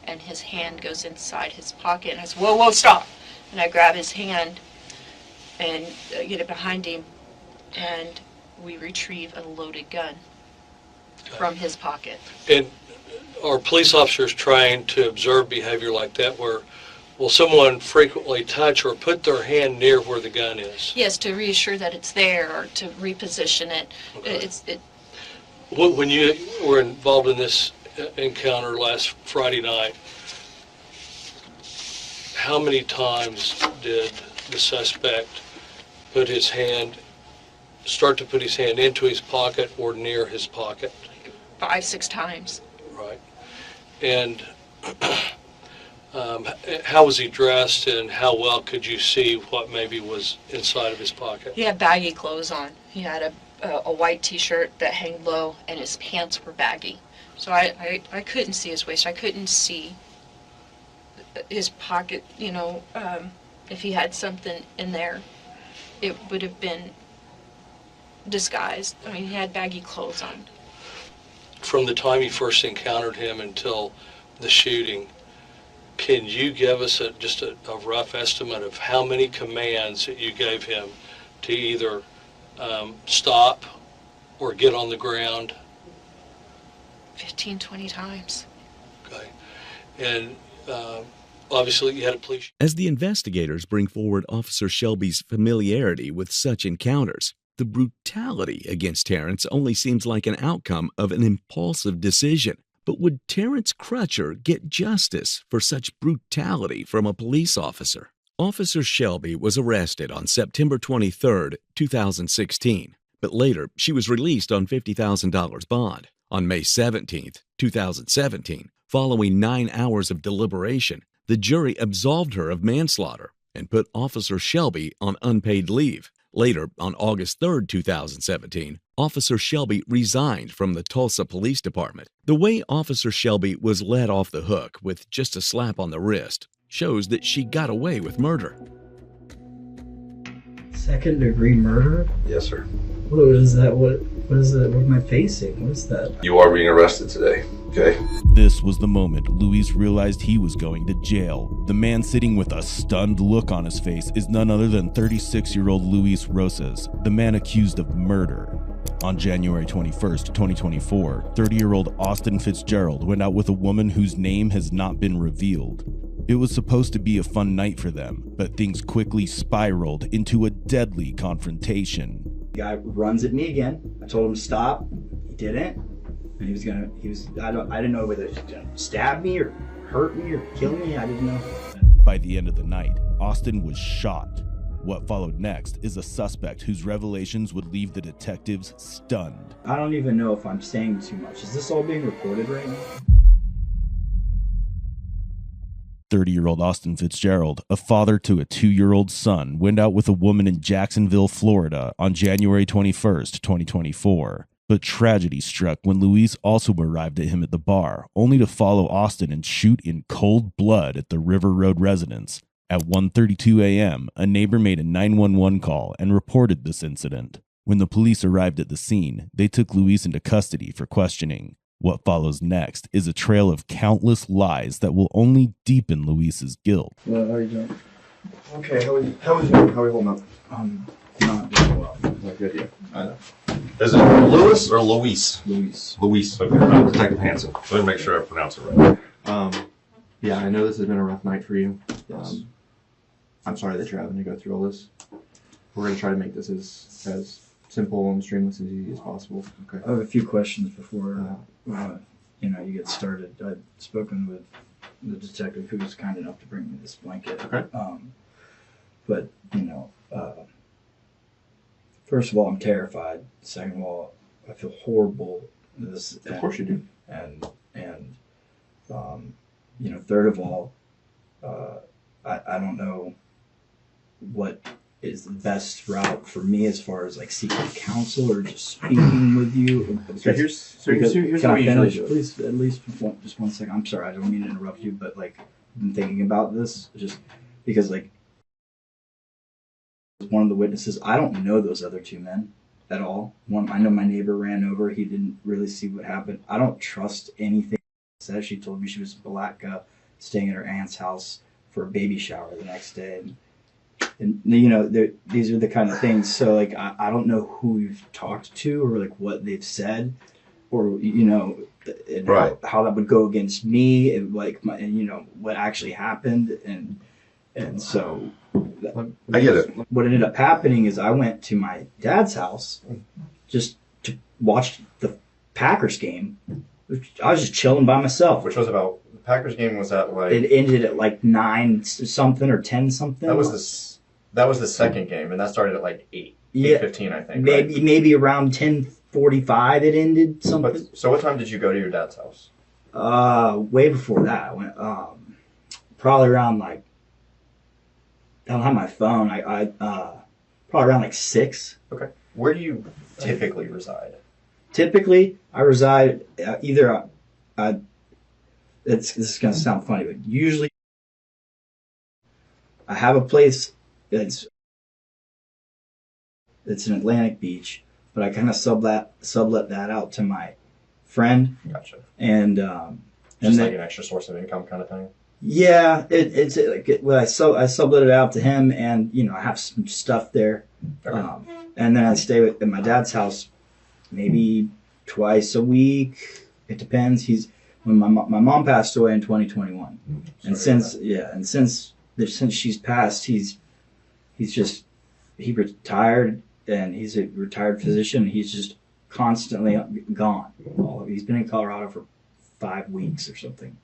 And his hand goes inside his pocket. And I said, whoa, whoa, stop. And I grab his hand and get it behind him. And we retrieve a loaded gun from his pocket. And are police officers trying to observe behavior like that where will someone frequently touch or put their hand near where the gun is? Yes, to reassure that it's there or to reposition it. Okay. When you were involved in this encounter last Friday night, how many times did the suspect start to put his hand into his pocket or near his pocket? 5-6 times. Right. And how was he dressed, and how well could you see what maybe was inside of his pocket? He had baggy clothes on. He had a white t-shirt that hung low, and his pants were baggy. So I couldn't see his waist. I couldn't see his pocket, you know. If he had something in there, it would have been disguised. I mean, he had baggy clothes on. from the time you first encountered him until the shooting, can you give us just a rough estimate of how many commands that you gave him to either stop or get on the ground? 15, 20 times. Okay. And obviously you had a police. As the investigators bring forward Officer Shelby's familiarity with such encounters, the brutality against Terrence only seems like an outcome of an impulsive decision. But would Terrence Crutcher get justice for such brutality from a police officer? Officer Shelby was arrested on September 23, 2016, but later she was released on $50,000 bond. On May 17, 2017, following 9 hours of deliberation, the jury absolved her of manslaughter and put Officer Shelby on unpaid leave. Later, on August 3, 2017, Officer Shelby resigned from the Tulsa Police Department. The way Officer Shelby was let off the hook with just a slap on the wrist shows that she got away with murder. Second-degree murder? Yes, sir. What is that? What is that? What am I facing? What is that? You are being arrested today, okay? This was the moment Luis realized he was going to jail. The man sitting with a stunned look on his face is none other than 36-year-old Luis Rosas, the man accused of murder. On January 21st, 2024, 30-year-old Austin Fitzgerald went out with a woman whose name has not been revealed. It was supposed to be a fun night for them, but things quickly spiraled into a deadly confrontation. The guy runs at me again. I told him to stop. He didn't. And I didn't know whether he was gonna stab me or hurt me or kill me. I didn't know. By the end of the night, Austin was shot. What followed next is a suspect whose revelations would leave the detectives stunned. I don't even know if I'm saying too much. Is this all being recorded right now? 30-year-old Austin Fitzgerald, a father to a 2-year-old son, went out with a woman in Jacksonville, Florida on January 21st, 2024. But tragedy struck when Luis also arrived at him at the bar, only to follow Austin and shoot in cold blood at the River Road residence. At 1:32 a.m., a neighbor made a 911 call and reported this incident. When the police arrived at the scene, they took Luis into custody for questioning. What follows next is a trail of countless lies that will only deepen Luis's guilt. Well, how are you doing? Okay, how are you holding up? Not doing well. Not good, yeah. I know. Is it Louis or Luis? Luis. Luis. Okay, Detective Hansen. Let me make sure I pronounce it right. Yeah, I know this has been a rough night for you. Yes. I'm sorry that you're having to go through all this. We're going to try to make this as simple and streamless and easy as possible. Okay. I have a few questions before you get started. I've spoken with the detective who was kind enough to bring me this blanket. Okay. But first of all, I'm terrified. Second of all, I feel horrible. Of course you do. And third of all, I don't know what is the best route for me as far as like seeking counsel or just speaking with you. So here's how we usually do it. Please, at least just 1 second. I'm sorry, I don't mean to interrupt you, but like I've been thinking about this just because like one of the witnesses, I don't know those other two men at all. I know my neighbor ran over. He didn't really see what happened. I don't trust anything she said. She told me she was in Palatka, staying at her aunt's house for a baby shower the next day. And these are the kind of things. So like, I don't know who you've talked to or like what they've said, or right. how that would go against me, and like what actually happened, and so I get it. What ended up happening is I went to my dad's house just to watch the Packers game. I was just chilling by myself. Which was about, the Packers game was at like... It ended at like 9 something or 10 something. That was the second game, and that started at like 8:15, I think. Maybe around 10:45 it ended, something. So what time did you go to your dad's house? Way before that. I went, probably around like, I don't have my phone. I probably around like 6. Okay. Where do you typically reside? Typically, I reside either. This is gonna sound funny, but usually I have a place that's in Atlantic Beach, but I kind of sublet that out to my friend. Gotcha. And Just like an extra source of income kind of thing. Yeah, it's like well, I sublet it out to him, and I have some stuff there. Okay. And then I stay at my dad's house maybe twice a week. It depends. When my mom passed away in 2021, and since she's passed, he retired, and he's a retired physician. He's just constantly gone. He's been in Colorado for 5 weeks or something.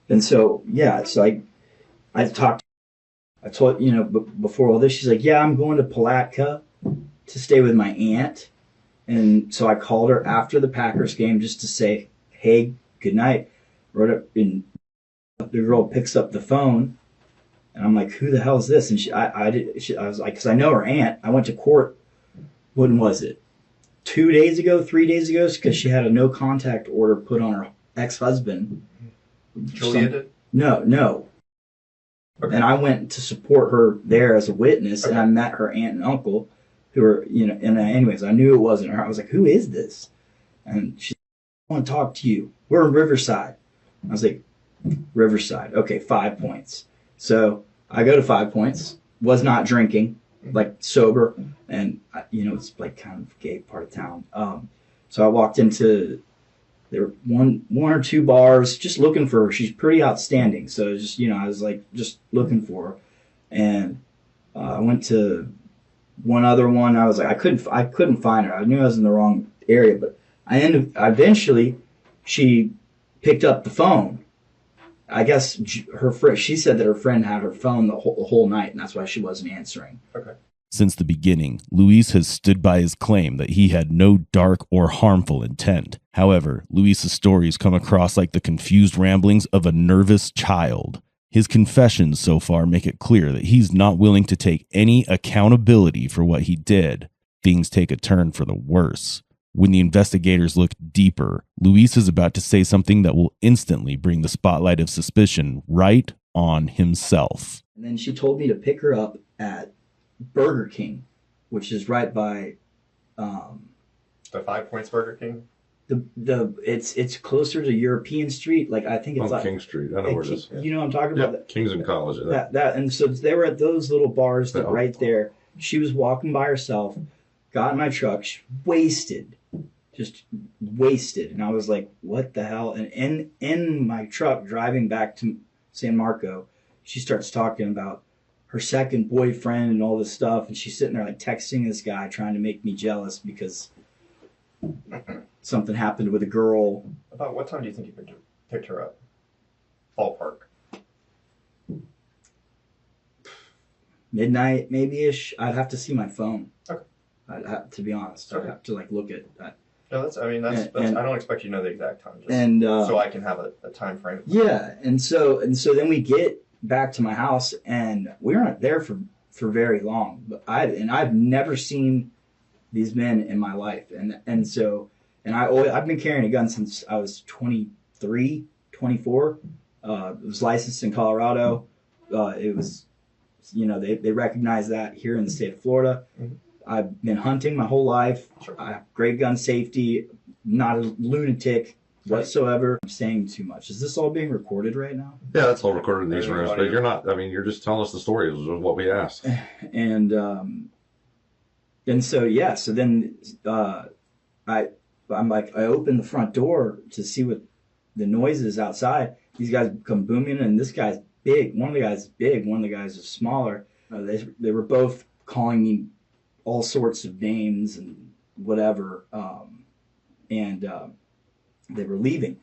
And so it's like I told before all this, she's like, yeah, I'm going to Palatka to stay with my aunt. And so I called her after the Packers game just to say, hey, good night. Wrote up, and the girl picks up the phone, and I'm like, who the hell is this? And I was like, because I know her aunt. I went to court. When was it? 3 days ago, because she had a no contact order put on her ex-husband. Julia did? No. Okay. And I went to support her there as a witness, and I met her aunt and uncle, who were, and anyways, I knew it wasn't her. I was like, who is this? And she said, I want to talk to you. We're in Riverside. I was like, Riverside. Okay, 5 points. So I go to 5 points, was not drinking, like sober, and, it's like kind of gay part of town. So I walked into there were one or two bars, just looking for her. She's pretty outstanding. So just, I was like just looking for her. And I went to one other one. I was like, I couldn't find her. I knew I was in the wrong area, but eventually she picked up the phone. I guess her friend, she said that her friend had her phone the whole night, and that's why she wasn't answering. Okay. Since the beginning, Luis has stood by his claim that he had no dark or harmful intent. However, Luis's stories come across like the confused ramblings of a nervous child. His confessions so far make it clear that he's not willing to take any accountability for what he did. Things take a turn for the worse. When the investigators look deeper, Luis is about to say something that will instantly bring the spotlight of suspicion right on himself. And then she told me to pick her up at Burger King, which is right by the 5 Points Burger King. It's closer to European Street. Like I think it's on King Street. I know where it is. You know what I'm talking about? Kings and College. That and so they were at those little bars right there. She was walking by herself, got in my truck, just wasted, and I was like, "What the hell?" And in my truck driving back to San Marco, she starts talking about her second boyfriend and all this stuff, and she's sitting there like texting this guy trying to make me jealous because something happened with a girl. About what time do you think you picked her up? Ballpark. Midnight, maybe-ish. I'd have to see my phone. Okay. I'd have to be honest. Okay. I'd have to like look at that. No, that's. I don't expect you to know the exact time, just so I can have a time frame. Yeah, and so then we get back to my house, and we weren't there for very long. But I've never seen these men in my life, and I've been carrying a gun since I was 23, 24. It was licensed in Colorado. It was, they recognize that here in the state of Florida. Mm-hmm. I've been hunting my whole life. Sure. I have great gun safety, not a lunatic whatsoever. I'm saying too much. Is this all being recorded right now? Yeah, that's all recorded in these rooms, but you're not, you're just telling us the story of what we asked. And so then I open the front door to see what the noise is outside. These guys come booming, and this guy's big. One of the guys is big, one of the guys is smaller. They were both calling me all sorts of names and whatever, and they were leaving,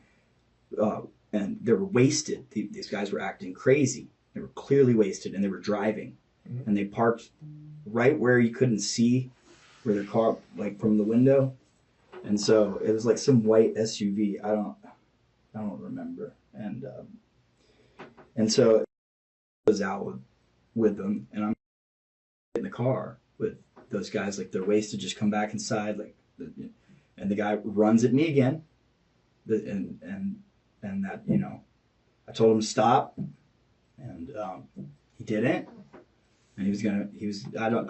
and they were wasted. These guys were acting crazy. They were clearly wasted, and they were driving, and they parked right where you couldn't see where their car, like from the window, and so it was like some white SUV. I don't remember, and so I was out with them, and I'm in the car with those guys, like they're wasted, just come back inside, and the guy runs at me again, and that, I told him to stop, and he didn't, and I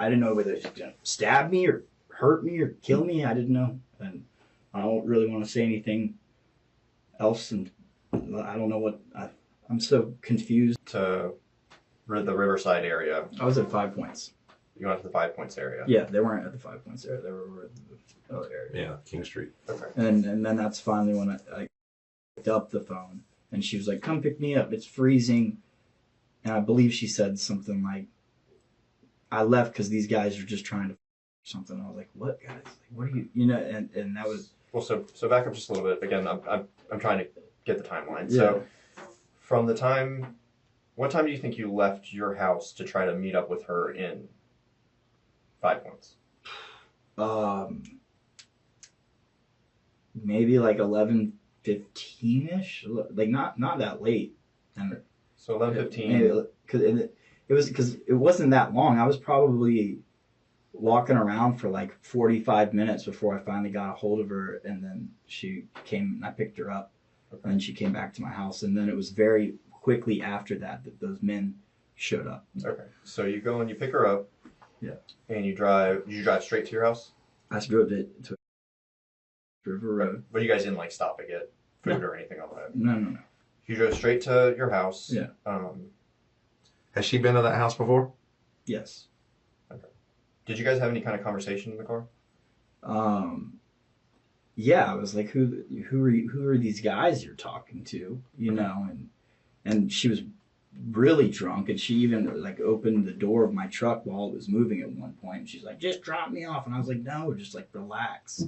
didn't know whether he was gonna stab me or hurt me or kill me. I didn't know, and I don't really want to say anything else, and I don't know what I'm so confused. To the Riverside area. I was at 5 Points. You went to the 5 Points area. Yeah, they weren't at the 5 Points area. They were at the other area. Yeah, King Street. Okay. And then that's finally when I picked up the phone, and she was like, "Come pick me up. It's freezing." And I believe she said something like, "I left because these guys are just trying to something." I was like, "What guys? Like, what are you?" You know, and that was. Well, so back up just a little bit. Again, I'm trying to get the timeline. Yeah. So, from the time, what time do you think you left your house to try to meet up with her in 5 Points? Maybe like 11:15ish, like not that late. And so 11:15. Because it wasn't that long. I was probably walking around for like 45 minutes before I finally got a hold of her, and then she came and I picked her up, and then she came back to my house, and then it was very quickly after that those men showed up. Okay, so you go and you pick her up. Yeah. And you drive straight to your house? I drove to River Road. But you guys didn't like stop to get food or anything on that? No. You drove straight to your house. Yeah. Has she been to that house before? Yes. Okay. Did you guys have any kind of conversation in the car? Yeah, I was like, who are these guys you're talking to? You know, and she was really drunk, and she even like opened the door of my truck while it was moving at one point, and she's like, "Just drop me off," and I was like, "No, just like relax."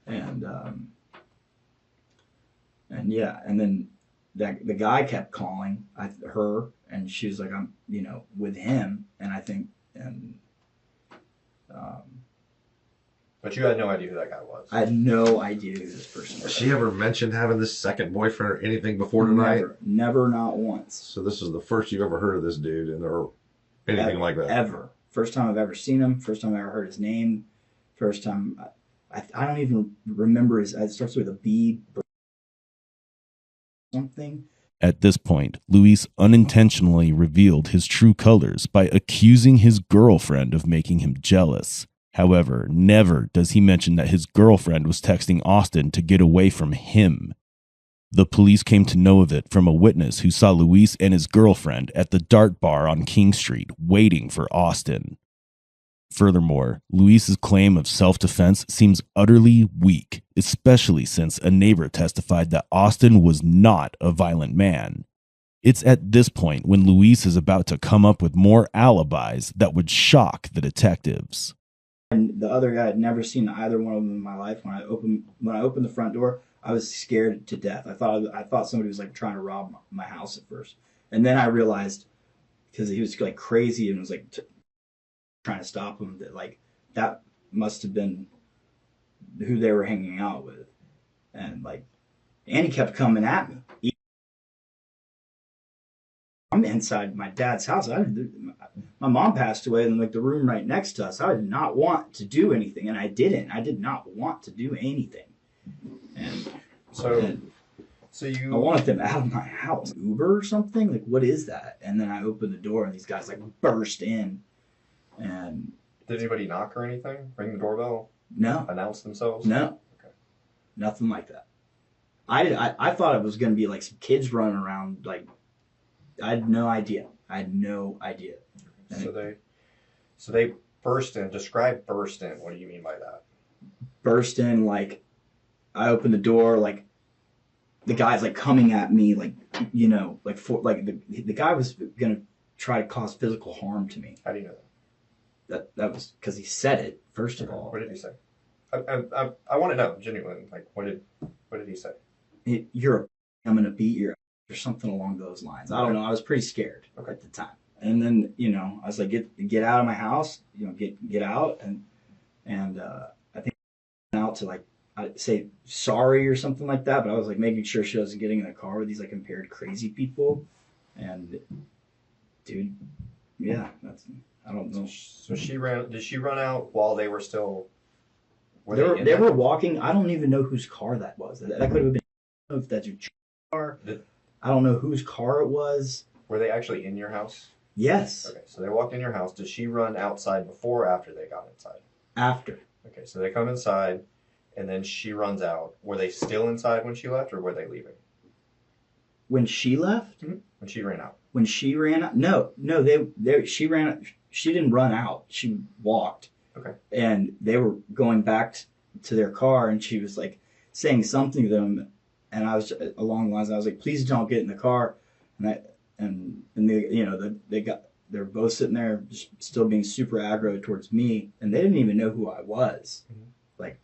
And yeah, and then the guy kept calling her, and she was like, "I'm with him," and I think but you had no idea who that guy was. I had no idea who this person was. Has she ever mentioned having this second boyfriend or anything before tonight? Never, not once. So this is the first you've ever heard of this dude, or anything like that? Ever. First time I've ever seen him. First time I ever heard his name. First time I don't even remember his. It starts with a B. Something. At this point, Luis unintentionally revealed his true colors by accusing his girlfriend of making him jealous. However, never does he mention that his girlfriend was texting Austin to get away from him. The police came to know of it from a witness who saw Luis and his girlfriend at the Dart Bar on King Street waiting for Austin. Furthermore, Luis's claim of self-defense seems utterly weak, especially since a neighbor testified that Austin was not a violent man. It's at this point when Luis is about to come up with more alibis that would shock the detectives. And the other guy, I'd never seen either one of them in my life. When I opened the front door, I was scared to death. I thought somebody was like trying to rob my house at first, and then I realized, because he was like crazy and was like trying to stop him, that like that must have been who they were hanging out with, and he kept coming at me. I'm inside my dad's house. My mom passed away in like the room right next to us. I did not want to do anything, and I didn't. I did not want to do anything. And I wanted them out of my house. Uber or something? Like, what is that? And then I opened the door, and these guys like burst in. And did anybody knock or anything? Ring the doorbell? No. Announce themselves? No. Okay. Nothing like that. I thought it was going to be like some kids running around. Like, I had no idea. So they burst in. Describe burst in. What do you mean by that? Burst in, like, I opened the door, like, the guy's like coming at me, like, the guy was gonna try to cause physical harm to me. How do you know that? That was because he said it, first of all. What did he say? I want to know, genuinely. Like, what did he say? I'm gonna beat your ass, or something along those lines. I don't know. I was pretty scared at the time. And then, I was like, get out of my house, get out. And I think I went out to like, I'd say sorry or something like that. But I was like making sure she wasn't getting in a car with these like impaired crazy people. And dude, yeah, I don't know. So did she run out while they were still? They were walking. I don't even know whose car that was. That could have been. I don't know if that's your car. I don't know whose car it was. Were they actually in your house? Yes. Okay, so they walked in your house. Did she run outside before or after they got inside? After. Okay, so they come inside, and then she runs out. Were they still inside when she left, or were they leaving? When she left? Mm-hmm. When she ran out. When she ran out? No, she ran. She didn't run out. She walked. Okay. And they were going back to their car, and she was like saying something to them, and I was along the lines. I was like, "Please don't get in the car," and they they're both sitting there just still being super aggro towards me, and they didn't even know who I was. Mm-hmm. Like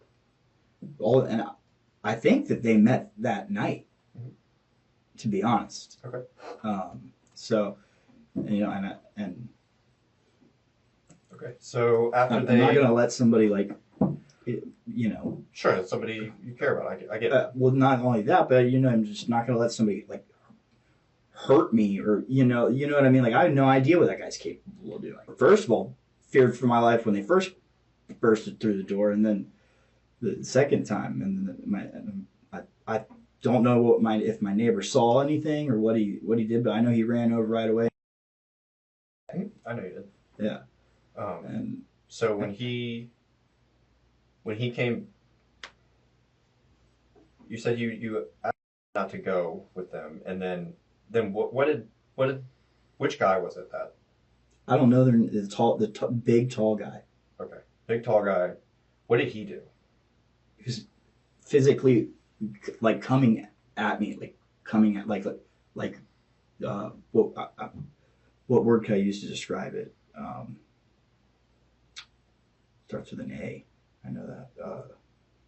and I think that they met that night. Mm-hmm. To be honest. Okay. So, and okay. So after I'm not gonna let somebody like, Sure, it's somebody you care about. I get it. Well, not only that, but I'm just not gonna let somebody like hurt me or you know what I mean. Like I have no idea what that guy's capable of doing. First of all, feared for my life when they first bursted through the door, and then the second time, and I don't know if my neighbor saw anything or what he did, but I know he ran over right away. I know you did. Yeah. And so when he came, you said you asked not to go with them, and then which guy was it that? I don't know. The big tall guy. Okay, big tall guy. What did he do? He was physically like coming at me, what word could I use to describe it? Starts with an A. I know that.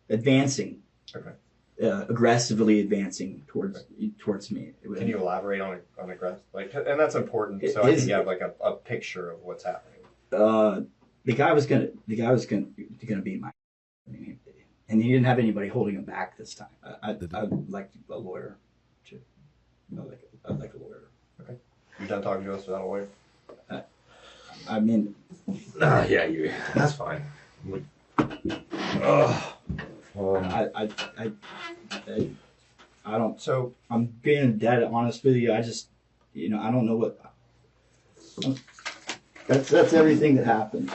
Advancing. Okay. Aggressively advancing towards me. Can you elaborate on aggressive? And that's important, so I can have a picture of what's happening. The guy was gonna beat my. And he didn't have anybody holding him back this time. I'd like a lawyer. I'd like a lawyer. Okay. You done talking to us without a lawyer? I mean... yeah, that's fine. I don't... So, I'm being dead honest with you. I just... I don't know what... That's everything that happened.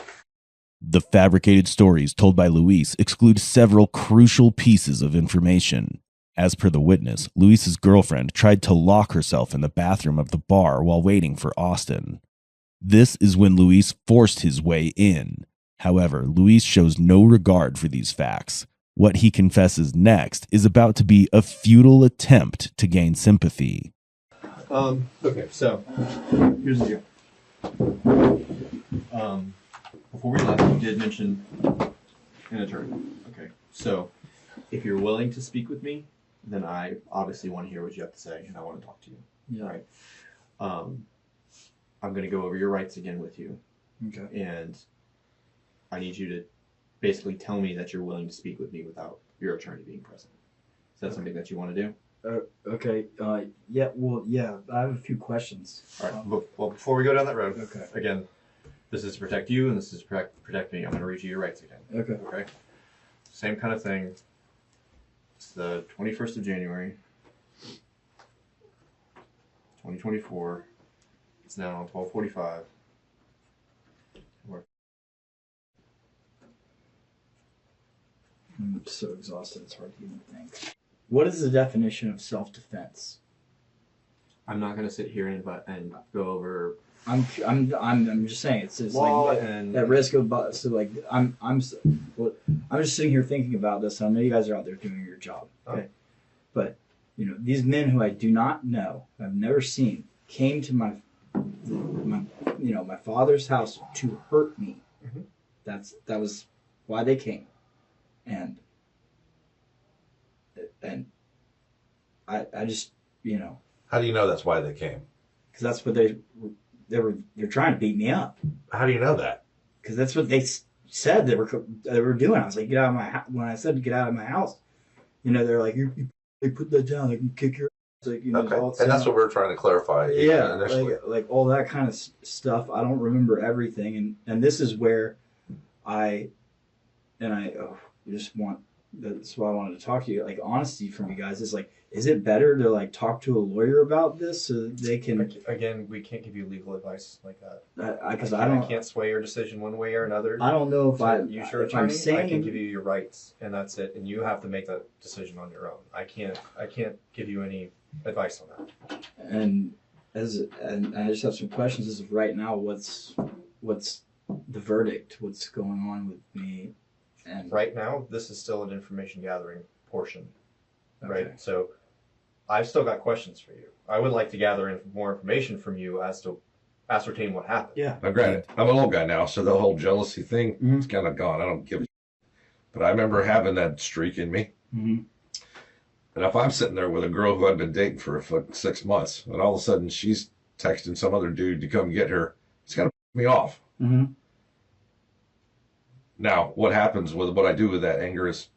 The fabricated stories told by Luis exclude several crucial pieces of information. As per the witness, Luis's girlfriend tried to lock herself in the bathroom of the bar while waiting for Austin. This is when Luis forced his way in. However, Luis shows no regard for these facts. What he confesses next is about to be a futile attempt to gain sympathy. Okay, so here's the deal. Before we left, you did mention an attorney. Okay, so if you're willing to speak with me, then I obviously want to hear what you have to say, and I want to talk to you. Yeah. Right. I'm going to go over your rights again with you. Okay. And I need you to basically tell me that you're willing to speak with me without your attorney being present. Is that something that you want to do? Okay. Yeah. Well, yeah. I have a few questions. All right. Well, before we go down that road, okay. Again, this is to protect you, and this is to protect me. I'm going to read you your rights again. Okay. Okay. Same kind of thing. It's the 21st of January, 2024. It's now 12:45. I'm so exhausted. It's hard to even think. What is the definition of self-defense? I'm not going to sit here and go over. I'm just saying it's law like and at risk of so like I'm just sitting here thinking about this. I know you guys are out there doing your job, okay? But these men who I do not know, I've never seen, came to my father's house to hurt me. Mm-hmm. That was why they came, and I just How do you know that's why they came? because that's what they're trying to beat me up. How do you know that? Because that's what they said they were doing. I was like, get out of my house. When I said get out of my house, they're like, they put that down. They can kick your ass. Like, Okay. And that's what we're trying to clarify. Yeah, Initially. like all that kind of stuff. I don't remember everything, and this is where I just want that's why I wanted to talk to you. Like, honesty from you guys is like, is it better to like talk to a lawyer about this so that they can? Again, we can't give you legal advice like that. Because I can't sway your decision one way or another. I don't know if Use your if I'm attorney. saying I can give you your rights, and that's it. And you have to make that decision on your own. I can't give you any advice on that. And I just have some questions as of right now. What's the verdict? What's going on with me? And right now, this is still an information gathering portion, right? Okay. So I've still got questions for you. I would like to gather more information from you as to ascertain what happened. Yeah. Now, granted, I'm an old guy now, so the whole jealousy thing is kind of gone. I don't give a but I remember having that streak in me. Mm-hmm. And if I'm sitting there with a girl who I'd been dating for 6 months, and all of a sudden she's texting some other dude to come get her, it's got to piss me off. Mm-hmm. Now, what happens with what I do with that anger is,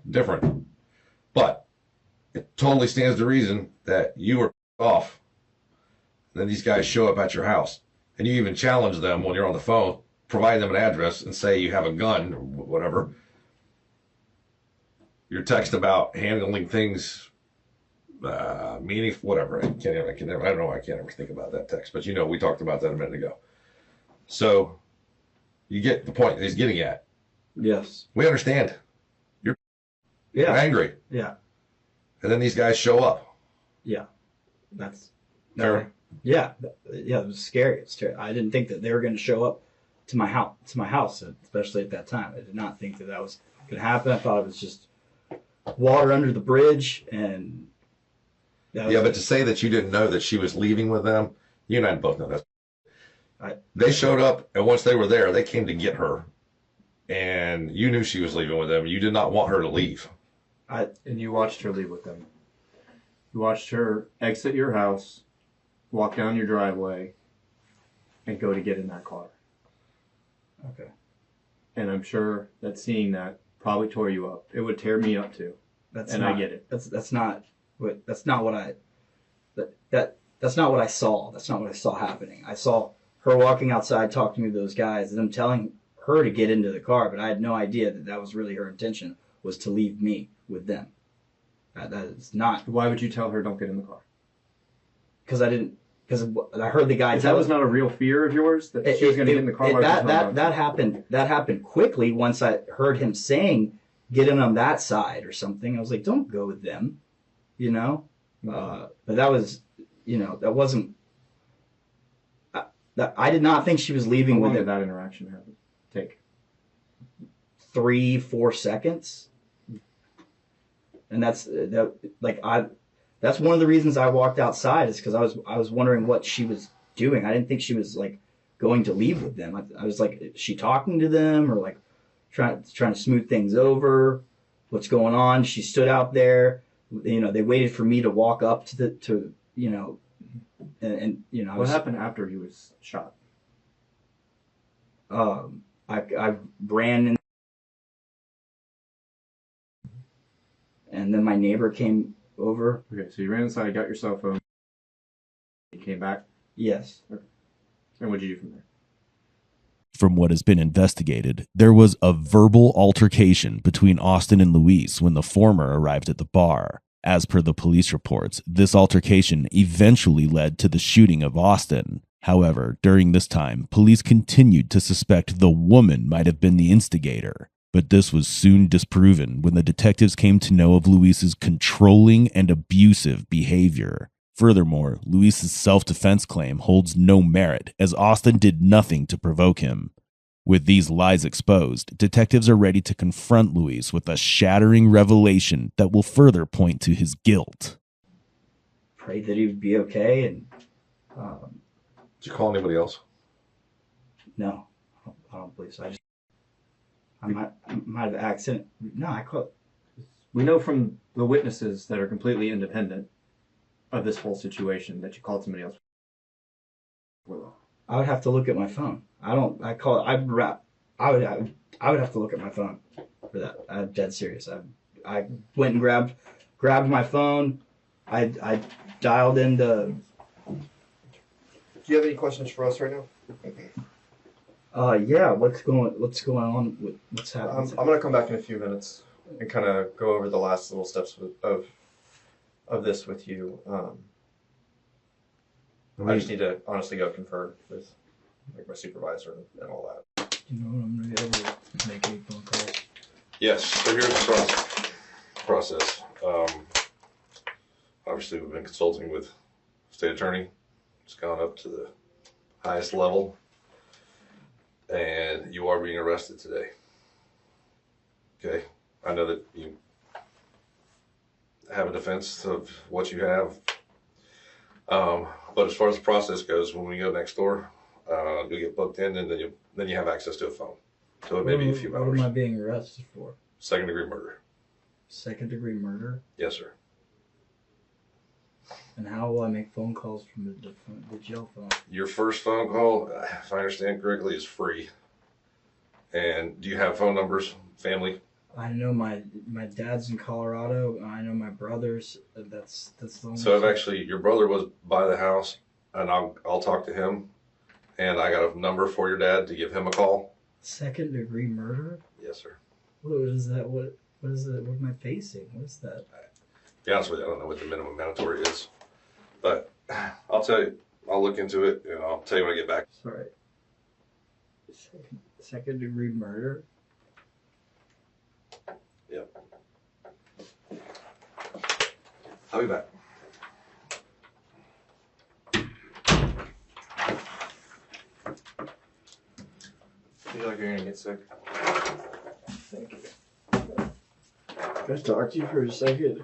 different. But it totally stands to reason that you are off. And then these guys show up at your house, and you even challenge them when you're on the phone, provide them an address, and say you have a gun or whatever. Your text about handling things, meaning whatever. I don't know. I can't ever think about that text, but we talked about that a minute ago. So you get the point he's getting at. Yes. We understand. You're angry. Yeah. And then these guys show up. Yeah. That's Fair. Yeah. Yeah. It was scary. It's scary. I didn't think that they were going to show up to my house, especially at that time. I did not think that was going to happen. I thought it was just water under the bridge, and but to say that you didn't know that she was leaving with them, you and I both know that. They showed up, and once they were there, they came to get her, and you knew she was leaving with them. You did not want her to leave. And you watched her leave with them. You watched her exit your house, walk down your driveway, and go to get in that car. Okay. And I'm sure that seeing that probably tore you up. It would tear me up too. I get it. That's not what I saw. That's not what I saw happening. I saw her walking outside talking to those guys and them telling her to get into the car, but I had no idea that was really her intention, was to leave me with them. That is not. Why would you tell her don't get in the car? Because I heard the guy. That was not a real fear of yours that she was going to get in the car. That happened quickly once I heard him saying, "Get in on that side" or something. I was like, "Don't go with them," But that was, that wasn't. I did not think she was leaving with did that interaction happen? Take 3-4 seconds, and that's one of the reasons I walked outside, is because I was wondering what she was doing. I didn't think she was like going to leave with them. I was like, is she talking to them or like trying to smooth things over? What's going on? She stood out there. They waited for me to walk up to What happened after he was shot? I ran in, and then my neighbor came over. Okay, so you ran inside, got your cell phone. You came back? Yes. Okay. And what did you do from there? From what has been investigated, there was a verbal altercation between Austin and Luis when the former arrived at the bar. As per the police reports, this altercation eventually led to the shooting of Austin. However, during this time, police continued to suspect the woman might have been the instigator. But this was soon disproven when the detectives came to know of Luis's controlling and abusive behavior. Furthermore, Luis's self-defense claim holds no merit, as Austin did nothing to provoke him. With these lies exposed, detectives are ready to confront Luis with a shattering revelation that will further point to his guilt. Prayed that he would be okay, and did you call anybody else? No, I don't believe so. I might have accident. No, I called. We know from the witnesses that are completely independent of this whole situation that you called somebody else. I would have to look at my phone. I would have to look at my phone for that. I'm dead serious. I went and grabbed my phone. I dialed into. Do you have any questions for us right now? Yeah. What's going on? What's happening? I'm gonna come back in a few minutes. and kind of go over the last little steps of this with you. I just need to honestly go confer with like my supervisor and all that. You know what, I'm gonna go over and make a phone call. Yes, so here's the process. Obviously, we've been consulting with state attorney. It's gone up to the highest level, and you are being arrested today. Okay, I know that you have a defense of what you have, but as far as the process goes, when we go next door, you get booked in, and then you have access to a phone. So it may be a few hours. What am I being arrested for? Second-degree murder. Second-degree murder? Yes, sir. And how will I make phone calls from the jail phone? Your first phone call, if I understand correctly, is free. And do you have phone numbers, family? I know my dad's in Colorado. I know my brother's. That's the only. So if actually your brother was by the house, and I'll talk to him, and I got a number for your dad to give him a call. Second-degree murder? Yes, sir. What is that? What is it? What am I facing? What is that? To be honest with you, I don't know what the minimum mandatory is, but I'll tell you. I'll look into it, and I'll tell you when I get back. Sorry. Second-degree murder? Yep. I'll be back. You feel like you're gonna get sick? Thank you. Can I talk to you for a second?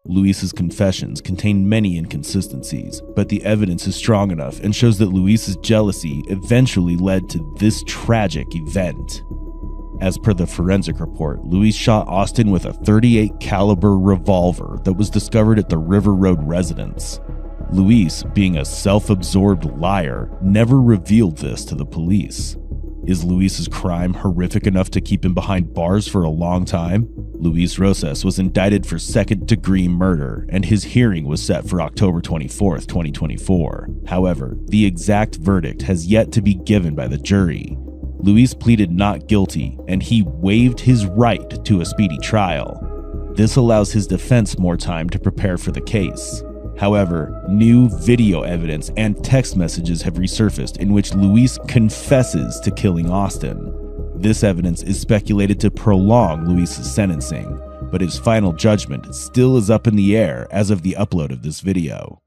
Luis's confessions contain many inconsistencies, but the evidence is strong enough and shows that Luis's jealousy eventually led to this tragic event. As per the forensic report, Luis shot Austin with a .38 caliber revolver that was discovered at the River Road residence. Luis, being a self-absorbed liar, never revealed this to the police. Is Luis's crime horrific enough to keep him behind bars for a long time? Luis Rosas was indicted for second-degree murder, and his hearing was set for October 24, 2024. However, the exact verdict has yet to be given by the jury. Luis pleaded not guilty, and he waived his right to a speedy trial. This allows his defense more time to prepare for the case. However, new video evidence and text messages have resurfaced in which Luis confesses to killing Austin. This evidence is speculated to prolong Luis's sentencing, but his final judgment still is up in the air as of the upload of this video.